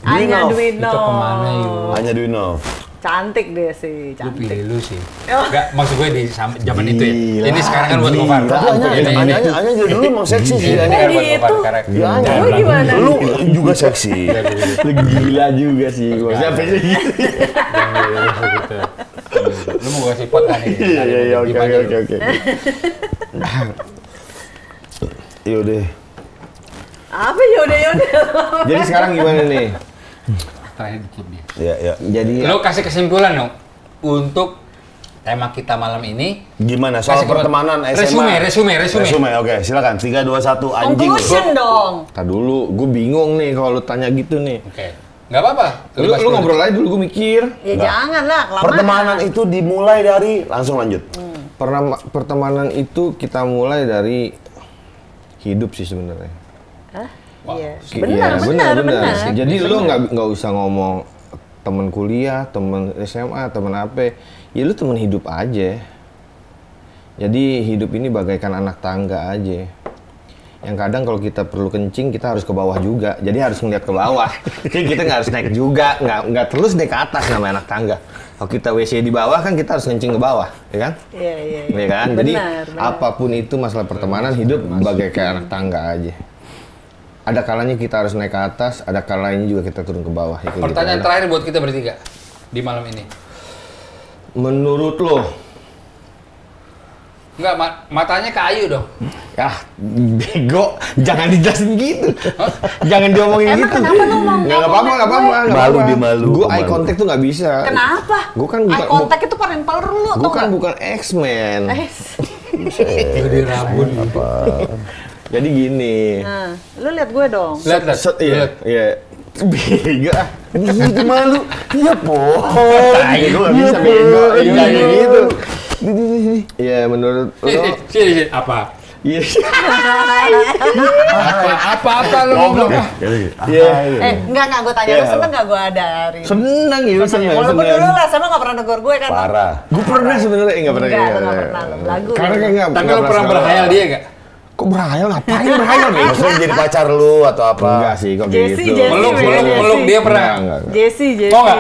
Anya Dwino. Itu kemana yuk? Anya Dwino. Cantik deh sih, Gue cantik. pilih lu sih. Enggak, maksud gue di zaman itu ya. Ini sekarang kan buat Gofar. Anya dulu emang seksi sih. Ini kan buat Gofar sekarang. Ya, Lu gimana? Lu juga seksi. Lu gila juga sih. Gue siapa sih? Gitu. Lu mau kasih pot kan ini? Iya, oke. Yaudah. Apa yaudah? Jadi sekarang gimana nih? Terakhir dikit dia. Iya. Jadi Lu kasih kesimpulan dong. untuk tema kita malam ini. Gimana soal pertemanan SMA? Resume, oke. Silakan. 3, 2, 1, anjing. Conclusion dong. Tadi dulu, gue bingung nih kalau lu tanya gitu nih. Oke. Nggak apa-apa. Lu ngobrol aja dulu, gue mikir. Ya jangan lah, kelamaan. Pertemanan itu dimulai dari, langsung lanjut. Pertemanan itu kita mulai dari hidup sih sebenarnya. Iya. Benar. Benar. Jadi lu nggak usah ngomong temen kuliah, temen SMA, temen apa. Ya lu temen hidup aja. Jadi hidup ini bagaikan anak tangga aja. Yang kadang kalau kita perlu kencing, kita harus ke bawah juga. Jadi harus ngeliat ke bawah. Jadi kita nggak harus naik juga, nggak terus naik ke atas namanya anak tangga. Kalau kita WC di bawah kan kita harus kencing ke bawah, ya kan? Iya. Ya kan? Benar, jadi benar. apapun itu masalah pertemanan, hidup bagaikan anak tangga aja. Ada kalanya kita harus naik ke atas, ada kalanya juga kita turun ke bawah. Pertanyaan terakhir buat kita bertiga di malam ini. Menurut lo? Enggak, matanya ke Ayu dong. Ah, bego. Jangan dijelasin gitu. Jangan diomongin gitu. Kenapa lu mau nggak apa-apa. Malu di malu. Gue eye contact tuh nggak bisa. Kenapa? Gue kan eye contact itu paling perlu. Gue kan bukan X-Men. Jadi rambut apa? Jadi gini. Nah, lu lihat gue dong. Lihat. Iya. Bego ah. Itu malu. Iya, po. Gue nggak bisa bego. Iya gitu. Iya, menurut lo. Sini. Apa? Iya. Apa lu ngomong? Iya. Enggak, gue tanya lu seneng nggak gue ada hari ini? Seneng ya, seneng. Walaupun dulu lah sama nggak pernah negur gue kan. Parah. Gue pernah sebenarnya nggak pernah. Enggak, lu nggak pernah. Lagu. Karena kan nggak. Tapi lu pernah berhayal dia nggak? Kok berhayal? Ngapain berhayal nih? Maksudnya jadi pacar lu atau apa? Enggak sih, kok Jessie, gitu. Jessie. Meluk dia pernah? Enggak. Jessie. Mau nggak?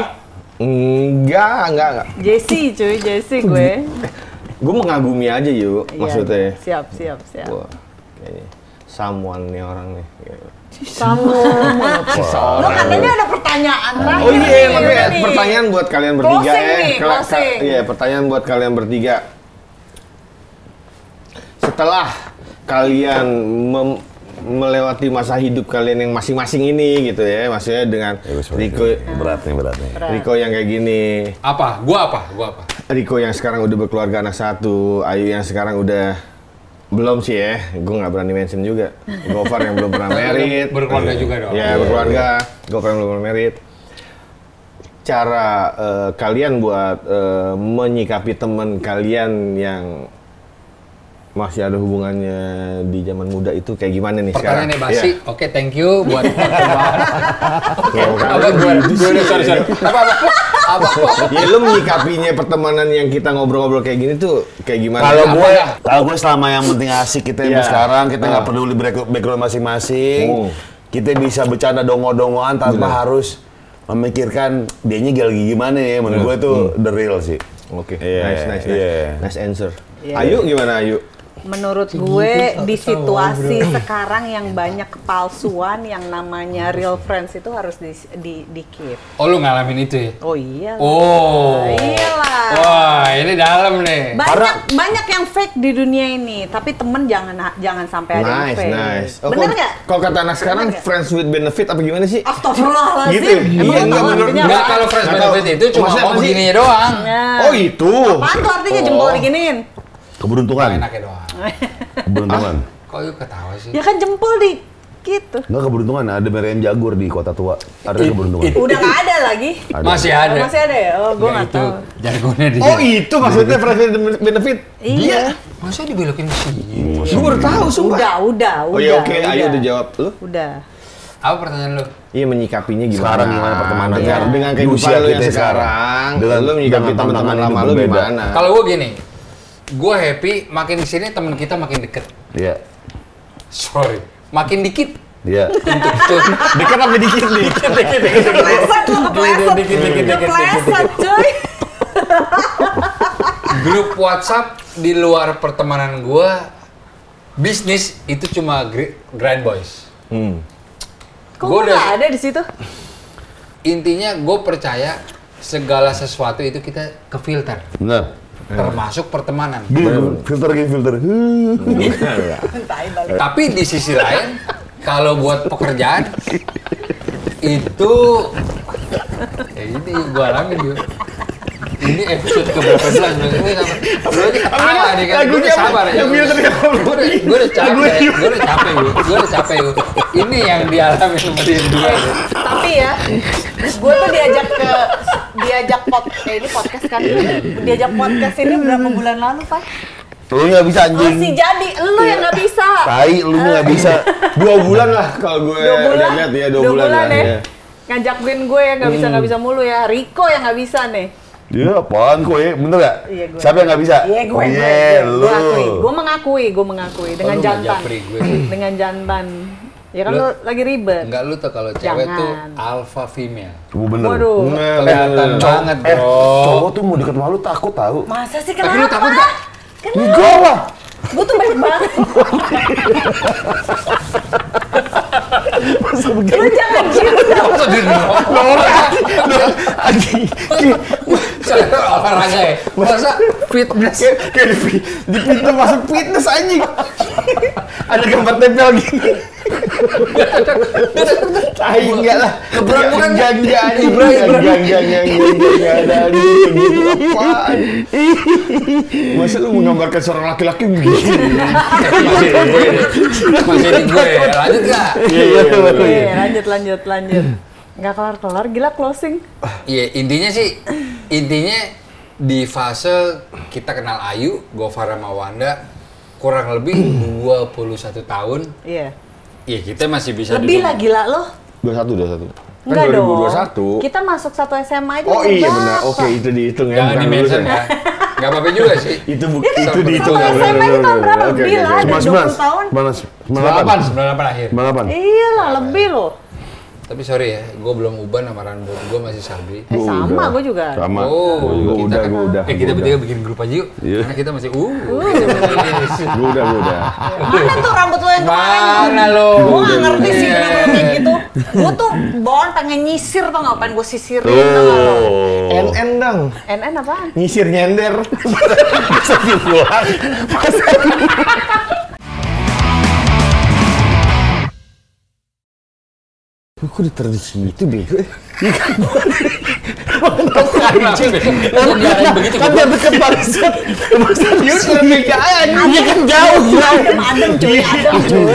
Enggak. Jessie gue. Gue mengagumi aja yuk, maksudnya. Siap. Wah, kayaknya someone nih orang nih. Lo katanya ada pertanyaan terakhir. Oh iya, tapi nih. pertanyaan buat kalian bertiga Closing. Iya, pertanyaan buat kalian bertiga. Setelah kalian melewati masa hidup kalian yang masing-masing ini gitu ya, maksudnya dengan Riko berat nih. Riko yang kayak gini. Apa? Gua apa? Riko yang sekarang udah berkeluarga anak 1, Ayu yang sekarang udah belum sih ya, gue nggak berani mention juga. Gofar yang belum pernah married. Berkeluarga juga dong. Ya berkeluarga. Gofar yang belum pernah married. Cara kalian buat menyikapi teman kalian yang masih ada hubungannya di zaman muda itu kayak gimana nih sekarang? Pertanyaannya basi. Ya. Oke, thank you buat pertemuan. Sorry. Apa? Ya lu menyikapinya pertemanan yang kita ngobrol-ngobrol kayak gini tuh kayak gimana? Kalau gue selama yang penting asik kita sekarang, kita nggak peduli background masing-masing. Kita bisa bercanda dongo-dongoan tanpa harus memikirkan dianya lagi gimana ya. Menurut gue tuh the real sih. Oke. Nice answer. Ayu gimana Ayu? Menurut gue di situasi sekarang yang banyak kepalsuan yang namanya real friends itu harus di keep. Oh, lu ngalamin itu ya? Oh iya. Oh. Iyalah. Wah, ini dalam nih. Banyak yang fake di dunia ini, tapi temen jangan sampai ada yang fake. Nice. Bener nggak? Kalau kata anak sekarang friends with benefit apa gimana sih? Astagfirullahaladzim. Gitu. Iya, Enggak, kalau friends benefit itu cuma mau begininya doang. Oh, itu. Apaan tuh artinya jempol diginiin? Keberuntungan. Enaknya doang. Keberuntungan. Kok yuk ketawa sih? Ya kan jempol di gitu. Enggak keberuntungan, ada meriam jagur di Kota Tua. Ada keberuntungan. Udah nggak ada lagi. Masih ada. Masih ada ya? Oh, gue nggak tahu. Jagonya dia. Oh, itu maksudnya friends with benefit? Iya. Masa dibelokin ke sini? Gue baru tahu, sumpah. Udah. Oh iya, oke. Ayo udah jawab. Lu? Udah. Apa pertanyaan lu? Iya, menyikapinya gimana? Sekarang gimana pertemanannya? Dengan Di kehidupan usia lu yang kita sekarang. Dengan Lu menyikapi teman-teman lama lu gimana? Kalau gue gini, gue happy makin di sini teman kita makin deket. Iya. Sorry, makin dikit. Iya. Dekat apa dikit nih? Kepleset, cuy. Grup WhatsApp di luar pertemanan gue, bisnis itu cuma grind boys. Kok gue nggak ada di situ? Intinya gue percaya segala sesuatu itu kita ke filter. Benar. Termasuk pertemanan. Filter. Tapi di sisi lain, kalau buat pekerjaan itu ya ini gue alamin juga. Ini episode keberapa belas? Lu ini ketawa nih kan? Gue udah sabar ya. Gue udah capek. Ini yang dialami sama dia berdua. Tapi ya, gue tuh ini podcast kan? Diajak podcast ini berapa bulan lalu, Pak? Lu nggak bisa anjing. Masih jadi, lu yang nggak bisa. Tai, lu nggak bisa. 2 bulan lah kalau gue udah lihat ya 2 bulan lah. Ya. Ngajakin gue ya nggak bisa mulu ya. Riko yang nggak bisa nih. Ya apaan kue, bener gak? Iya, gue. Siapa yang nggak bisa? Iya gue. Lu. Gue mengakui dengan jantan. Dengan jantan. Ya kan lu lagi ribet. Enggak, lu tuh kalau cewek tuh alpha female. Bener. Waduh. Kelihatan banget, bro. Cowok tuh mau deket sama lu takut tahu. Masa sih Tapi kenapa? lu takut gak? Enggak lah. Gue tuh baik banget. Masa begini? Lu jangan gitu. Masa di Anjing. olahraga ya? Masa fitness? Kayak di pintu masuk fitness anjing. Ada gambar tempel gini. Tai enggak lah. Ngebrang bukan? Enggak ada gitu apaan. Masa lu menggambarkan seorang laki-laki begini? Masih di gue. Lanjut gak? Iya, lanjut. Nggak kelar-kelar, gila closing. Iya, intinya di fase kita kenal Ayu, Gofar sama Wanda kurang lebih 21 tahun. Iya. Iya, kita masih bisa Lebih lah gila lo. 21. Enggak dong. 2021. Kita masuk satu SMA aja. Oh udah iya berapa? benar. Oke, itu dihitung ya. Jangan di-mention ya. Nggak apa-apa juga sih. Itu Satu dihitung. SMA itu tahun berapa? Lebih lah, ada 20 tahun. 98 akhir. 98. Iya lah, lebih loh. Tapi sorry ya, gue belum uban sama rambut, gue masih sabri. Sama, gue juga. Sama. Gue udah. Kita bertiga bikin grup aja yuk. Iya. Karena kita masih Gue udah. Mana tuh rambut lo yang kemarin? Mana lo? Gue nggak ngerti sih kenapa lo kayak gitu. Gue tuh Bon pengen nyisir tau nggak? Pengen gue sisirin tau nggak lo? NN dong. NN apaan? Nyisir nyender. Masa pulang. Kok ditaruh di situ bego? Kan biar deket banget. Masa Yuk lebih jauh. Adem cuy, adem cuy.